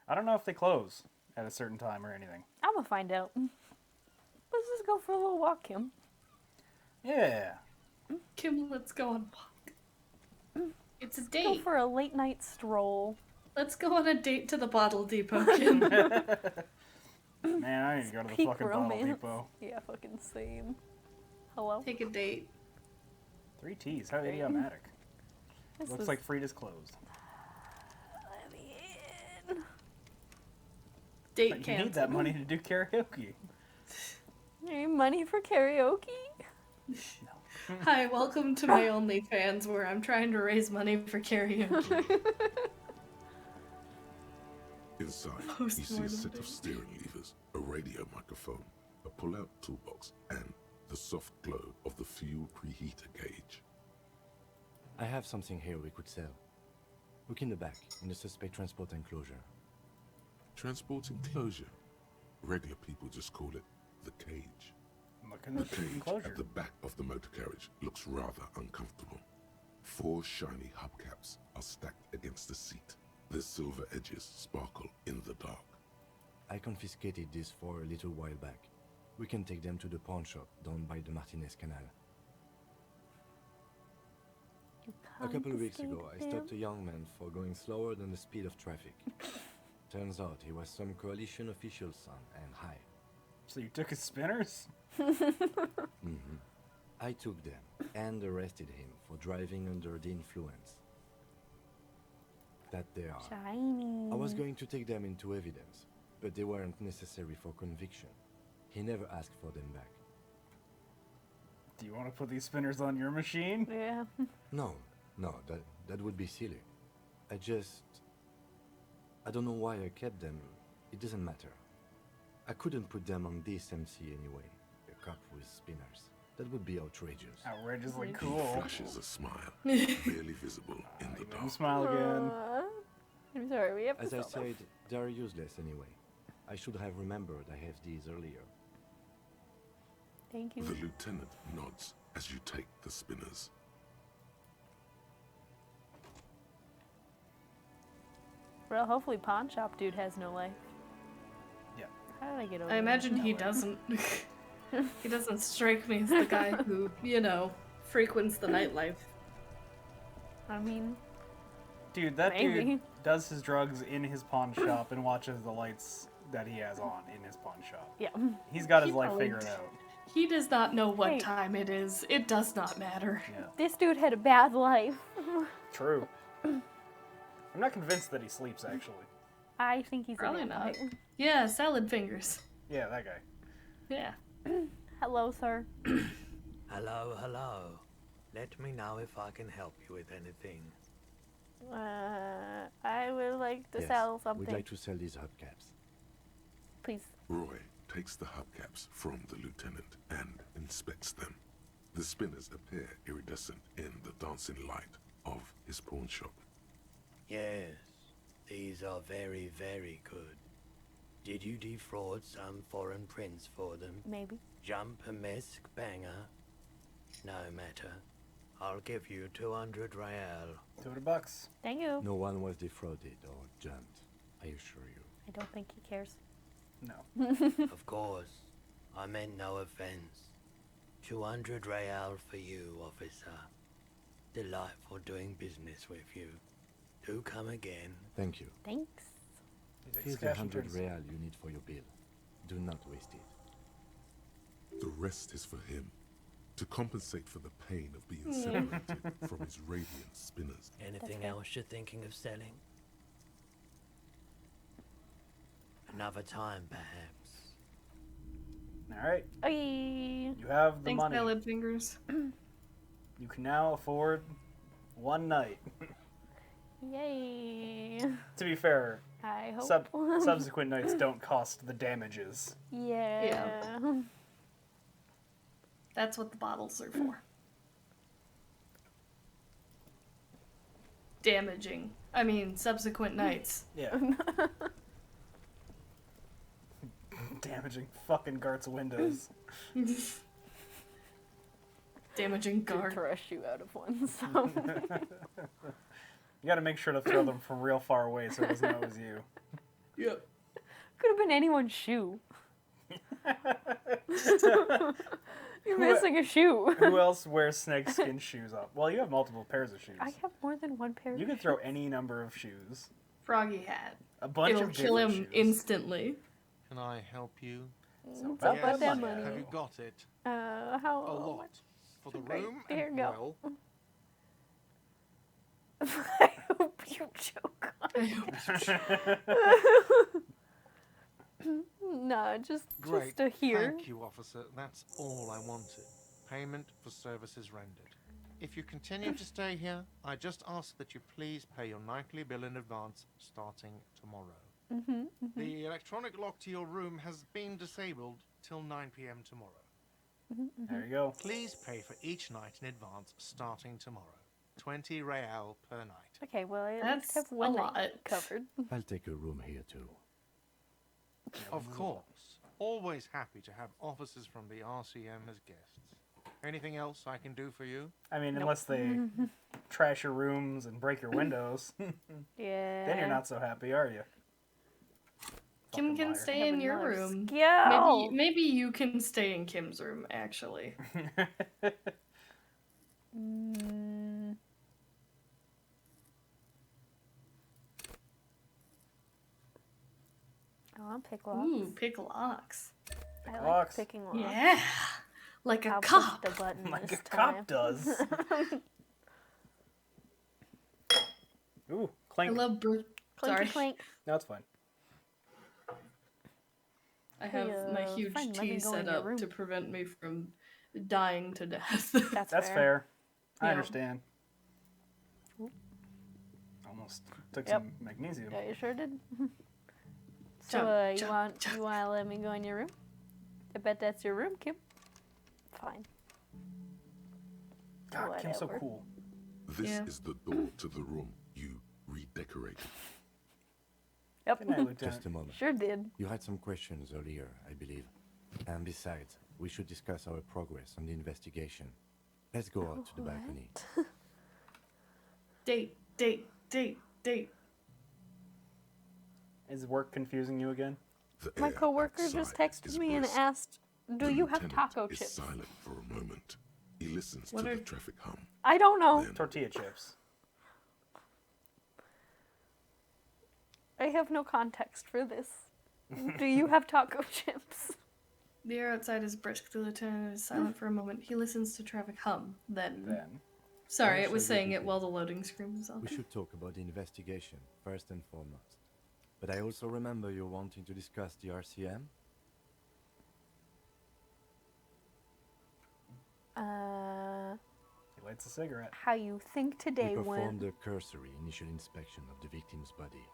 S2: I don't know if they close at a certain time or anything.
S3: I'm gonna find out. Let's just go for a little walk, Kim.
S2: Yeah.
S1: Kim, let's go on a walk. It's a
S3: Go
S1: date.
S3: for a late night stroll.
S1: Let's go on a date to the bottle depot, Kim.
S2: Man, I need to go to the
S3: Peak
S2: fucking
S3: romance.
S2: bottle depot.
S3: Yeah, fucking same. Hello?
S1: Take a date.
S2: 3 T's, how idiomatic.
S3: This
S2: Looks
S3: is-
S2: like Frida's closed.
S3: Let me in.
S1: Date
S2: But you
S1: canceled.
S2: need that money to do karaoke.
S3: Any money for karaoke?
S1: Hi, welcome to my OnlyFans where I'm trying to raise money for karaoke.
S4: Inside, you see a set of steering levers, a radio microphone, a pull-out toolbox, and the soft glow of the fuel preheater gauge.
S5: I have something here we could sell. Look in the back, in the suspect transport enclosure.
S4: Transport enclosure. Regular people just call it the cage.
S2: Look in
S4: The
S2: the
S4: cage
S2: enclosure.
S4: at the back of the motor carriage looks rather uncomfortable. 4 shiny hubcaps are stacked against the seat. Their silver edges sparkle in the dark.
S5: I confiscated these 4 a little while back. We can take them to the pawn shop down by the Martinez Canal. A couple of weeks ago, I stopped a young man for going slower than the speed of traffic. Turns out he was some coalition official's son and high.
S2: So you took his spinners?
S5: I took them and arrested him for driving under the influence. That they are.
S3: Shiny.
S5: I was going to take them into evidence, but they weren't necessary for conviction. He never asked for them back.
S2: Do you want to put these spinners on your machine?
S3: Yeah.
S5: No, that would be silly. I don't know why I kept them. It doesn't matter. I couldn't put them on this MC anyway. A cop with spinners. That would be outrageous.
S2: Outrageously
S4: He
S2: cool.
S4: flashes a smile, barely visible in the
S2: Let him
S4: dark.
S2: smile again.
S3: I'm sorry, we have to
S5: As I
S3: stop now.
S5: said, they are useless anyway. I should have remembered I have these earlier.
S3: Thank you.
S4: The lieutenant nods as you take the spinners.
S3: Well, hopefully pawn shop dude has no life.
S2: Yeah.
S3: How did I get over
S1: I imagine
S3: that?
S1: he doesn't. He doesn't strike me as the guy who, frequents the nightlife.
S3: I mean,
S2: Dude, that
S3: Maybe.
S2: dude does his drugs in his pawn shop and watches the lights that he has on in his pawn shop.
S3: yeah.
S2: He's got his
S1: He
S2: life
S1: probably
S2: figured
S1: d-
S2: out.
S1: He does not know what
S3: Hey.
S1: time it is. It does not matter.
S2: Yeah.
S3: This dude had a bad life.
S2: True. I'm not convinced that he sleeps, actually.
S3: I think he's
S1: Probably
S3: a
S1: not.
S3: vampire.
S1: Yeah, salad fingers.
S2: Yeah, that guy.
S1: Yeah.
S3: Hello, sir.
S10: Hello, hello. Let me know if I can help you with anything.
S3: I would like to
S5: Yes,
S3: sell something.
S5: we'd like to sell these hubcaps.
S3: Please.
S4: Roy takes the hubcaps from the lieutenant and inspects them. The spinners appear iridescent in the dancing light of his pawn shop.
S10: Yes, these are very, very good. Did you defraud some foreign prince for them?
S3: Maybe.
S10: Jump a mesk banger? No matter. I'll give you 200 real.
S2: $200.
S3: Thank you.
S5: No one was defrauded or jumped, I assure you.
S3: I don't think he cares.
S2: No.
S10: Of course. I meant no offense. 200 real for you, officer. Delightful doing business with you. Do come again.
S5: Thank you.
S3: Thanks.
S5: Here's the 100 real you need for your bill. Do not waste it.
S4: The rest is for him, to compensate for the pain of being separated from his radiant spinners.
S10: Anything else you're thinking of selling? Another time, perhaps.
S2: All right.
S3: Oy.
S2: You have the
S1: Thanks,
S2: money.
S1: salad fingers.
S2: You can now afford one night.
S3: Yay.
S2: To be fair,
S3: I hope.
S2: subsequent nights don't cost the damages.
S3: Yeah.
S1: That's what the bottles are for. Damaging. I mean, subsequent nights.
S2: Yeah. Damaging fucking Gart's windows.
S1: Damaging guard.
S3: Thrush you out of one, so.
S2: You gotta make sure to throw them from real far away so it doesn't know it was you.
S1: Yep.
S3: Could have been anyone's shoe. You're missing a shoe.
S2: Who else wears snakeskin shoes up? Well, you have multiple pairs of shoes.
S3: I have more than one pair
S2: You
S3: of
S2: could throw any number of shoes.
S1: Froggy hat.
S2: A bunch
S1: It'll
S2: of
S1: kill
S2: different
S1: him
S2: shoes.
S1: instantly.
S9: Can I help you?
S2: So
S3: It's all
S2: about
S3: about
S2: that
S3: that
S2: money.
S3: money.
S9: Have you got it?
S3: How
S9: A lot. For the
S3: Great.
S9: room
S3: Here
S9: and,
S3: you go.
S9: well,
S3: I hope you choke on No, just
S9: great.
S3: to hear.
S9: Thank you, officer. That's all I wanted. Payment for services rendered. If you continue to stay here, I just ask that you please pay your nightly bill in advance starting tomorrow. The electronic lock to your room has been disabled till 9 p.m. tomorrow.
S2: There you go.
S9: Please pay for each night in advance starting tomorrow. 20 real per night.
S3: Okay, well, I at
S1: That's
S3: least have
S1: a
S3: one
S1: lot.
S3: night covered.
S5: I'll take a room here too.
S9: Of course. Always happy to have officers from the RCM as guests. Anything else I can do for you?
S2: I mean, unless they trash your rooms and break your windows,
S3: Yeah.
S2: then you're not so happy, are you?
S1: Kim can
S2: liar.
S1: stay in your room.
S3: Yeah.
S1: Maybe you can stay in Kim's room, actually.
S3: I want to pick locks.
S1: Ooh, pick locks.
S3: I like
S2: locks.
S3: picking locks.
S1: Yeah. Like a
S3: I'll push
S1: cop.
S3: the button
S2: Like a
S3: this
S2: cop
S3: time.
S2: does. Ooh,
S1: I
S2: clink.
S1: love
S3: Clink,
S1: Sorry.
S3: clink.
S2: No, it's fine.
S1: I have my huge
S3: fine, let me
S1: tea
S3: go in
S1: set
S3: your
S1: up
S3: room.
S1: to prevent me from dying to death.
S2: That's fair. I
S1: Yeah.
S2: understand. Almost took
S3: Yep.
S2: some magnesium.
S3: Yeah, you sure did. So,
S1: Chug,
S3: you
S1: chug,
S3: want
S1: chug.
S3: you want to let me go in your room? I bet that's your room, Kim. Fine.
S2: God, Kim's so
S3: Whatever.
S2: cool.
S4: This
S1: Yeah.
S4: is the door to the room you redecorated.
S3: Yep.
S2: Good night, Lieutenant.
S5: Just a moment.
S3: Sure did.
S5: You had some questions earlier, I believe. And besides, we should discuss our progress on the investigation. Let's go out to the balcony.
S1: Date.
S2: Is work confusing you again?
S4: The
S3: My
S4: air
S3: coworker just
S4: outside
S3: texted
S4: is
S3: me and
S4: brisk.
S3: asked, "Do
S4: The
S3: you have
S4: lieutenant
S3: taco
S4: is
S3: chips?"
S4: silent for a moment. He listens
S1: What
S4: to
S1: are-
S4: the traffic hum.
S3: I don't know.
S4: Then
S2: Tortilla chips.
S3: I have no context for this. Do you have taco chips?
S1: The air outside is brisk. The lieutenant is silent for a moment. He listens to traffic hum. Then. Sorry, it was
S5: Actually,
S1: saying
S5: we
S1: it
S5: do.
S1: while the loading screen was on.
S5: We should talk about the investigation, first and foremost. But I also remember you wanting to discuss the RCM.
S2: He lights a cigarette.
S3: How you think today
S5: We
S3: went?
S5: performed a cursory initial inspection of the victim's body.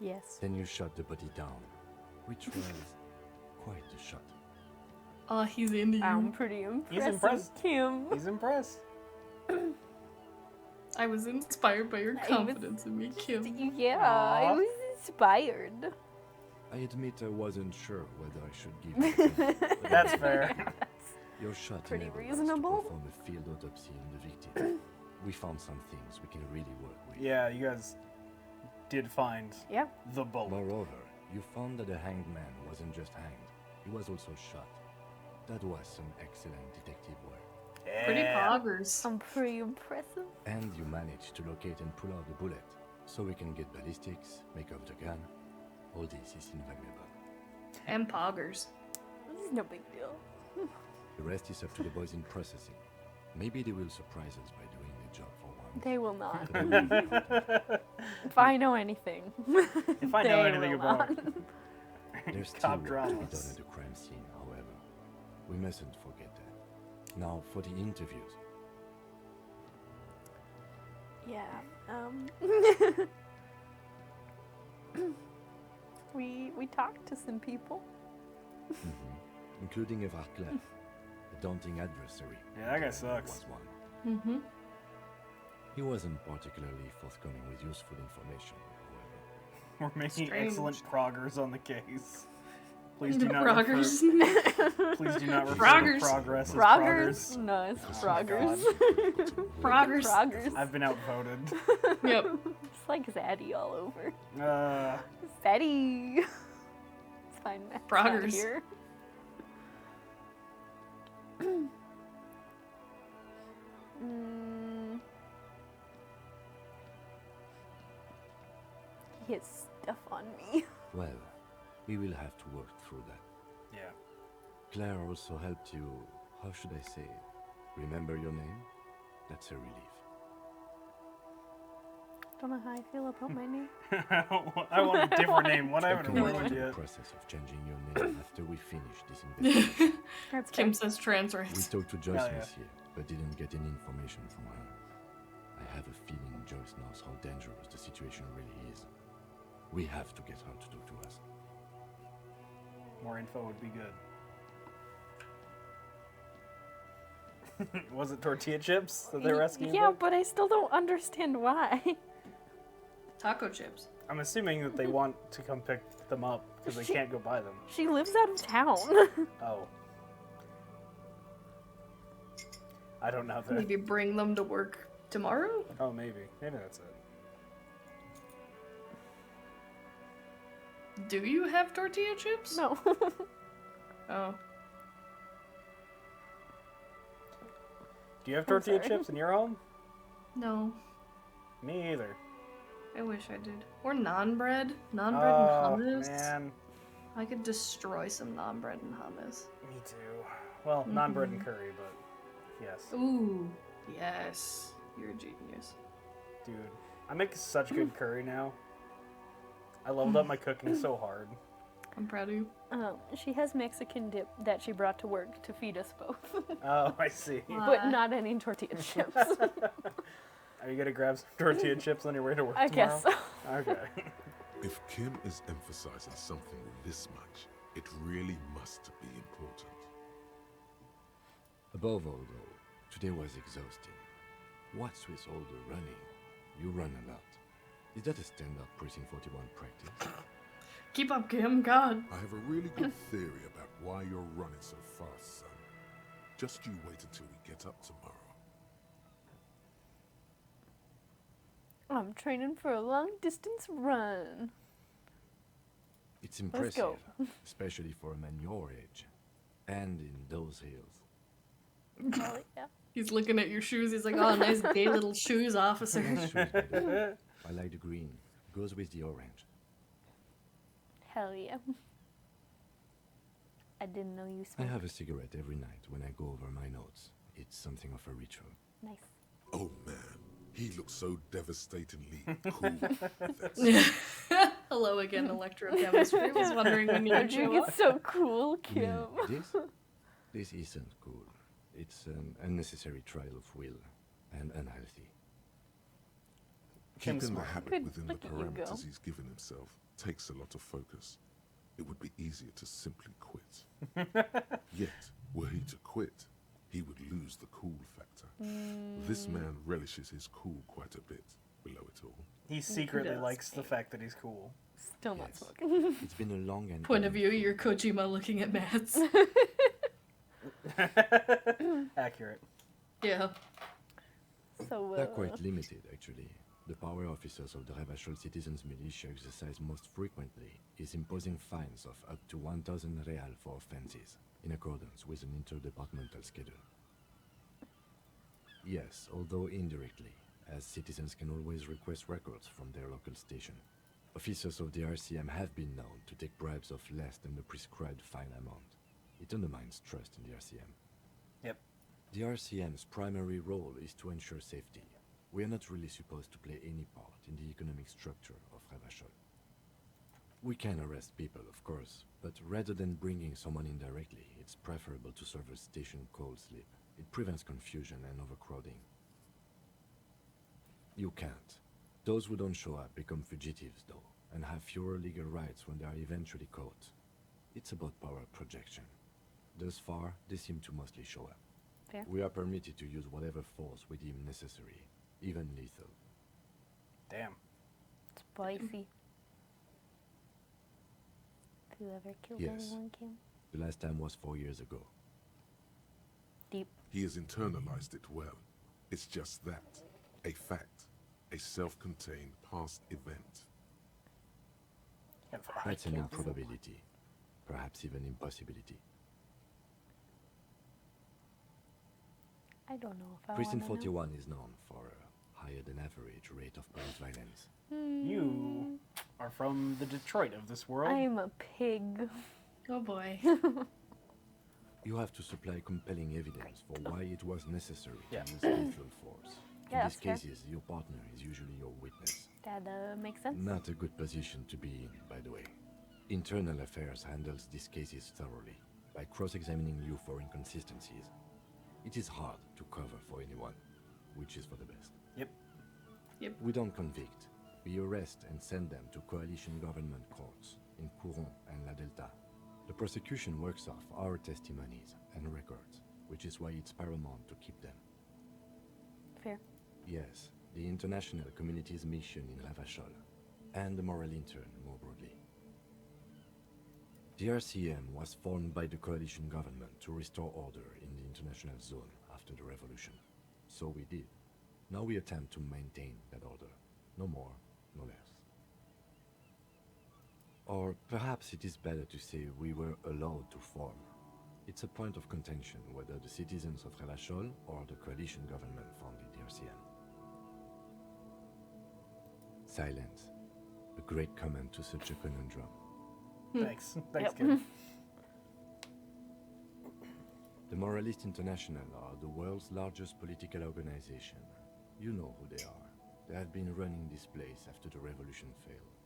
S3: Yes.
S5: Then you shot the body down, which was quite a shot.
S1: Oh, he's into you.
S3: I'm pretty impressed.
S2: He's impressed.
S3: Kim.
S2: He's impressed.
S1: I was inspired by your
S3: I was-
S1: confidence in me, Kim.
S3: Yeah, I
S2: Aw.
S3: was inspired.
S5: I admit I wasn't sure whether I should give you the credit, but
S2: That's fair.
S5: your shot
S3: Pretty
S5: enabled us
S3: reasonable.
S5: to perform a field autopsy on the victim. We found some things we can really work with.
S2: Yeah, you guys did find
S3: Yeah.
S2: the bullet.
S5: Moreover, you found that the hanged man wasn't just hanged. He was also shot. That was some excellent detective work.
S1: Pretty
S2: Yeah.
S1: poggers.
S3: Pretty impressive.
S5: And you managed to locate and pull out the bullet, so we can get ballistics, make up the gun. All this is invaluable.
S1: And poggers.
S3: This is no big deal.
S5: The rest is up to the boys in processing. Maybe they will surprise us by doing their job for once.
S3: They will not.
S5: But they will.
S3: If I know anything.
S2: If I know
S3: they
S2: anything
S3: will
S2: about
S3: not.
S5: There's still
S2: cop
S5: work to be done
S2: dramas.
S5: at the crime scene, however. We mustn't forget that. Now for the interviews.
S3: Yeah. We talked to some people.
S5: Including Evarclef, a daunting adversary.
S2: Yeah, that guy
S5: There
S2: sucks.
S5: was one.
S1: Mm-hmm.
S5: He wasn't particularly forthcoming with useful information, however.
S2: We're making
S1: Strange.
S2: excellent progress on the case. Please do not
S1: Proggers.
S2: refer. Please do not refer
S1: Proggers.
S2: to progress as
S3: Froggers?
S2: proggers.
S3: No, it's
S5: Oh,
S3: Froggers.
S1: Proggers.
S3: Froggers.
S2: I've been outvoted.
S1: Yep.
S3: It's like Zaddy all over.
S2: Uh,
S3: Zaddy! It's fine. Matt's not
S1: Froggers.
S3: here. Mm. He has stuff on me.
S5: Well, we will have to work through that.
S2: yeah.
S5: Claire also helped you, how should I say, remember your name? That's a relief.
S3: Don't know how I feel about my name.
S2: I want a different name. What I
S5: We
S2: haven't
S5: can
S2: ruined
S5: begin the
S2: yet.
S5: process of changing your name after we finish this investigation.
S3: That's
S1: Kim
S3: good.
S1: says
S5: We
S1: transference.
S5: talked to Joyce
S2: Hell yeah.
S5: Messier, but didn't get any information from her. I have a feeling Joyce knows how dangerous the situation really is. We have to get her to talk to us.
S2: More info would be good. Was it tortilla chips that they were asking
S3: Yeah,
S2: about?
S3: but I still don't understand why.
S1: Taco chips.
S2: I'm assuming that they want to come pick them up because they can't go buy them.
S3: She lives out of town.
S2: Oh. I don't know that.
S1: Maybe bring them to work tomorrow?
S2: Oh, maybe. Maybe that's it.
S1: Do you have tortilla chips?
S3: No.
S1: Oh.
S2: Do you have tortilla
S3: sorry.
S2: chips in your home?
S1: No.
S2: Me either.
S1: I wish I did. Or naan bread. Naan bread
S2: Oh,
S1: and hummus.
S2: man.
S1: I could destroy some naan bread and hummus.
S2: Me too. Well, non-bread and curry, but yes.
S1: Ooh. Yes. You're a genius.
S2: Dude, I make such good curry now. I leveled up my cooking so hard.
S1: I'm proud of you.
S3: She has Mexican dip that she brought to work to feed us both.
S2: Oh, I see.
S3: But not any tortilla chips.
S2: Are you gonna grab some tortilla chips on your way to work
S3: I
S2: tomorrow?
S3: guess so.
S2: Okay.
S4: If Kim is emphasizing something this much, it really must be important.
S5: Above all, though, today was exhausting. What's with all the running? You run a lot. Is that a standard Precinct 41 practice?
S1: Keep up, Kim. God.
S4: I have a really good theory about why you're running so fast, son. Just you wait until we get up tomorrow.
S3: I'm training for a long distance run.
S5: It's
S3: Let's go.
S5: impressive, especially for a man your age. And in those hills.
S3: Oh, yeah.
S1: He's looking at your shoes. He's like, oh, nice gay little shoes, officer.
S5: Nice shoes, by the way. I like the green. Goes with the orange.
S3: Hell yeah. I didn't know you
S5: I
S3: smoked.
S5: have a cigarette every night when I go over my notes. It's something of a ritual.
S3: Nice.
S4: Oh man, he looks so devastatingly cool. That's
S1: Hello again, electrochemistry. Was wondering when you
S3: I
S1: would
S3: think
S1: show up.
S3: it's so cool,
S5: You mean
S3: Kim.
S5: this isn't cool. It's an unnecessary trial of will and unhealthy.
S2: Kim's
S4: Keeping the
S2: smart.
S4: habit
S3: Good,
S4: within the
S3: look at you go.
S4: parameters he's given himself takes a lot of focus. It would be easier to simply quit. Yet, were he to quit, he would lose the cool factor. This man relishes his cool quite a bit below it all.
S2: He secretly
S1: does.
S2: likes the fact that he's cool.
S3: Still not
S5: Yes.
S3: smoking.
S5: It's been a long and
S1: Point of view, you're Kojima looking at Matt's.
S2: Accurate.
S1: Yeah.
S3: So,
S5: They're quite limited, actually. The power officers of the Revachol Citizens Militia exercise most frequently is imposing fines of up to 1,000 real for offenses, in accordance with an interdepartmental schedule. Yes, although indirectly, as citizens can always request records from their local station. Officers of the RCM have been known to take bribes of less than the prescribed fine amount. It undermines trust in the RCM.
S2: Yep.
S5: The RCM's primary role is to ensure safety. We are not really supposed to play any part in the economic structure of Revachol. We can arrest people, of course, but rather than bringing someone in directly, it's preferable to serve a station cold sleep. It prevents confusion and overcrowding. You can't. Those who don't show up become fugitives, though, and have fewer legal rights when they are eventually caught. It's about power projection. Thus far, they seem to mostly show up.
S3: Fair.
S5: We are permitted to use whatever force we deem necessary, even lethal.
S2: Damn.
S3: Spicy. Have you ever killed
S5: Yes.
S3: anyone, Kim?
S5: The last time was 4 years ago.
S3: Deep.
S4: He has internalized it well. It's just that. A fact. A self-contained past event.
S5: That's an improbability. Perhaps even impossibility.
S3: I don't know if I
S5: Precinct
S3: wanna know.
S5: 41 is known for a higher than average rate of police violence.
S2: You are from the Detroit of this world.
S3: I'm a pig.
S1: Oh boy.
S5: You have to supply compelling evidence for why it was necessary to
S2: Yeah.
S5: use lethal force.
S3: Yeah,
S5: In
S3: that's
S5: these
S3: fair.
S5: cases, your partner is usually your witness.
S3: That makes sense.
S5: Not a good position to be in, by the way. Internal Affairs handles these cases thoroughly, by cross-examining you for inconsistencies. It is hard to cover for anyone, which is for the best.
S2: Yep.
S5: We don't convict. We arrest and send them to coalition government courts in Couron and La Delta. The prosecution works off our testimonies and records, which is why it's paramount to keep them.
S3: Fair.
S5: Yes, the international community's mission in Revachol, and the moral intern more broadly. The RCM was formed by the coalition government to restore order in the international zone after the revolution. So we did. Now we attempt to maintain that order. No more, no less. Or perhaps it is better to say we were allowed to form. It's a point of contention whether the citizens of Revachol or the coalition government founded the RCM. Silence. A great comment to such a conundrum.
S2: Thanks. Thanks,
S3: Yep.
S2: kid.
S5: The Moralist International are the world's largest political organization. You know who they are. They have been running this place after the revolution failed.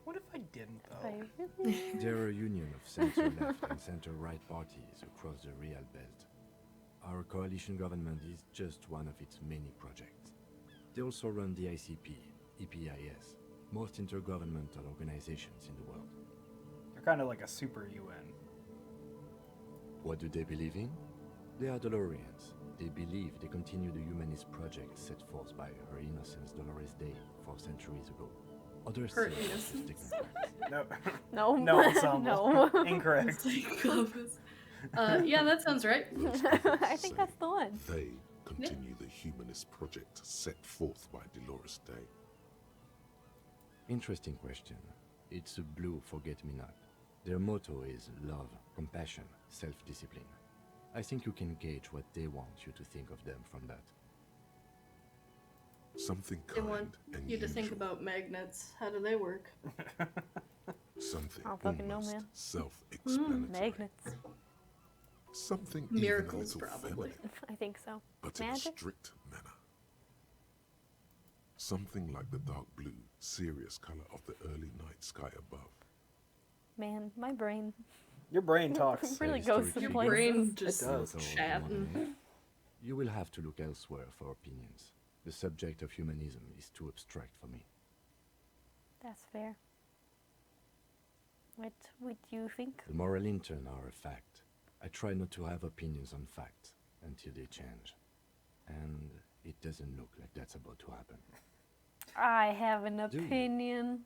S2: What if I didn't, though?
S3: I really...
S5: They're a union of center-left and center-right parties across the Real Belt. Our coalition government is just one of its many projects. They also run the ICP, EPIS, most intergovernmental organizations in the world.
S2: They're kind of like a super UN.
S5: What do they believe in? They are Dolorians. They believe they continue the humanist project set forth by Her Innocence Dolores Day 4 centuries ago. Others
S1: Her
S5: say
S1: Innocence?
S5: it's technocrats.
S2: No.
S3: No.
S2: No, ensemble.
S3: No.
S2: Incorrect.
S1: Yeah, that sounds right.
S3: I think that's the one.
S4: They continue the humanist project set forth by Dolores Day.
S5: Interesting question. It's a blue forget-me-not. Their motto is love, compassion, self-discipline. I think you can gauge what they want you to think of them from that.
S4: Something
S1: They
S4: kind
S1: want
S4: and
S1: you to think
S4: usual.
S1: about magnets. How do they work?
S4: Something
S3: I don't fucking know,
S4: almost
S3: man.
S4: self-explanatory.
S3: Magnets.
S4: Something
S1: Miracles,
S4: even a little
S1: probably.
S4: feminine,
S3: I think so.
S4: but in a
S3: Magic?
S4: strict manner. Something like the dark blue, serious color of the early night sky above.
S3: Man, my brain
S2: Your brain talks.
S3: really
S5: Say
S3: goes
S5: historically,
S3: to
S1: Your
S3: places.
S1: brain
S2: It
S1: just
S2: does.
S1: chatting.
S5: You will have to look elsewhere for opinions. The subject of humanism is too abstract for me.
S3: That's fair. What would you think?
S5: The moral intern are a fact. I try not to have opinions on facts until they change. And it doesn't look like that's about to happen.
S3: I have an
S5: Do you?
S3: opinion.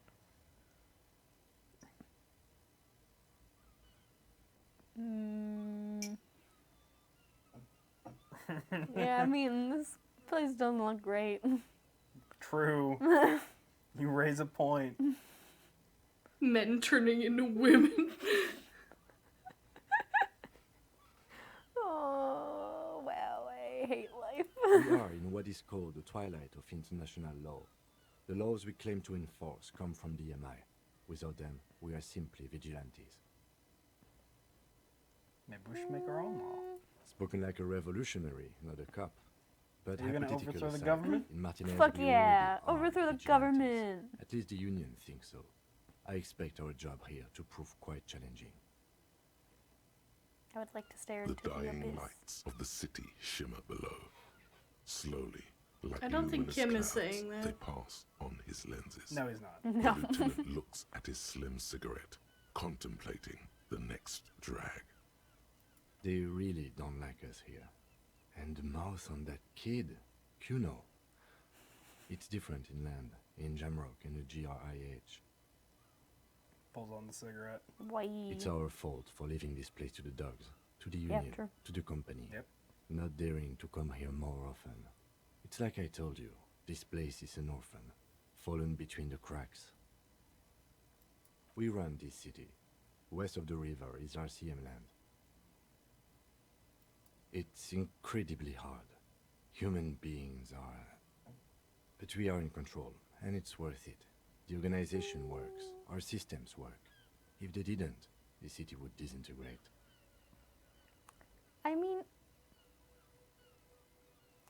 S3: Yeah, I mean, this place doesn't look great.
S2: True. You raise a point.
S1: Men turning into women.
S3: Oh, wow, I hate life.
S5: We are in what is called the twilight of international law. The laws we claim to enforce come from the MI. Without them, we are simply vigilantes.
S2: Maybe we should make our own law.
S5: Spoken like a revolutionary, not a cop. But
S2: Are you gonna
S5: hypothetical
S2: overthrow the
S5: aside,
S2: government?
S5: In Martinez,
S3: Fuck
S5: we
S3: yeah,
S5: already are
S3: overthrow the
S5: vigilantes.
S3: government.
S5: At least the union thinks so. I expect our job here to prove quite challenging.
S3: I would like to stare
S4: The
S3: into the
S4: dying
S3: abyss.
S4: lights of the city shimmer below. Slowly, like
S1: I don't think
S4: luminous
S1: Kim is
S4: clouds,
S1: saying that.
S4: they pass on his lenses.
S2: No, he's not.
S3: No.
S4: The lieutenant looks at his slim cigarette, contemplating the next drag.
S5: They really don't like us here. And the mouth on that kid, Kuno. It's different inland, in Jamrock and the GRIH.
S2: Pulls on the cigarette.
S3: Why?
S5: It's our fault for leaving this place to the dogs, to the
S3: Yeah,
S5: union,
S3: true.
S5: to the company.
S2: Yep.
S5: Not daring to come here more often. It's like I told you, this place is an orphan, fallen between the cracks. We run this city. West of the river is RCM land. It's incredibly hard. Human beings are... But we are in control, and it's worth it. The organization works. Our systems work. If they didn't, the city would disintegrate.
S3: I mean,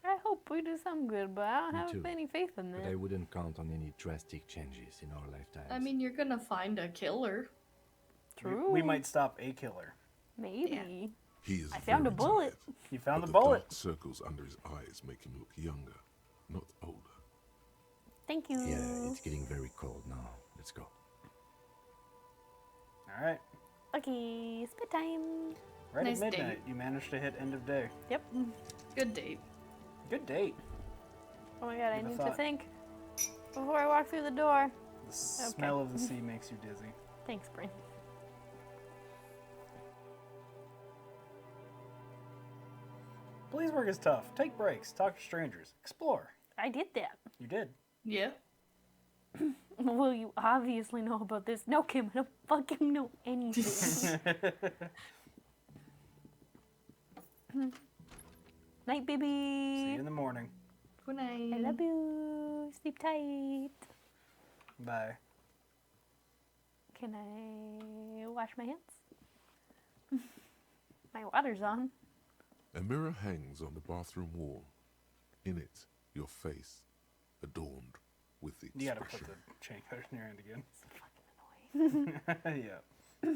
S3: I hope we do some good, but I don't
S5: Me
S3: have
S5: too.
S3: any faith in
S5: But
S3: that.
S5: I wouldn't count on any drastic changes in our lifetimes.
S1: I mean, you're gonna find a killer.
S3: True.
S2: We might stop a killer.
S3: Maybe.
S4: He is
S3: I found a
S4: very
S3: bullet.
S4: tired,
S2: You found
S4: but
S2: the
S4: the
S2: bullet.
S4: dark circles under his eyes make him look younger, not older.
S3: Thank you.
S5: Yeah, it's getting very cold now. Let's go.
S2: All right.
S3: Okay, spit time.
S2: Right
S1: Nice
S2: at midnight,
S1: date.
S2: you managed to hit end of day.
S3: Yep.
S1: Good date.
S2: Good date.
S3: Oh my god, I
S2: Give a
S3: need to
S2: thought.
S3: think before I walk through the door.
S2: The smell of the sea makes you dizzy.
S3: Thanks, Bryn.
S2: Police work is tough. Take breaks. Talk to strangers. Explore.
S3: I did that.
S2: You did.
S1: Yeah.
S3: Well, you obviously know about this. No, Kim, I don't fucking know anything. Night, baby.
S2: See you in the morning.
S1: Good night.
S3: I love you. Sleep tight.
S2: Bye.
S3: Can I wash my hands? My water's on.
S4: A mirror hangs on the bathroom wall. In it, your face, adorned with the
S2: You gotta put
S4: expression.
S2: the chain cutter in your hand again.
S3: It's fucking annoying.
S2: Yeah.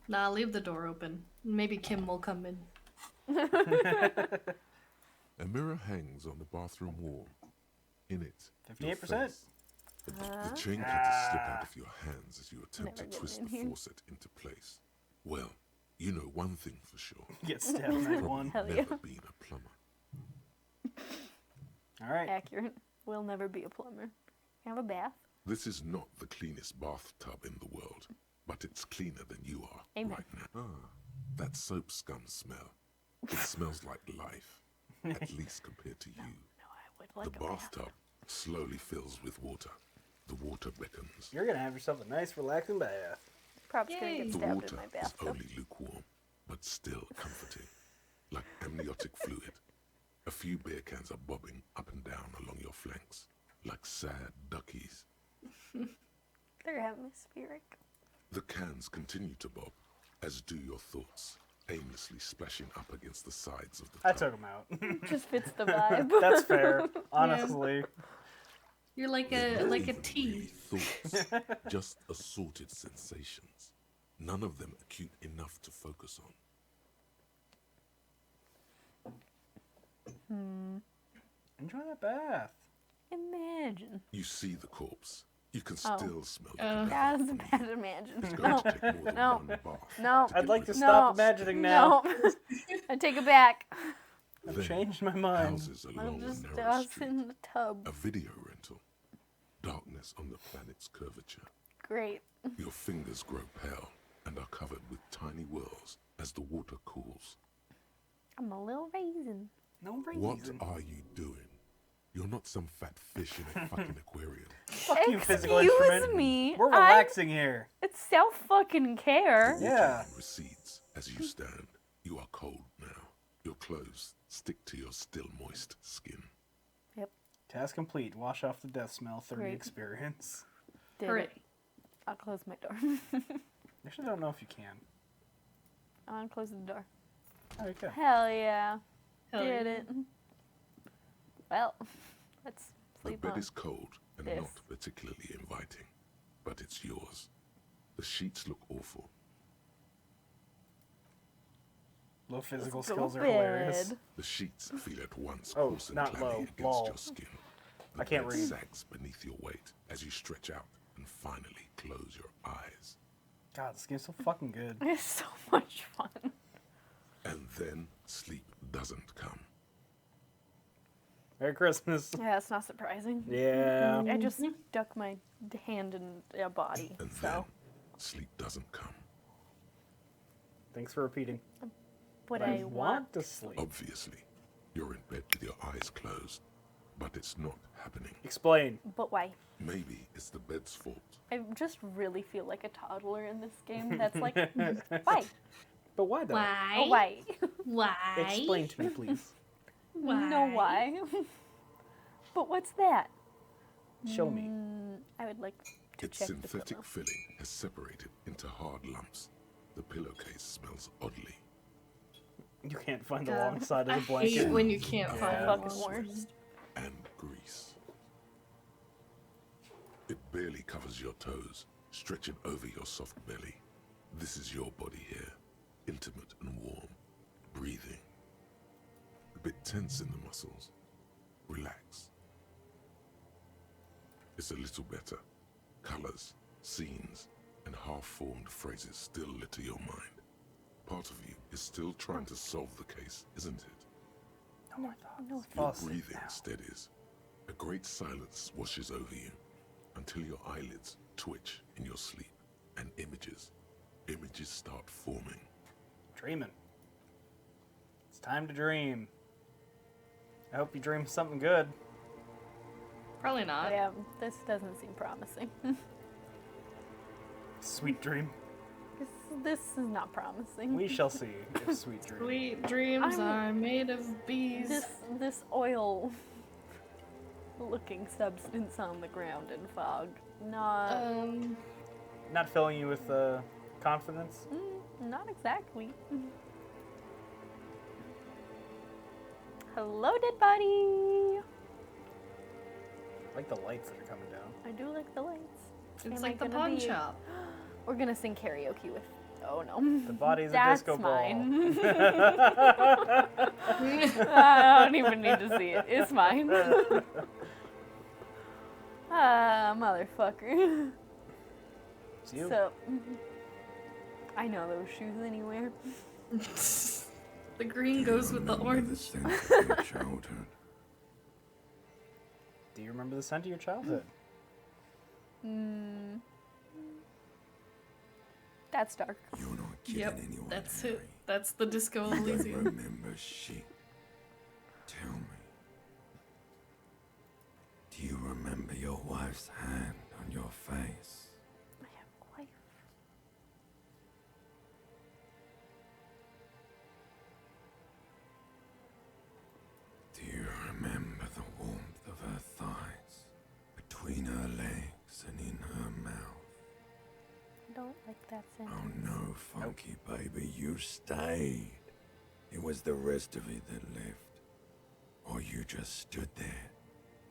S1: Nah, leave the door open. Maybe Kim will come in.
S4: A mirror hangs on the bathroom wall. In it, your
S2: 58%.
S4: face. The chain cutters slip out of your hands as you attempt
S3: Never
S4: to twist
S3: getting
S4: the
S3: in here.
S4: faucet into place. Well, you know one thing for sure.
S2: Get stabbed night one.
S3: Hell yeah.
S4: Never been a plumber.
S2: All right.
S3: Accurate. We'll never be a plumber. Have a bath.
S4: This is not the cleanest bathtub in the world, but it's cleaner than you are
S3: Amen.
S4: right now. Ah, that soap scum smell. It smells like life, at least compared to you.
S3: No, I would like
S4: The
S3: a bath.
S4: bathtub slowly fills with water. The water beckons.
S2: You're gonna have yourself a nice, relaxing bath.
S3: Probably gonna
S1: Yay.
S3: get
S4: The
S3: stabbed
S4: water
S3: in my
S4: is
S3: bathtub.
S4: only lukewarm, but still comforting, like amniotic fluid. A few beer cans are bobbing up and down along your flanks, like sad duckies.
S3: They're atmospheric.
S4: The cans continue to bob, as do your thoughts, aimlessly splashing up against the sides of the
S2: I
S4: tub.
S2: took him out.
S3: Just fits the vibe.
S2: That's fair. Honestly.
S1: You're like
S4: They're
S1: a
S4: not
S1: like a
S4: even
S1: tea.
S4: really thoughts, just assorted sensations, none of them acute enough to focus on.
S2: Enjoy that bath.
S3: Imagine.
S4: You see the corpse. You can
S3: Oh.
S4: still smell the
S3: God,
S4: cadaver
S3: it's
S4: from
S3: bad
S4: here.
S3: imagine.
S4: It's going
S3: No,
S4: to take more than
S3: no,
S4: one bath
S3: no.
S4: to
S2: I'd
S4: get
S2: like to
S4: rid of
S2: stop
S3: No.
S2: imagining now.
S3: No. I take it back.
S2: I've
S4: Then,
S2: changed my mind.
S4: Houses
S3: I'll
S4: along
S3: just
S4: a narrow
S3: toss
S4: street.
S3: in the tub.
S4: A video rental. Darkness on the planet's curvature.
S3: Great.
S4: Your fingers grow pale and are covered with tiny whirls as the water cools.
S3: I'm a little raisin.
S2: No
S4: What
S2: reason.
S4: are you doing? You're not some fat fish in a fucking aquarium.
S2: Fuck you, physical
S3: Excuse
S2: instrument.
S3: me.
S2: We're relaxing here.
S3: It's self-fucking-care.
S4: The
S2: Yeah.
S4: water recedes as you stand. You are cold now. Your clothes stick to your still moist skin.
S3: Yep.
S2: Task complete. Wash off the death smell. 30
S3: Great.
S2: experience.
S3: Did
S1: Hooray.
S3: it. I'll close my door.
S2: Actually, I don't know if you can.
S3: I'll close the door.
S2: Oh, you can.
S3: Hell yeah.
S1: Hell
S3: Did
S1: yeah.
S3: it. Well, let's
S4: The
S3: sleep
S4: bed
S3: on.
S4: is cold and
S3: this.
S4: not particularly inviting, but it's yours. The sheets look awful.
S2: Low physical
S3: Let's go
S2: skills
S3: to
S2: are hilarious.
S3: bed.
S4: The sheets feel at once
S2: Oh,
S4: coarse and
S2: not
S4: clammy
S2: low,
S4: against
S2: lol.
S4: your skin. The
S2: I can't
S4: bed
S2: read.
S4: sags beneath your weight as you stretch out and finally close your eyes.
S2: God, this game's so fucking good.
S3: It's so much fun.
S4: And then sleep doesn't come.
S2: Merry Christmas.
S3: Yeah, it's not surprising.
S2: Yeah.
S3: I just stuck my hand in a body,
S4: And
S3: so.
S4: then sleep doesn't come.
S2: Thanks for repeating.
S3: What
S2: I
S3: I want.
S2: to sleep.
S4: Obviously, you're in bed with your eyes closed, but it's not happening.
S2: Explain.
S3: But why?
S4: Maybe it's the bed's fault.
S3: I just really feel like a toddler in this game. That's like, why?
S2: But why though?
S1: Why?
S3: Oh, why?
S1: Why?
S2: Explain to me, please.
S3: No, why? But what's that?
S2: Show me.
S3: I would like to
S4: Its
S3: check the
S4: synthetic
S3: pillow.
S4: filling has separated into hard lumps. The pillowcase smells oddly.
S2: You can't find the
S1: God,
S2: wrong side
S1: I
S2: of the blanket.
S1: hate when you can't
S2: Yeah.
S1: find
S3: Fucking
S1: one.
S3: worst.
S4: And grease. It barely covers your toes, stretching over your soft belly. This is your body here, intimate and warm, breathing. A bit tense in the muscles. Relax. It's a little better. Colors, scenes, and half-formed phrases still litter your mind. Part of you is still trying to solve the case, isn't it?
S2: No more thoughts.
S3: No,
S2: Fall
S4: Your
S2: asleep
S4: breathing
S2: now.
S4: steadies. A great silence washes over you until your eyelids twitch in your sleep and images start forming.
S2: Dreaming. It's time to dream. I hope you dream something good.
S1: Probably not.
S3: Yeah, this doesn't seem promising.
S2: Sweet dream.
S3: this is not promising.
S2: We shall see if sweet dream.
S1: Sweet dreams are made of bees.
S3: This oil looking substance on the ground in fog. Not
S2: Not filling you with confidence.
S3: not exactly. Hello, dead body.
S2: I like the lights that are coming down.
S3: I do like the lights.
S1: It's
S3: Am
S1: like
S3: I
S1: the
S3: gonna
S1: pawn
S3: be-
S1: shop.
S3: We're gonna sing karaoke with. Oh no.
S2: The body's a
S3: That's
S2: disco
S3: mine.
S2: ball.
S3: I don't even need to see it. It's mine. Ah, motherfucker.
S2: It's you.
S3: So, I know those shoes anywhere.
S1: The green goes with the
S8: Remember
S1: orange.
S8: scent of your childhood.
S2: Do you remember the scent of your childhood?
S3: That's dark.
S8: You're not kidding
S1: Yep,
S8: anyone,
S1: that's
S8: Harry.
S1: it. That's the disco
S8: You don't
S1: Elysium.
S8: remember shit. Tell me. Do you remember your wife's hand on your face?
S3: I have a wife.
S8: Do you remember the warmth of her thighs, between her legs and in her mouth?
S3: I don't like that
S8: Oh
S3: sentence.
S8: no, funky baby, you stayed. It was the rest of it that left. Or you just stood there,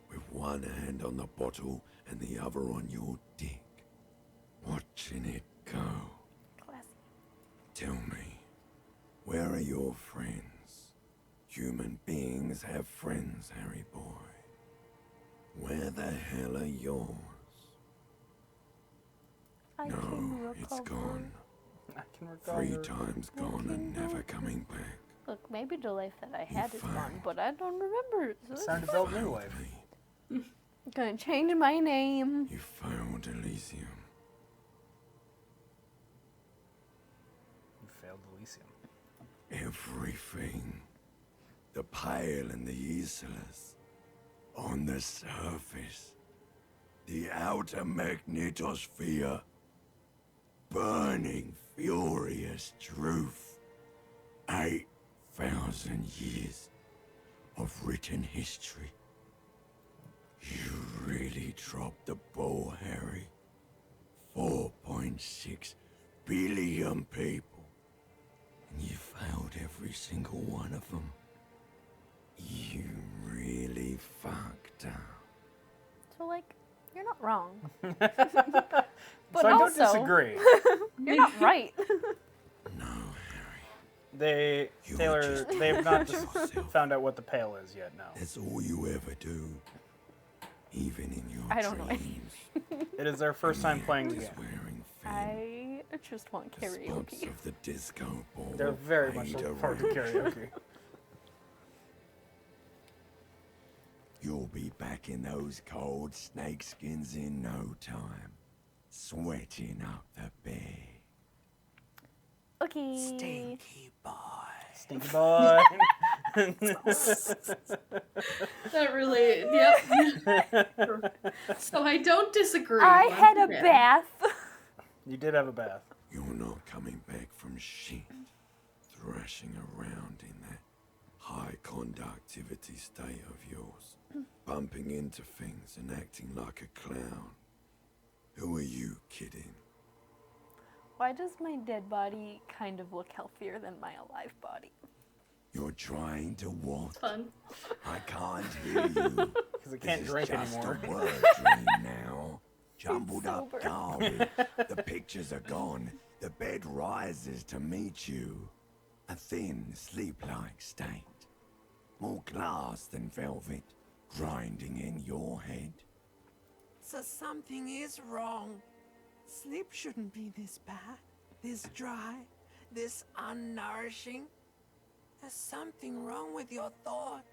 S8: with one hand on the bottle and the other on your dick, watching it go.
S3: Classy.
S8: Tell me, where are your friends? Human beings have friends, Harry boy. Where the hell are yours?
S3: I
S8: No,
S3: can
S8: it's
S3: recover.
S8: gone.
S2: I can recall
S8: 3
S2: your-
S8: times gone and never coming back.
S3: Look, maybe the life that I had is gone,
S8: found-
S3: but I don't remember it. So
S2: It's
S3: it's
S2: time to
S3: fine.
S2: build new life.
S8: Me.
S3: I'm gonna change my name.
S8: You found Elysium.
S2: You failed Elysium.
S8: Everything. the pale and the useless. On the surface, the outer magnetosphere, burning furious truth. 8,000 years of written history. You really dropped the ball, Harry. 4.6 billion people. And you failed every single one of them. You really fucked up.
S3: So, like, you're not wrong.
S2: But
S3: But
S2: so I don't
S3: also-
S2: disagree.
S3: You're not right.
S8: No, Harry.
S2: They,
S8: You were
S2: Taylor,
S8: just
S2: they've not
S8: yourself.
S2: found out what the pale is yet, no.
S8: That's all you ever do. Even in your
S3: I don't know.
S8: dreams.
S2: It is their first time playing the
S8: Is
S2: game.
S8: wearing fin.
S3: I just want
S8: The spokes
S3: karaoke.
S8: of the disco ball.
S2: They're very much
S8: fade
S2: looking forward to
S8: away.
S2: karaoke.
S8: You'll be back in those cold snakeskins in no time. Sweating up the bed.
S3: Okay.
S10: Stinky boy.
S2: Stinky boy.
S1: That really, yep. So I don't disagree.
S3: I
S1: once
S3: had a
S1: again.
S3: bath.
S2: You did have a bath.
S8: You're not coming back from shit. Thrashing around in that high conductivity state of yours. Bumping into things and acting like a clown. Who are you kidding?
S3: Why does my dead body kind of look healthier than my alive body?
S8: You're trying to what?
S1: Fun.
S8: I can't hear you.
S2: Because it can't
S8: This
S2: drink
S8: is just
S2: anymore.
S8: a word dream now. Jumbled up
S3: sober.
S8: garbage. The pictures are gone. The bed rises to meet you. A thin, sleep-like state. More glass than velvet, grinding in your head.
S10: So something is wrong. Sleep shouldn't be this bad, this dry, this unnourishing. There's something wrong with your thoughts.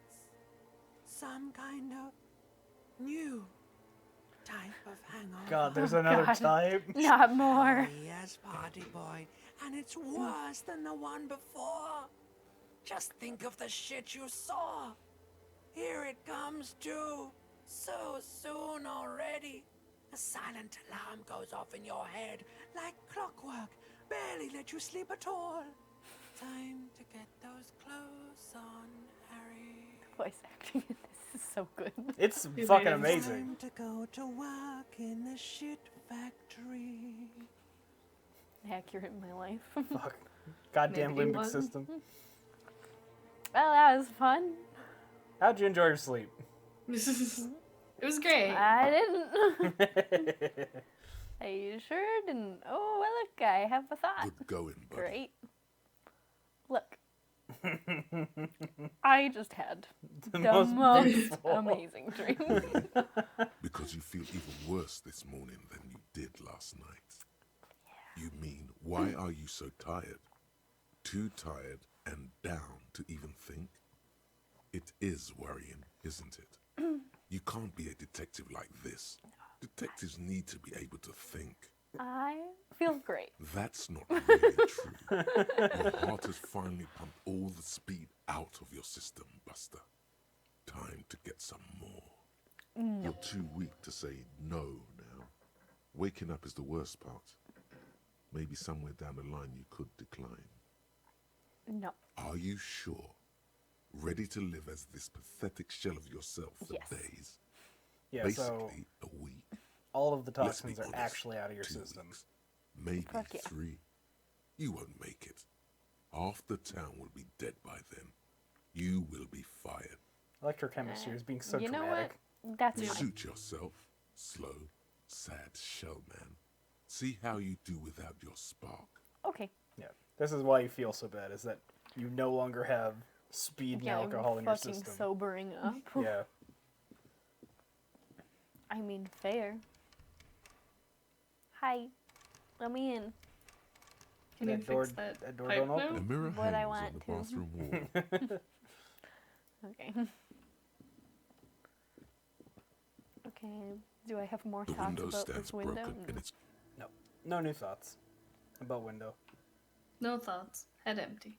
S10: Some kind of new type of hangover.
S2: God, there's another
S3: God.
S2: type.
S3: Not more.
S10: Oh, yes, party boy. And it's worse than the one before. Just think of the shit you saw. Here it comes too. So soon already. A silent alarm goes off in your head like clockwork. Barely let you sleep at all. Time to get those clothes on, Harry.
S3: Voice acting in this is so good.
S2: It's
S1: You
S2: fucking
S1: made it.
S2: amazing.
S10: Time to go to work in the shit factory.
S3: Accurate in my life.
S2: Fuck. Goddamn
S1: Maybe
S2: limbic
S1: one.
S2: system.
S3: Well, that was fun.
S2: How'd you enjoy your sleep?
S1: It was great.
S3: I didn't. I sure didn't. Oh, well, look, I have a thought.
S4: Good going, buddy.
S3: Great. Look. I just had the most
S2: beautiful.
S3: amazing dream.
S4: Because you feel even worse this morning than you did last night. You mean, why are you so tired? Too tired and down to even think? It is worrying, isn't it? You can't be a detective like this. Detectives need to be able to think.
S3: I feel great.
S4: That's not really true. Your heart has finally pumped all the speed out of your system, Buster. Time to get some more. You're too weak to say no now. Waking up is the worst part. Maybe somewhere down the line you could decline.
S3: No.
S4: Are you sure? Ready to live as this pathetic shell of yourself for
S3: Yes.
S4: days?
S2: Yeah, so
S4: Basically, a week.
S2: all of the
S4: Let's be
S2: toxins are
S4: honest,
S2: actually out of your
S4: 2
S2: system.
S4: weeks, maybe
S3: Fuck yeah.
S4: 3. You won't make it. Half the town will be dead by then. You will be fired.
S2: Electrochemistry is being so
S3: you know
S2: dramatic.
S3: what? That's fine.
S4: Suit yourself. Slow, sad shell man. See how you do without your spark.
S3: Okay.
S2: Yeah, this is why you feel so bad, is that you no longer have speed and
S3: Yeah,
S2: alcohol
S3: I'm
S2: in your
S3: fucking
S2: system.
S3: sobering up.
S2: Yeah.
S3: I mean, fair. Hi. Let me in.
S1: Can you
S2: That door,
S1: fix that
S2: that door
S1: pipe
S2: don't
S1: now?
S4: A
S2: open.
S4: mirror
S3: What I
S4: hangs
S3: want
S4: on the
S3: to.
S4: bathroom wall.
S3: Okay. Okay. Do I have more
S4: The
S3: thoughts
S4: window
S3: about
S4: stands
S3: this window?
S4: broken
S3: No.
S4: and it's
S2: No. No new thoughts about window.
S1: No thoughts. Head empty.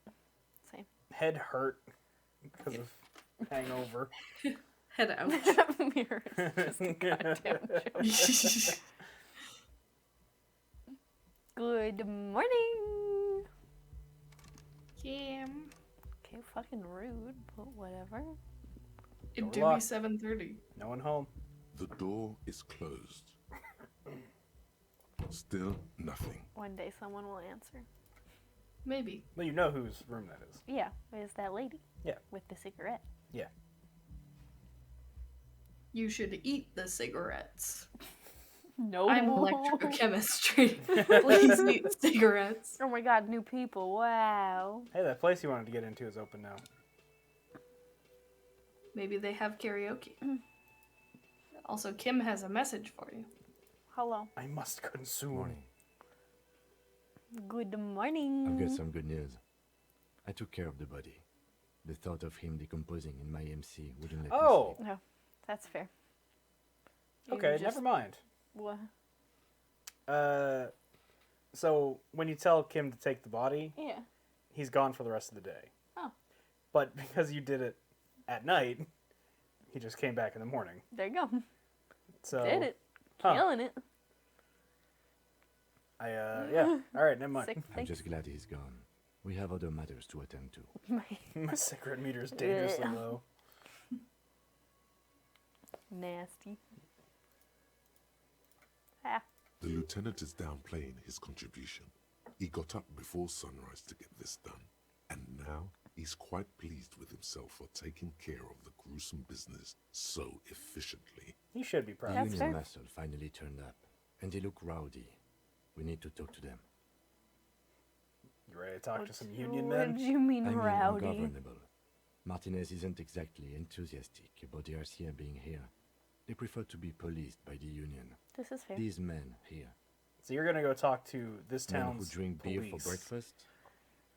S3: Same.
S2: Head hurt. because of hangover.
S1: Head out.
S3: Mirror is just a goddamn joke. Good morning.
S1: Kim.
S3: Okay, fucking rude, but whatever.
S1: It do
S2: Door
S1: be 7:30.
S2: No one home.
S4: The door is closed. Still nothing.
S3: One day someone will answer.
S1: Maybe.
S2: Well, you know whose room that is.
S3: Yeah, it's that lady.
S2: Yeah.
S3: With the cigarette.
S2: Yeah.
S1: You should eat the cigarettes.
S3: No.
S1: I'm electrochemistry. Please eat cigarettes.
S3: Oh my god, new people. Wow.
S2: Hey, that place you wanted to get into is open now.
S1: Maybe they have karaoke. Also, Kim has a message for you.
S3: Hello.
S2: I must consume.
S5: Morning.
S3: Good morning.
S5: I've got some good news. I took care of the body. The thought of him decomposing in my MC wouldn't let me
S2: Oh!
S5: sleep.
S3: No, that's fair. You
S2: Okay,
S3: just-
S2: never mind.
S3: What?
S2: So when you tell Kim to take the body,
S3: Yeah.
S2: he's gone for the rest of the day.
S3: Oh.
S2: But because you did it at night, he just came back in the morning.
S3: There you go.
S2: So
S3: Did it.
S2: Huh.
S3: Killing it.
S2: Yeah. All right, never mind.
S3: Sick
S5: I'm
S3: thanks.
S5: just glad he's gone. We have other matters to attend to.
S2: My cigarette meter is dangerously low.
S3: Nasty. Ah.
S4: The lieutenant is downplaying his contribution. He got up before sunrise to get this done, and now he's quite pleased with himself for taking care of the gruesome business so efficiently.
S2: You should be
S5: The
S2: proud.
S3: That's
S5: union
S3: fair.
S5: muscle finally turned up, and they look rowdy. We need to talk to them.
S2: You ready to talk to some union
S3: What
S2: men?
S3: do you mean
S5: I mean,
S3: rowdy?
S5: ungovernable. Martinez isn't exactly enthusiastic about the RCA being here. They prefer to be policed by the union.
S3: This is fair.
S5: These men here,
S2: So you're gonna go talk to this
S5: men who
S2: town's
S5: drink beer for
S2: police.
S5: breakfast.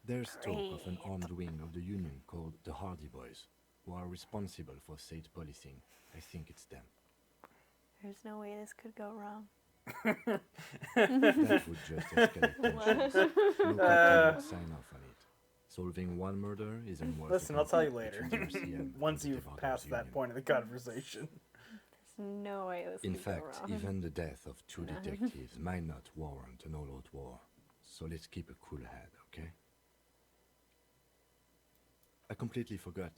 S5: There's talk of an
S3: Great.
S5: armed wing of the union called the Hardy Boys, who are responsible for state policing. I think it's them.
S3: There's no way this could go wrong.
S5: That would just escalate tensions. No captain would sign off on it. Solving one murder isn't worth
S2: Listen,
S5: the
S2: I'll tell you
S5: conflict
S2: later.
S5: between the RCM
S2: Once
S5: and the
S2: you've
S5: Devouters
S2: passed that
S5: Union.
S2: point of the conversation.
S3: There's no way this
S5: In
S3: could
S5: fact,
S3: go wrong.
S5: even the death of two
S3: No.
S5: detectives might not warrant an all-out war. So let's keep a cool head, okay? I completely forgot.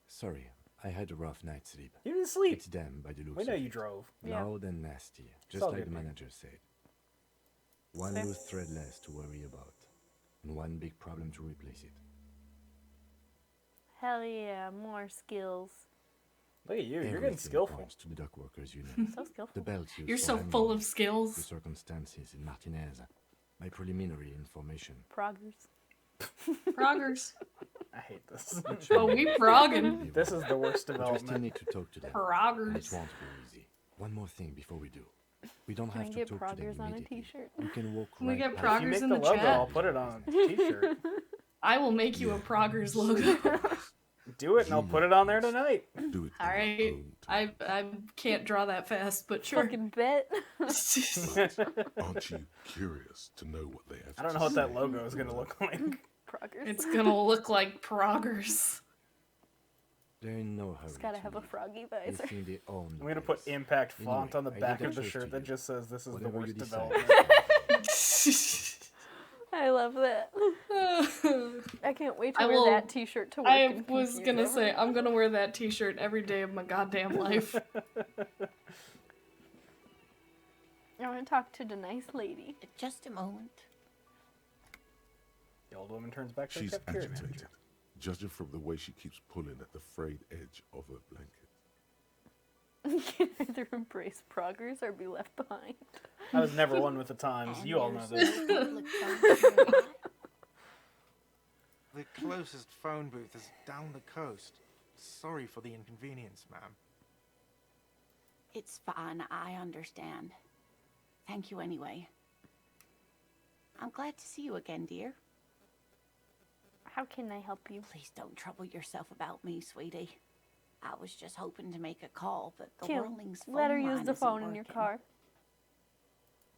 S5: Sorry, I had a rough night's sleep.
S2: You didn't sleep.
S5: It's them by the looks
S2: We know
S5: of
S2: you
S5: it.
S2: drove.
S3: Yeah.
S5: Loud and nasty, just
S2: all
S5: like
S2: good,
S5: the
S2: man.
S5: manager said. One
S3: Fair.
S5: loose thread less to worry about, and one big problem to replace it.
S3: Hell yeah, more skills.
S2: Look at you. You're getting
S5: Everything
S2: skillful.
S5: points to the dock workers union.
S3: So skillful.
S5: The belt used
S1: You're
S5: for
S1: so full
S5: handling
S1: of skills.
S5: the circumstances in Martinez. My preliminary information.
S3: Proggers.
S1: Proggers.
S2: I hate this.
S1: Oh, we progging.
S2: This is the worst
S5: But we still
S2: development.
S5: need to talk to them. And it
S1: Proggers.
S5: won't be easy. One more thing before we do. We don't
S3: Can
S5: have
S3: I
S5: to
S3: get
S5: talk to them
S3: proggers on a
S5: immediately.
S3: t-shirt?
S5: You can walk
S1: Can we
S5: right
S1: get
S5: past
S2: If you
S1: proggers
S2: make
S1: in
S2: the
S1: the
S2: logo,
S1: chat?
S2: I'll put it on a t-shirt.
S1: I will make you a proggers logo.
S2: Do it, and I'll put it on there tonight.
S4: Do it
S1: All
S4: in
S1: right.
S4: your own time.
S1: I can't draw that fast, but sure.
S3: Fucking bet.
S4: Aren't you curious to know what they have
S2: I don't
S4: to
S2: know what that
S4: say?
S2: logo is gonna look like.
S3: Proggers.
S1: It's gonna look like proggers.
S5: They're in no hurry.
S3: It's gotta
S5: to
S3: have a
S5: leave.
S3: froggy
S5: They
S3: visor.
S5: think they own the
S2: I'm gonna put
S5: place.
S2: impact font
S5: Anyway,
S2: on the
S5: I
S2: back
S5: leave
S2: of the
S5: the choice
S2: shirt
S5: to
S2: that
S5: you.
S2: just says this is the
S5: Whatever you
S2: worst
S5: decide.
S2: development.
S3: I love that. I can't wait to
S1: I
S3: wear
S1: will-
S3: that t-shirt to work.
S1: I
S3: and
S1: was
S3: confuse
S1: gonna say,
S3: everyone.
S1: I'm gonna wear that t-shirt every day of my goddamn life.
S3: I want to talk to the nice lady.
S6: Just a moment.
S2: The old woman turns back to the
S4: She's
S2: cafeteria
S4: agitated,
S2: manager.
S4: judging from the way she keeps pulling at the frayed edge of her blanket.
S3: You can either embrace proggers or be left behind.
S2: I was never one with the times. You all know this.
S9: The closest phone booth is down the coast. Sorry for the inconvenience, ma'am.
S11: It's fine, I understand. Thank you anyway. I'm glad to see you again, dear.
S3: How can I help you?
S11: Please don't trouble yourself about me, sweetie. I was just hoping to make a call, but the
S3: Cute.
S11: Whirling's phone
S3: Let her
S11: line
S3: use the
S11: isn't
S3: phone in your
S11: working.
S3: car.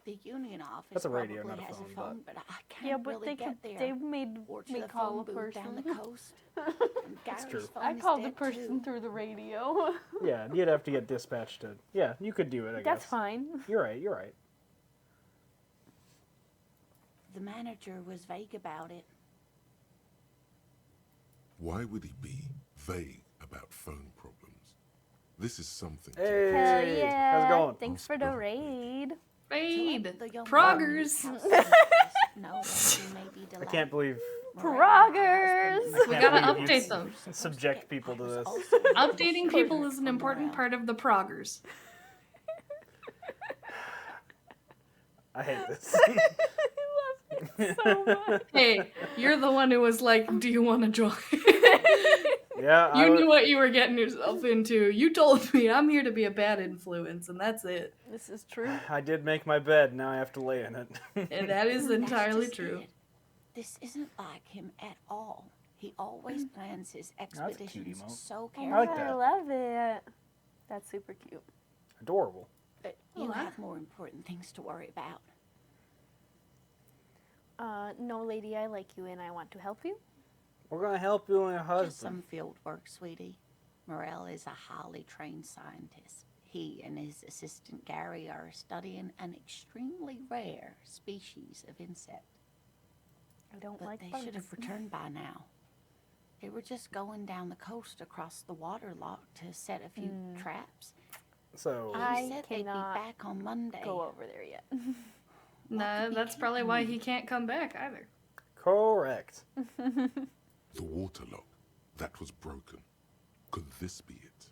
S11: The union office
S2: That's a radio,
S11: probably
S2: not a
S11: has
S2: phone,
S11: a phone, but I can't
S3: Yeah, but
S11: really
S3: they
S11: get
S3: could.
S11: there.
S3: They made
S11: Or to
S3: me
S11: the
S3: call
S11: phone
S3: a
S11: booth down the
S3: person.
S11: coast.
S2: That's true.
S11: Gary's phone
S3: I
S11: is
S3: called the
S11: dead,
S3: person
S11: too.
S3: through the radio.
S2: Yeah, you'd have to get dispatched to. Yeah, you could do it, I guess.
S3: That's fine.
S2: You're right, you're right.
S11: The manager was vague about it.
S4: Why would he be vague about phone problems? This is something
S2: Hey,
S4: to
S3: Hell
S2: how's it
S3: yeah!
S2: going?
S3: Thanks for the raid.
S1: Raid!
S11: The young
S1: Proggers!
S11: woman whose house know that she may be
S2: I
S11: delayed.
S2: can't believe
S3: Proggers!
S2: I
S1: We
S2: can't
S1: gotta
S2: believe
S1: update
S2: you
S1: them.
S2: subject people to this.
S1: Updating people is an important part of the proggers.
S2: I hate this.
S3: So much.
S1: Hey, you're the one who was like, do you want to join?
S2: Yeah, I
S1: You
S2: would-
S1: knew what you were getting yourself into. You told me I'm here to be a bad influence, and that's it.
S3: This is true.
S2: I did make my bed, now I have to lay in it.
S1: And that is entirely
S11: That's just
S1: true.
S11: it. This isn't like him at all. He always plans his
S2: a cute
S11: expeditions
S2: emote.
S11: so
S3: Oh,
S2: I
S11: carefully.
S2: like that.
S3: I love it. That's super cute.
S2: Adorable.
S11: But
S1: Oh,
S11: you
S1: wow.
S11: have more important things to worry about.
S3: No, lady, I like you and I want to help you.
S2: We're gonna help you and your
S11: Just
S2: husband.
S11: some field work, sweetie. Morel is a highly trained scientist. He and his assistant Gary are studying an extremely rare species of insect.
S3: I don't
S11: But
S3: like
S11: they
S3: bugs.
S11: should have returned by now. They were just going down the coast across the waterlock to set a few traps.
S2: So,
S11: He
S3: I
S11: said they'd be
S3: cannot
S11: back on Monday.
S3: Go over there yet.
S1: Nah, that's probably why he can't come back either.
S2: correct.
S4: The waterlock that was broken. Could this be it?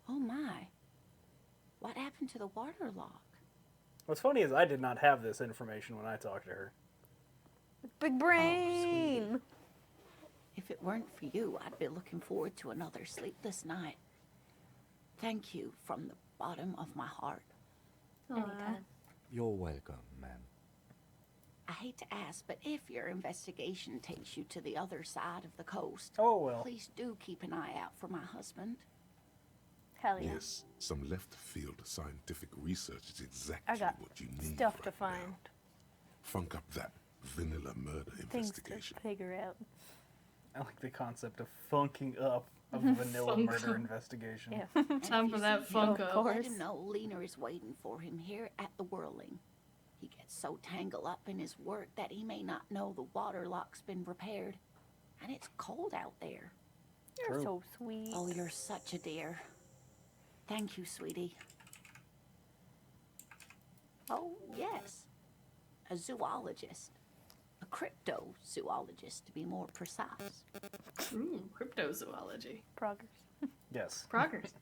S11: Oh my. What happened to the waterlock?
S2: What's funny is I did not have this information when I talked to her.
S3: Big brain.
S11: If it weren't for you, I'd be looking forward to another sleepless night. Thank you from the bottom of my heart.
S3: Anytime.
S5: You're welcome, ma'am.
S11: I hate to ask, but if your investigation takes you to the other side of the coast,
S2: Oh well.
S11: please do keep an eye out for my husband.
S3: Hell yeah.
S4: Yes, some left field scientific research is
S3: I
S4: exactly
S3: got
S4: what you need.
S3: stuff to
S4: right
S3: find.
S4: now. Funk up that vanilla murder
S3: Things to
S4: investigation.
S3: figure out.
S2: I like the concept of funking up a vanilla
S1: Funk
S2: murder
S1: up.
S2: investigation.
S3: Yeah.
S1: Time
S11: if
S1: for
S11: you
S1: that
S11: see
S1: funk
S11: him,
S1: up.
S11: Let him know Lena is waiting for him here at the Whirling. He gets so tangled up in his work that he may not know the waterlock's been repaired. And it's cold out there.
S3: You're
S2: True.
S3: so sweet.
S11: Oh, you're such a dear. Thank you, sweetie. Oh, yes. A zoologist. A cryptozoologist, to be more precise.
S1: Ooh, cryptozoology.
S3: Proggers.
S2: Yes.
S1: Proggers.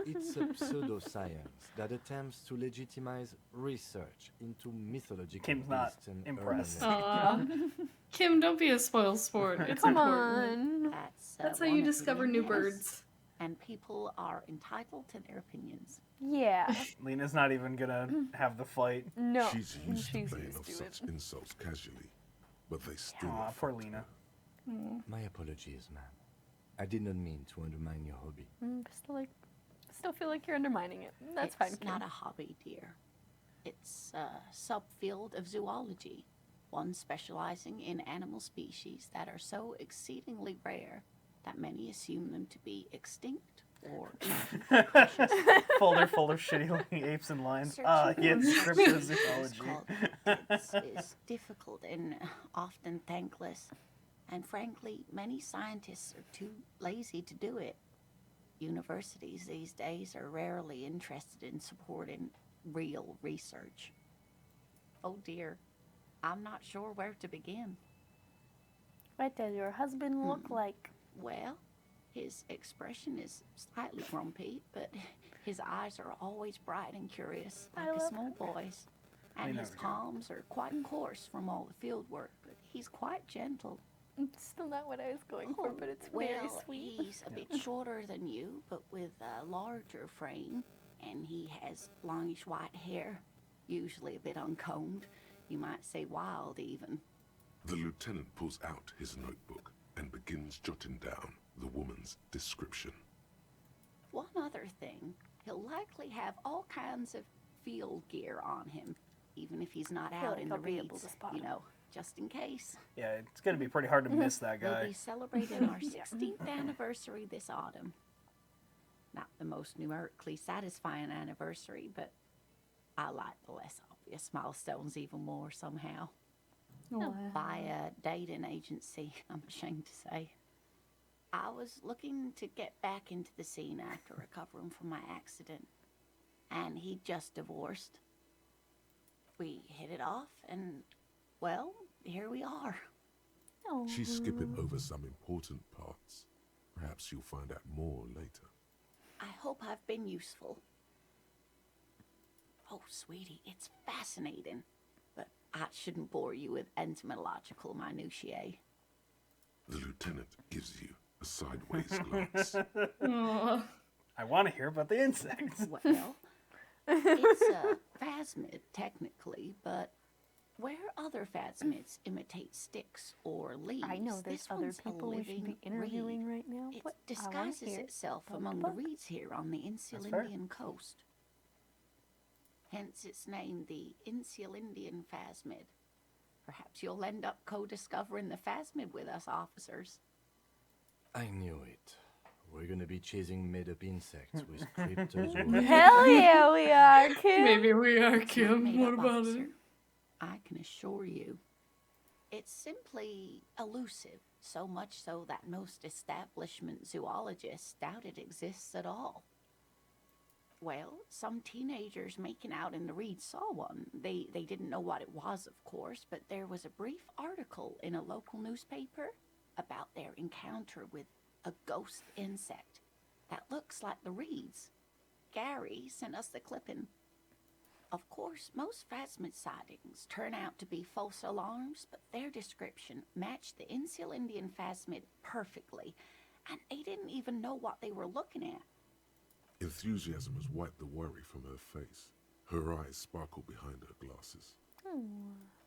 S5: It's a pseudoscience that attempts to legitimize research into mythological
S2: Kim's not
S5: beasts and
S2: impressed.
S5: urban legends.
S1: Aw. Kim, don't be a spoil sport. It's
S3: Come
S1: important.
S3: on.
S1: That's how
S11: one
S1: you
S11: of the
S1: discover new
S11: yes.
S1: birds.
S11: And people are entitled to their opinions.
S3: Yeah.
S2: Lena's not even gonna have the fight.
S3: No.
S4: She's used
S3: she's
S4: to playing
S3: used
S4: off
S3: to
S4: such
S3: it.
S4: insults casually, but they still
S2: Aw,
S4: affect
S2: poor
S4: her.
S2: Lena.
S5: My apologies, ma'am. I did not mean to undermine your hobby.
S3: Still feel like you're undermining it. That's fine.
S11: It's not
S3: Kim.
S11: a hobby, dear. It's a subfield of zoology, one specializing in animal species that are so exceedingly rare that many assume them to be extinct or
S2: Folder full of shitty looking apes and lions. Ah,
S11: Searching
S2: yes,
S11: for
S2: cryptozoology.
S11: called is difficult and often thankless. And frankly, many scientists are too lazy to do it. Universities these days are rarely interested in supporting real research. Oh dear, I'm not sure where to begin.
S3: What does your husband look like?
S11: Well, his expression is slightly grumpy, but his eyes are always bright and curious,
S3: I
S11: like a
S3: love
S11: small boy's.
S2: I
S11: And
S2: know
S11: his
S2: you.
S11: palms are quite coarse from all the field work, but he's quite gentle.
S3: It's still not what I was going for, but it's
S11: well,
S3: very sweet.
S11: he's a bit shorter than you, but with a larger frame, and he has longish white hair, usually a bit uncombed. You might say wild, even.
S4: The lieutenant pulls out his notebook and begins jotting down the woman's description.
S11: One other thing, he'll likely have all kinds of field gear on him, even if he's not
S3: feel
S11: out
S3: like
S11: in
S3: I'll
S11: the
S3: be able
S11: reeds,
S3: to spot
S11: you
S3: him.
S11: know, just in case.
S2: Yeah, it's gonna be pretty hard to miss that
S11: We'll
S2: guy.
S11: be celebrating our 16th anniversary this autumn. Not the most numerically satisfying anniversary, but I like the less obvious milestones even more somehow. By a dating agency, I'm ashamed to say. I was looking to get back into the scene after recovering from my accident, and he'd just divorced. We hit it off, and, well, here we are.
S3: Oh.
S4: She's skipping over some important parts. Perhaps you'll find out more later.
S11: I hope I've been useful. Oh, sweetie, it's fascinating, but I shouldn't bore you with entomological minutiae.
S4: The lieutenant gives you a sideways glance.
S2: I want to hear about the insects.
S11: Well, it's a phasmid, technically, but where other phasmids imitate sticks or leaves,
S3: I know there's
S11: this
S3: other
S11: one's a
S3: people we should be
S11: living
S3: interviewing
S11: reed.
S3: right now.
S11: It
S3: What? I wanna
S11: disguises
S3: hear
S11: itself
S3: about
S11: among
S3: the
S11: the
S3: book.
S11: reeds here on the Insular
S2: fair.
S11: Indian coast. Hence its name, the Insular Indian phasmid. Perhaps you'll end up co-discovering the phasmid with us officers.
S5: I knew it. We're gonna be chasing made-up insects with cryptozoology.
S3: Hell yeah, we are, Kim.
S1: Maybe we are,
S11: It's not
S1: Kim.
S11: made
S1: What
S11: up,
S1: about
S11: officer.
S1: it?
S11: I can assure you. It's simply elusive, so much so that most establishment zoologists doubt it exists at all. Well, some teenagers making out in the reeds saw one. They didn't know what it was, of course, but there was a brief article in a local newspaper about their encounter with a ghost insect that looks like the reeds. Gary sent us the clipping. Of course, most phasmid sightings turn out to be false alarms, but their description matched the Insular Indian phasmid perfectly, and they didn't even know what they were looking at.
S4: Enthusiasm has wiped the worry from her face. Her eyes sparkle behind her glasses.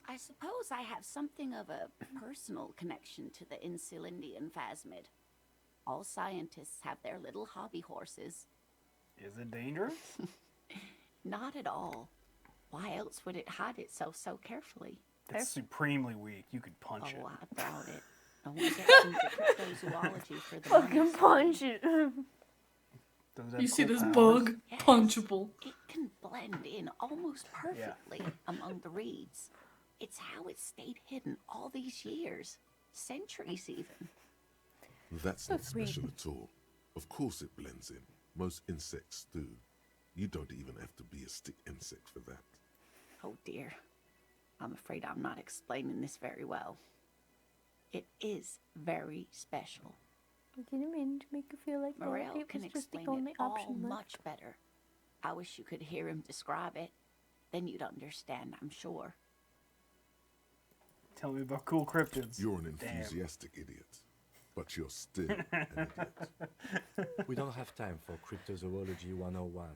S11: I suppose I have something of a personal connection to the Insular Indian phasmid. All scientists have their little hobby horses.
S2: Is it dangerous?
S11: Not at all. Why else would it hide itself so carefully?
S2: It's supremely weak. You could punch it.
S11: Oh, I doubt it. No one gets into cryptozoology for the
S3: Fucking
S11: money.
S3: punch it.
S2: Does it
S1: You
S2: have
S1: see
S2: cool
S1: this
S2: powers?
S1: bug?
S11: Yes.
S1: Punchable.
S11: It can blend in almost perfectly among the reeds. It's how it stayed hidden all these years. Centuries even.
S4: That's not
S3: sweet.
S4: special at all. Of course it blends in. Most insects do. You don't even have to be a stick insect for that.
S11: Oh dear. I'm afraid I'm not explaining this very well. It is very special.
S3: I didn't mean to make you feel like that.
S11: Morel
S3: It
S11: can
S3: was just the
S11: explain
S3: only
S11: it all
S3: option left.
S11: much better. I wish you could hear him describe it. Then you'd understand, I'm sure.
S2: Tell me about cool cryptids.
S4: You're an
S2: Damn.
S4: enthusiastic idiot. But you're still an idiot.
S5: We don't have time for Cryptozoology 101.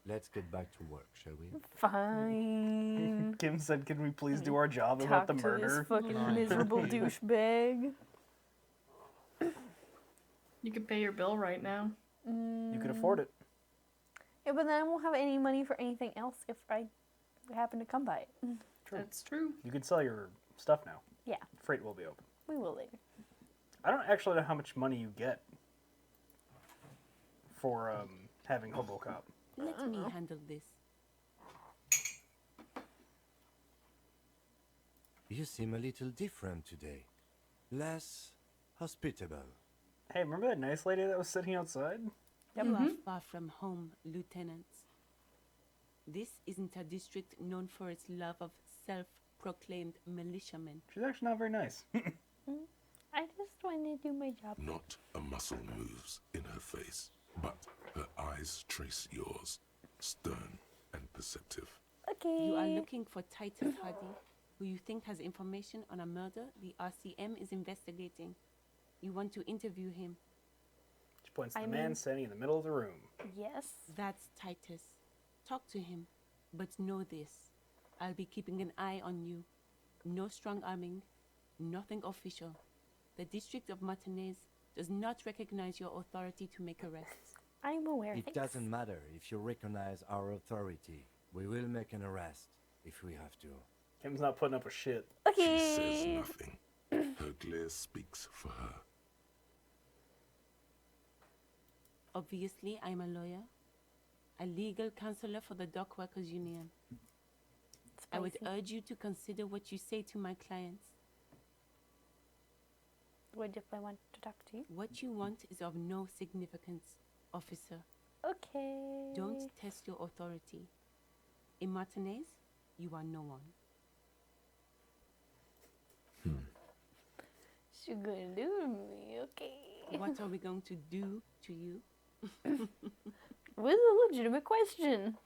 S5: Let's get back to work, shall we?
S3: Fine.
S2: Kim said, "Can we please do our job about
S3: Talk
S2: the
S3: to this
S2: murder?"
S3: fucking miserable douchebag.
S1: You could pay your bill right now.
S2: You could afford it.
S3: Yeah, but then I won't have any money for anything else if I happen to come by it.
S2: True.
S1: That's true.
S2: You could sell your stuff now.
S3: Yeah,
S2: Freight will be open.
S3: we will later.
S2: I don't actually know how much money you get for having Hobocop.
S6: Let me handle this.
S5: You seem a little different today. Less hospitable.
S2: Hey, remember that nice lady that was sitting outside?
S6: You are far from home, Lieutenant. This isn't a district known for its love of self-proclaimed militiamen.
S2: She's actually not very nice.
S3: I just want to do my job.
S4: Not a muscle moves in her face, but her eyes trace yours, stern and perceptive.
S3: Okay.
S6: You are looking for Titus Hardy, who you think has information on a murder the RCM is investigating. You want to interview him.
S2: She points to
S3: I
S2: the man
S3: mean-
S2: standing in the middle of the room.
S3: Yes.
S6: That's Titus. Talk to him, but know this. I'll be keeping an eye on you. No strong arming, nothing official. The District of Martinez does not recognize your authority to make arrests.
S3: I'm aware.
S5: It
S3: thanks.
S5: doesn't matter if you recognize our authority. We will make an arrest if we have to.
S2: Kim's not putting up with shit.
S4: She says
S3: Okay.
S4: nothing. Her glare speaks for her.
S6: Obviously, I'm a lawyer, a legal counselor for the Dock Workers Union. I would
S3: Spicy.
S6: urge you to consider what you say to my clients.
S3: What if I want to talk to you?
S6: What you want is of no significance, officer.
S3: Okay.
S6: Don't test your authority. In Martinez, you are no one.
S3: What you gonna do to me? Okay.
S6: What are we going to do to you?
S3: What is a legitimate question?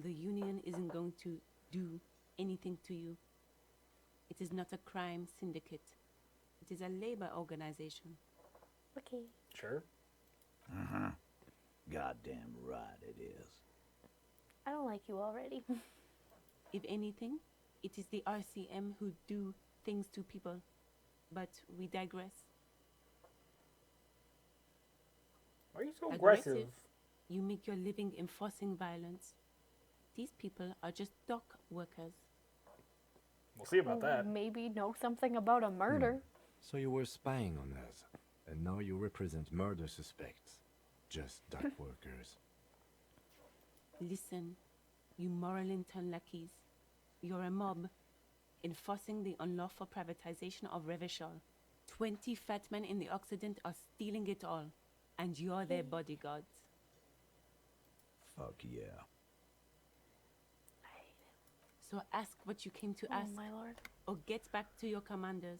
S6: The union isn't going to do anything to you. It is not a crime syndicate. It is a labor organization.
S3: Okay.
S2: Sure.
S12: Uh-huh. Goddamn right it is.
S3: I don't like you already.
S6: If anything, it is the RCM who do things to people. But we digress.
S2: Why are you so aggressive?
S6: Aggressive. You make your living enforcing violence. These people are just dock workers.
S2: We'll see about that.
S3: Maybe know something about a murder.
S5: So you were spying on us, and now you represent murder suspects. Just dock workers.
S6: Listen, you moral intern lackeys. You're a mob, enforcing the unlawful privatization of Revachol. 20 fat men in the Occident are stealing it all, and you're their bodyguards.
S12: Fuck yeah.
S6: So ask what you came to ask,
S3: Oh my lord.
S6: or get back to your commanders.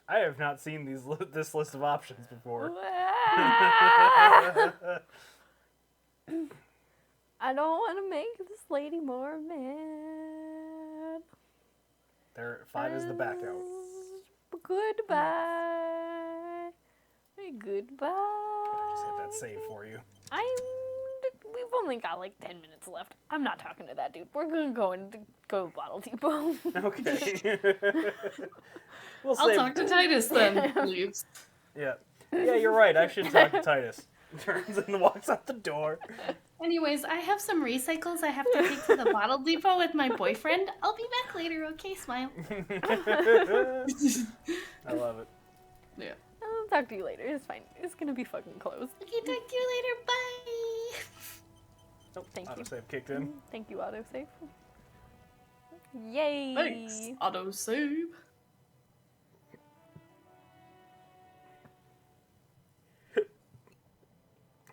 S2: I have not seen this list of options before.
S3: I don't want to make this lady more mad.
S2: There, 5 is the back out.
S3: Goodbye. Goodbye.
S2: I just hit that save for you.
S3: We've only got like 10 minutes left. I'm not talking to that dude. We're gonna go to Bottle Depot.
S2: Okay. We'll
S1: I'll
S2: save.
S1: talk to Titus then, please.
S2: Yeah. Yeah, you're right. I should talk to Titus. Turns and walks out the door.
S1: Anyways, I have some recycles I have to take to the bottle depot with my boyfriend. I'll be back later, okay? Smile.
S2: I love it.
S1: Yeah.
S3: I'll talk to you later. It's fine. It's gonna be fucking closed.
S1: Okay, talk to you later. Bye.
S2: Nope.
S3: Thank you.
S2: Autosave kicked in.
S3: Thank you, autosave. Yay!
S1: Thanks. Autosave.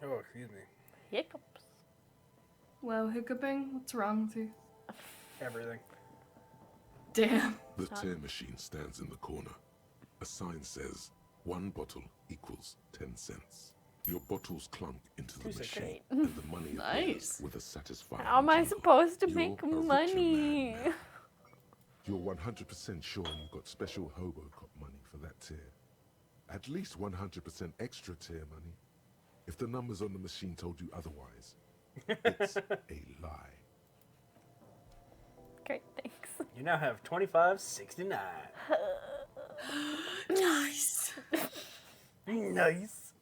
S2: Oh, excuse me.
S3: Hiccups.
S1: Wow, hiccuping? What's wrong with you?
S2: Everything.
S1: Damn.
S4: The tear machine stands in the corner. A sign says, 1 bottle equals 10 cents. Your bottles clunk into the
S2: 2 cents.
S4: machine, and the money appears
S1: Nice.
S4: with a satisfying
S3: How am I
S4: jingle.
S3: supposed to
S4: You're
S3: make
S4: a richer
S3: money?
S4: man now. You're 100% sure you got special Hobocop money for that tear. At least 100% extra tear money. If the numbers on the machine told you otherwise, it's a lie.
S3: Great, thanks.
S2: You now have 25.69.
S1: Nice.
S2: Nice.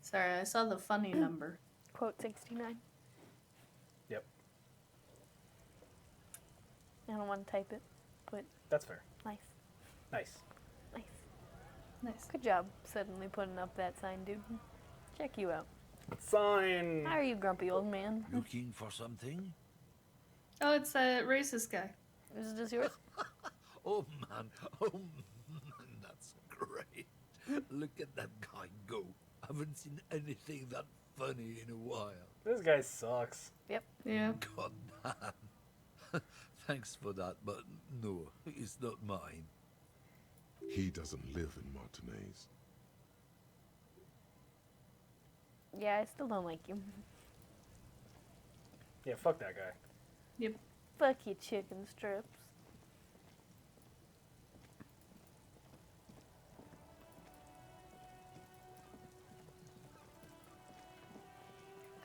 S1: Sorry, I saw the funny number.
S3: Quote 69.
S2: Yep.
S3: I don't want to type it, but
S2: That's fair.
S3: nice.
S2: Nice.
S3: Nice.
S1: Nice.
S3: Good job suddenly putting up that sign, dude. Check you out.
S2: Sign.
S3: How are you, grumpy old man?
S12: Looking for something?
S1: Oh, it's a racist guy.
S3: Is this yours?
S12: Oh man, that's great. Look at that guy go. Haven't seen anything that funny in a while.
S2: This guy sucks.
S3: Yep.
S1: Yeah.
S12: God damn. Thanks for that, but no, it's not mine.
S4: He doesn't live in Martinez.
S3: Yeah, I still don't like you.
S2: Yeah, fuck that guy.
S1: Yep.
S3: Fuck you, chicken strips.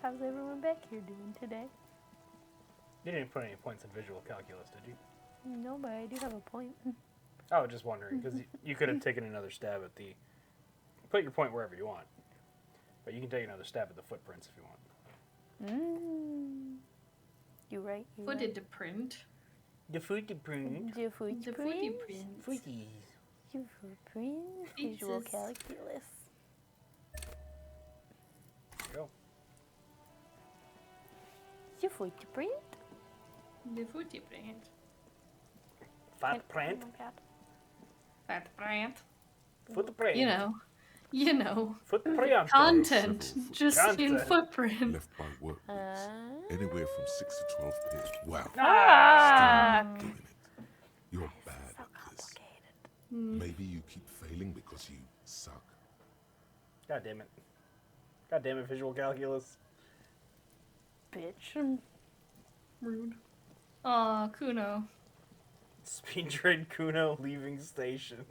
S3: How's everyone back here doing today?
S2: You didn't put any points in visual calculus, did you?
S3: No, but I do have a point.
S2: Oh, just wondering, because you could have taken another stab at the put your point wherever you want. But you can take another stab at the footprints if you want.
S3: You right. You
S1: Footed
S3: right.
S1: to print.
S2: The footprint.
S3: The footprint.
S1: The footy prints.
S2: Footies.
S3: Your footprint. Visual
S1: Jesus.
S3: calculus.
S2: Go.
S3: Your footprint.
S1: The footy print.
S2: Footprint.
S3: Oh my god.
S1: Fat print.
S2: Footprint.
S1: You know.
S2: Footprint.
S1: Content.
S4: Several
S1: Just in
S2: Content.
S1: footprint.
S4: left by work boots, anywhere from 6 to 12 pairs. Wow.
S3: Ah!
S4: Stop doing it. You're bad at this. Maybe you keep failing because you suck.
S2: God damn it. God damn it, visual calculus.
S3: Bitch.
S1: Rude. Aw, Kuno.
S2: Speed Trade Kuno leaving station.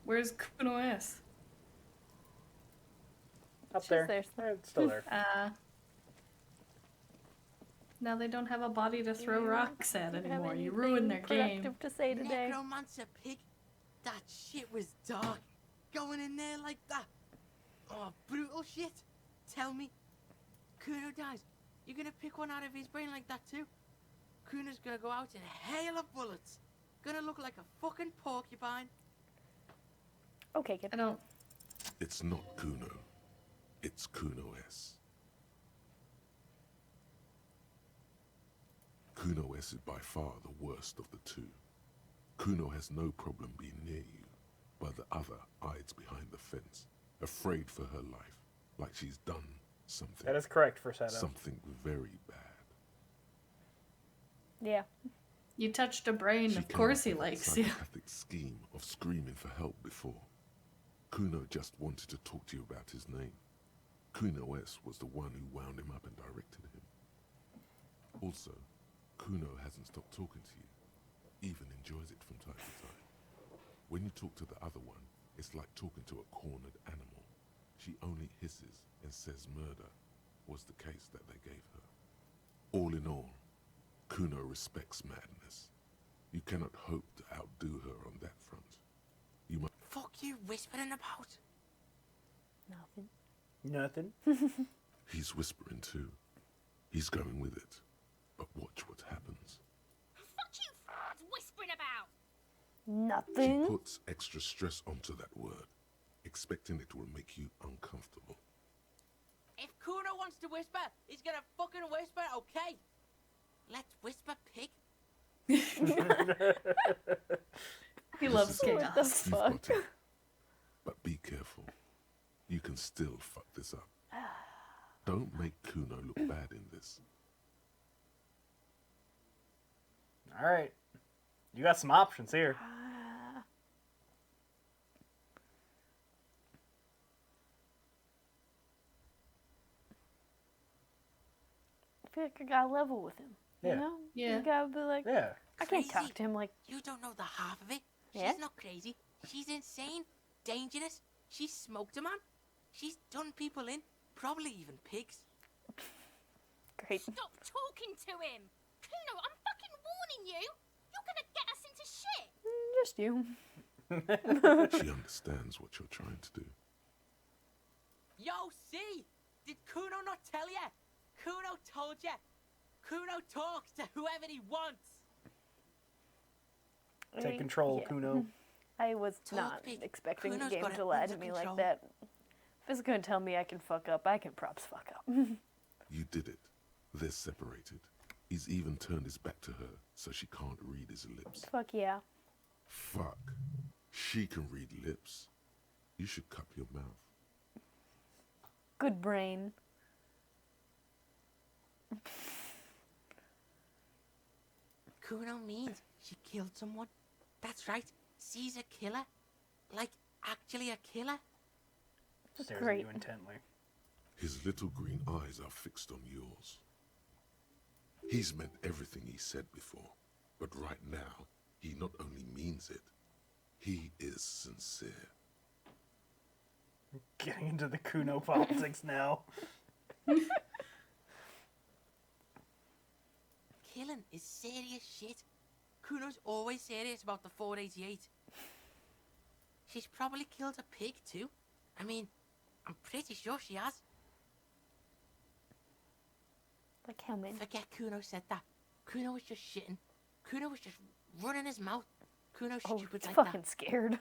S1: Where's Kuno S?
S2: Up
S3: She's
S2: there.
S3: there.
S2: It's still there.
S1: Now they don't have a body to throw rocks at
S3: Don't have
S1: anymore. You
S3: anything
S1: ruined their game.
S3: productive to say today.
S10: Necromancer pig. That shit was dark. Going in there like that. Oh, brutal shit. Tell me. Kuno dies. You're gonna pick one out of his brain like that too? Kuno's gonna go out in a hail of bullets. Gonna look like a fucking porcupine.
S3: Okay, kid.
S1: I don't.
S4: It's not Kuno. It's Kuno S. Kuno S is by far the worst of the two. Kuno has no problem being near you, but the other hides behind the fence, afraid for her life, like she's done something.
S2: That is correct for setup.
S4: Something very bad.
S3: Yeah.
S1: You touched a brain.
S4: She
S1: Of
S4: came
S1: course
S4: up
S1: he
S4: with that
S1: likes you.
S4: psychopathic scheme of screaming for help before. Kuno just wanted to talk to you about his name. Kuno S was the one who wound him up and directed him. Also, Kuno hasn't stopped talking to you, even enjoys it from time to time. When you talk to the other one, it's like talking to a cornered animal. She only hisses and says murder was the case that they gave her. All in all, Kuno respects madness. You cannot hope to outdo her on that front. You must.
S10: Fuck you whispering about?
S3: Nothing.
S2: Nothing.
S4: He's whispering too. He's going with it. But watch what happens.
S7: Fuck you whispering about.
S4: She
S3: Nothing.
S4: puts extra stress onto that word, expecting it will make you uncomfortable.
S10: If Kuno wants to whisper, he's gonna fucking whisper, okay? Let's whisper, pig.
S1: He loves
S4: This is
S1: chaos.
S3: The
S4: You've
S3: fuck?
S4: got it. But be careful. You can still fuck this up. Don't make Kuno look bad in this.
S2: All right. You got some options here.
S3: I feel like I gotta level with him.
S2: Yeah.
S3: You know?
S1: Yeah.
S3: You gotta be like,
S2: Yeah.
S3: I can't
S10: Crazy.
S3: talk to him like,
S10: You don't know the half of it.
S3: Yeah?
S10: She's not crazy. She's insane, dangerous. She's smoked a man. She's done people in, probably even pigs.
S3: great.
S7: Stop talking to him. Kuno, I'm fucking warning you. You're gonna get us into shit.
S3: Just you.
S4: She understands what you're trying to do.
S10: Yo, see? Did Kuno not tell you? Kuno told you. Kuno talks to whoever he wants.
S2: Take control,
S3: Yeah.
S2: Kuno.
S3: I was
S10: Talk
S3: not
S10: big.
S3: expecting
S10: Kuno's
S3: the game
S10: got it
S3: to lie to
S10: under
S3: me
S10: control.
S3: like that. If it's gonna tell me I can fuck up, I can props fuck up.
S4: You did it. They're separated. He's even turned his back to her, so she can't read his lips.
S3: Fuck yeah.
S4: Fuck. She can read lips. You should cup your mouth.
S3: Good brain.
S10: Kuno means she killed someone. That's right. She's a killer. Like, actually a killer.
S2: Stares
S3: Great.
S2: at you intently.
S4: His little green eyes are fixed on yours. He's meant everything he said before, but right now, he not only means it, he is sincere.
S2: Getting into the Kuno politics now.
S10: Killing is serious shit. Kuno's always serious about the 488. She's probably killed a pig too. I mean, I'm pretty sure she has.
S3: Like how many?
S10: Forget Kuno said that. Kuno was just shitting. Kuno was just running his mouth. Kuno's
S3: Oh,
S10: stupid
S3: it's
S10: like
S3: fucking
S10: that.
S3: scared.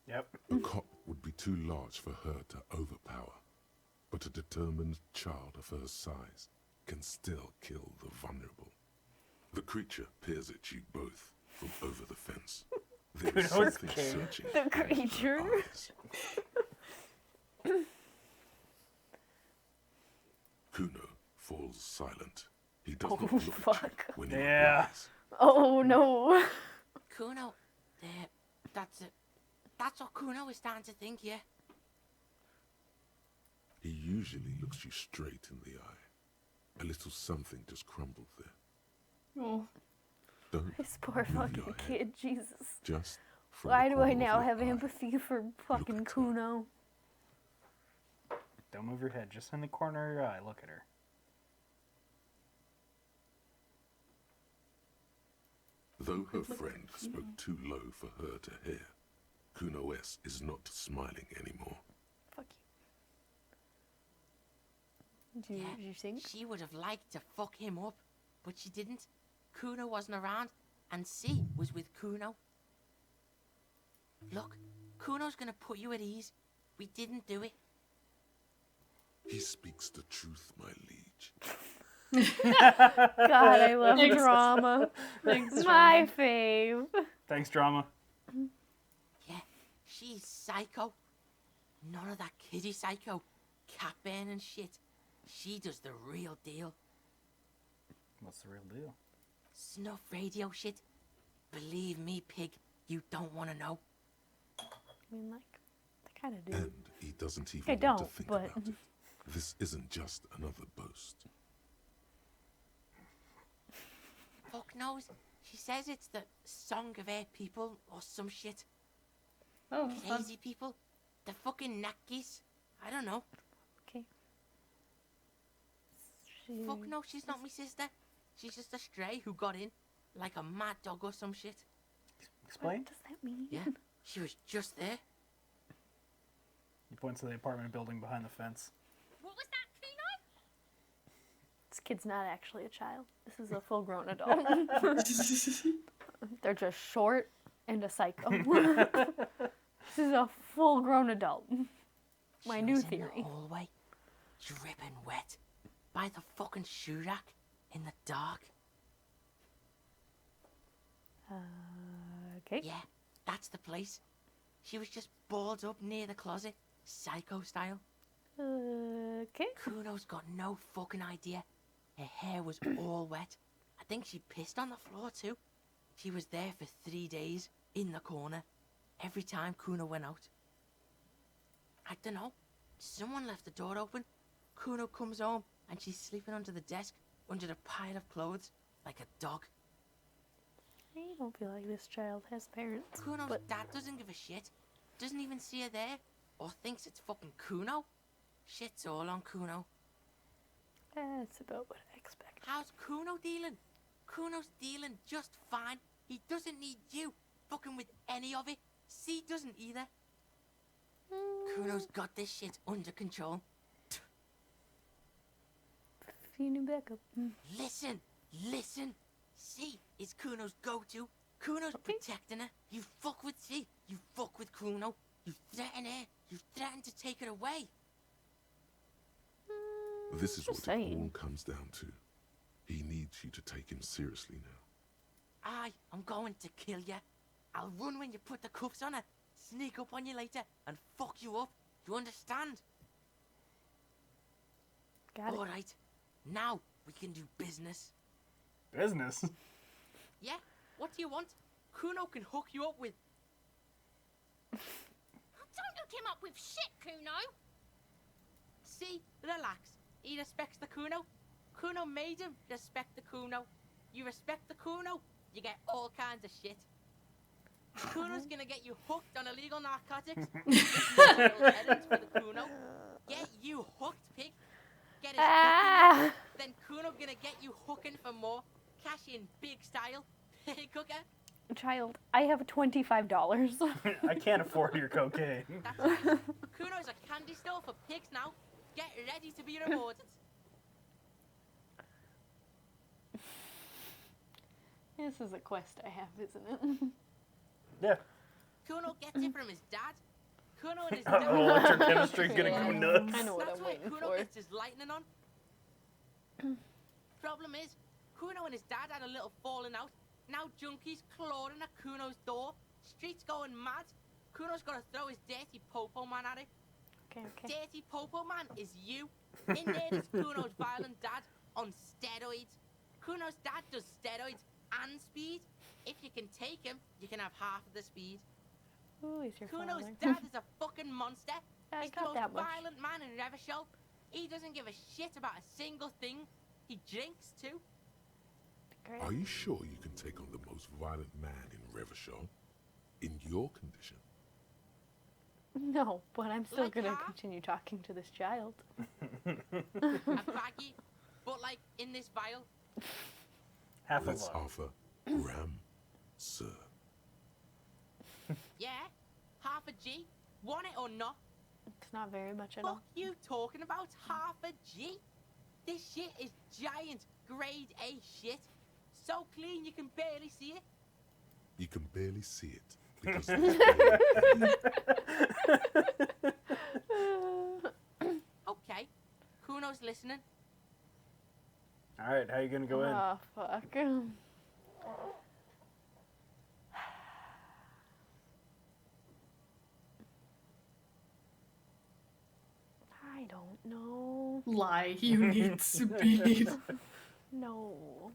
S2: Yep.
S4: A cop would be too large for her to overpower, but a determined child of her size can still kill the vulnerable. The creature peers at you both from over the fence. There is
S2: Kuno's
S4: something
S2: king.
S4: searching
S3: The
S4: in her
S3: creature.
S4: eyes. Kuno falls silent. He does not
S3: Oh,
S4: look at you
S3: fuck.
S4: when he
S2: Yeah.
S4: replies.
S3: Oh no.
S10: Kuno, that's it. That's what Kuno is starting to think, yeah.
S4: He usually looks you straight in the eye. A little something just crumbled there.
S1: Oh.
S4: Don't
S3: This poor
S4: move
S3: fucking
S4: your head.
S3: kid, Jesus.
S4: Just from
S3: Why
S4: the
S3: do I
S4: corner of
S3: now
S4: your
S3: have
S4: eye.
S3: empathy for fucking
S4: at her.
S3: Kuno?
S2: Don't move your head. Just in the corner of your eye. Look at her.
S4: Though her friend spoke too low for her to hear, Kuno S is not smiling anymore.
S3: Fuck you. Do you think?
S10: She would have liked to fuck him up, but she didn't. Kuno wasn't around, and C was with Kuno. Look, Kuno's gonna put you at ease. We didn't do it.
S4: He speaks the truth, my liege.
S3: God, I love
S1: Thanks.
S3: drama.
S1: Thanks,
S3: My fave.
S2: Thanks, drama.
S10: Yeah, she's psycho. None of that kiddie psycho, cat burning shit. She does the real deal.
S2: What's the real deal?
S10: Snuff radio shit. Believe me, pig, you don't want to know.
S3: I mean, like, I kind of do.
S4: And he doesn't even
S3: I
S4: want to
S3: don't,
S4: think
S3: but
S4: about it. This isn't just another boast.
S10: Fuck knows. She says it's the song of her people or some shit.
S1: Oh, fun.
S10: Crazy people. The fucking Nakis. I don't know.
S3: Okay.
S10: Fuck no, she's not my sister. She's just a stray who got in. Like a mad dog or some shit.
S2: Explain.
S3: What does that mean?
S10: Yeah, she was just there.
S2: He points to the apartment building behind the fence.
S7: What was that, Kuno?
S3: This kid's not actually a child. This is a full-grown adult. They're just short and a psycho. This is a full-grown adult. My
S10: She
S3: new
S10: was in
S3: theory.
S10: the hallway, dripping wet, by the fucking shoe rack, in the dark.
S3: Okay.
S10: Yeah, that's the place. She was just balled up near the closet, psycho style.
S3: Okay.
S10: Kuno's got no fucking idea. Her hair was all wet. I think she pissed on the floor too. She was there for 3 days, in the corner, every time Kuno went out. I don't know. Someone left the door open. Kuno comes home and she's sleeping under the desk, under the pile of clothes, like a dog.
S3: I don't feel like this child has parents.
S10: Kuno's
S3: but
S10: dad doesn't give a shit. Doesn't even see her there. Or thinks it's fucking Kuno. Shit's all on Kuno.
S3: that's about what I expect.
S10: How's Kuno dealing? Kuno's dealing just fine. He doesn't need you fucking with any of it. C doesn't either. Kuno's got this shit under control.
S3: Feeling back up.
S10: Listen, listen. C is Kuno's go-to. Kuno's protecting her. You fuck with C. You fuck with Kuno. You threaten her. You threaten to take her away.
S4: This is what
S3: Just
S4: it all
S3: saying.
S4: comes down to. He needs you to take him seriously now.
S10: I'm going to kill you. I'll run when you put the cuffs on her. Sneak up on you later and fuck you up. You understand?
S3: Got it.
S10: All right. Now we can do business.
S2: Business.
S10: Yeah? What do you want? Kuno can hook you up with...
S7: Don't hook him up with shit, Kuno.
S10: See? Relax. He respects the Kuno. Kuno made him respect the Kuno. You respect the Kuno, you get all kinds of shit. Kuno's gonna get you hooked on illegal narcotics. Errands for the Kuno. Get you hooked, pig. Get his hooking. Then Kuno gonna get you hooking for more. Cash in big style. Pig hooker.
S3: Child, I have $25.
S2: I can't afford your cocaine.
S6: That's right. Kuno's a candy store for pigs now. Get ready to be rewarded.
S3: This is a quest I have, isn't it?
S2: Yeah.
S6: Kuno gets it from his dad. Kuno and his
S2: Oh,
S6: dad.
S2: electrochemistry's gonna go nuts.
S3: I know what
S6: That's
S3: I'm
S6: why
S3: waiting
S6: Kuno
S3: for.
S6: gets his lightning on. Problem is, Kuno and his dad had a little falling out. Now junkies clawing at Kuno's door. Streets going mad. Kuno's got to throw his dirty popo man at it.
S3: Okay.
S6: Dirty popo man is you. In there is Kuno's violent dad on steroids. Kuno's dad does steroids and speed. If you can take him, you can have half of the speed.
S3: Ooh, he's your
S6: Kuno's
S3: father.
S6: dad is a fucking monster.
S3: I
S6: He's the
S3: got
S6: most
S3: that much.
S6: violent man in Revachol. He doesn't give a shit about a single thing. He drinks too.
S3: Great.
S4: Are you sure you can take on the most violent man in Revachol? In your condition?
S3: No, but I'm still
S6: Like
S3: gonna
S6: how?
S3: continue talking to this child.
S6: A baggy, but like in this vial.
S2: Half
S4: Let's
S2: of
S4: offer Ram, sir.
S6: Yeah, half a G. Want it or not?
S3: It's not very much at all.
S6: Fuck you talking about half a G? This shit is giant grade A shit. So clean you can barely see it.
S4: You can barely see it because
S6: Okay, Kuno's listening.
S2: All right, how you gonna go in?
S3: Oh, fuck. I don't know.
S1: Lie, you need speed.
S3: No.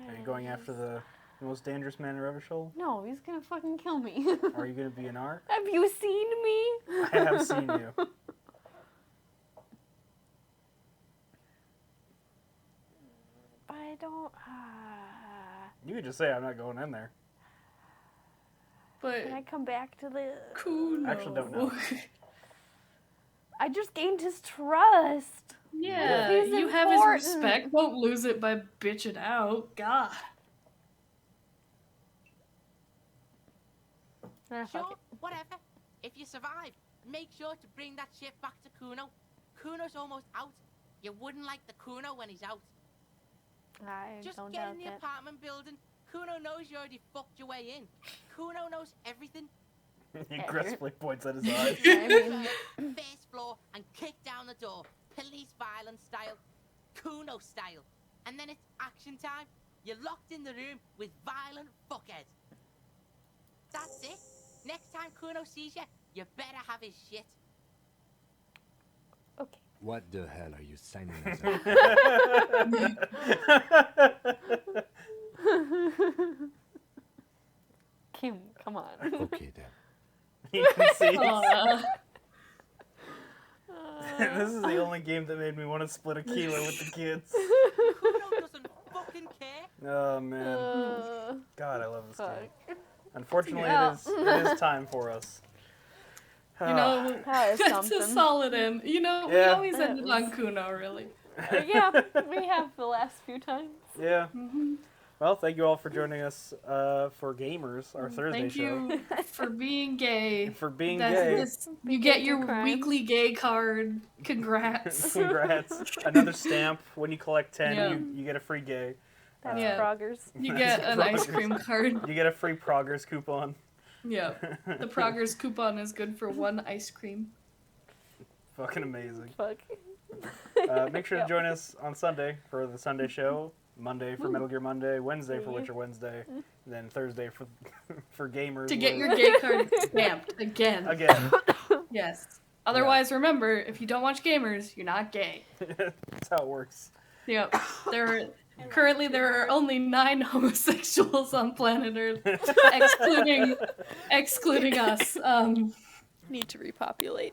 S2: Are you going after the most dangerous man in Revachol?
S3: No, he's gonna fucking kill me.
S2: Are you gonna be an arc?
S3: Have you seen me?
S2: I have seen you.
S3: I don't.
S2: You could just say I'm not going in there.
S1: But
S3: Can I come back to the?
S1: Kuno.
S2: I actually don't know.
S3: I just gained his trust.
S1: Yeah,
S3: He's
S1: you have his
S3: important.
S1: respect. Don't lose it by bitching out. God.
S3: Ah, fuck
S6: Sure,
S3: it.
S6: whatever. If you survive, make sure to bring that shit back to Kuno. Kuno's almost out. You wouldn't like the Kuno when he's out.
S3: I
S6: Just
S3: don't
S6: get
S3: doubt
S6: in the
S3: that.
S6: apartment building. Kuno knows you already fucked your way in. Kuno knows everything.
S2: He aggressively points at his eyes.
S3: I mean,
S6: First floor and kick down the door. Police violence style. Kuno style. And then it's action time. You're locked in the room with violent fuckhead. That's it. Next time Kuno sees you, you better have his shit.
S3: okay.
S5: What the hell are you signing us up?
S3: Kim, come on.
S5: Okay then.
S2: You can see.
S1: Aw.
S2: This is the only game that made me want to split a kilo with the kids.
S6: Kuno doesn't fucking care.
S2: Oh man, God, I love this
S3: fuck.
S2: game. Unfortunately,
S1: Yeah.
S2: it is time for us.
S1: You know,
S3: That is
S1: that's a
S3: something.
S1: solid end. You know, we
S2: Yeah.
S1: always
S3: That
S1: ended
S3: was-
S1: on Kuno, really.
S3: Yeah, we have the last few times.
S2: Yeah. Well, thank you all for joining us for Gamers, our Thursday
S1: Thank
S2: show.
S1: you for being gay.
S2: For being
S1: That's
S2: gay.
S1: this- you get your
S3: crimes.
S1: weekly gay card. Congrats.
S2: Congrats. Another stamp. When you collect 10,
S1: Yeah.
S2: you get a free gay.
S3: That's
S1: Yeah.
S3: Froggers.
S1: You get an ice
S2: Progress.
S1: cream card.
S2: You get a free Proggers coupon.
S1: Yeah. The Proggers coupon is good for one ice cream.
S2: Fucking amazing.
S3: Fuck.
S2: Make sure to
S3: Yep.
S2: join us on Sunday for the Sunday show. Monday for Metal Gear Monday. Wednesday for Witcher Wednesday. And then Thursday for for Gamers.
S1: To get
S2: where-
S1: your gay card stamped again.
S2: Again.
S1: Yes. Otherwise, remember, if you don't watch Gamers, you're not gay.
S2: That's how it works.
S1: Yep. Currently there are only 9 homosexuals on planet Earth, excluding us.
S3: Need to repopulate.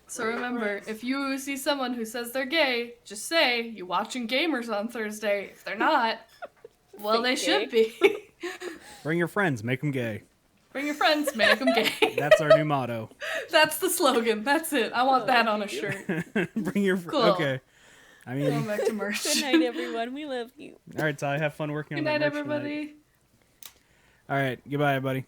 S1: So remember, if you see someone who says they're gay, just say you watching Gamers on Thursday. If they're not, well, they should be.
S2: Bring your friends, make them gay.
S1: Bring your friends, make them gay.
S2: That's our new motto.
S1: That's the slogan. That's it. I want that on a shirt.
S2: Bring your
S1: Cool.
S2: Okay. I mean,
S1: Going back to merch.
S3: Good night, everyone. We love you.
S2: all right, Ty, have fun working
S1: Good
S2: on that
S1: night,
S2: merch tonight.
S1: everybody.
S2: All right, goodbye, everybody.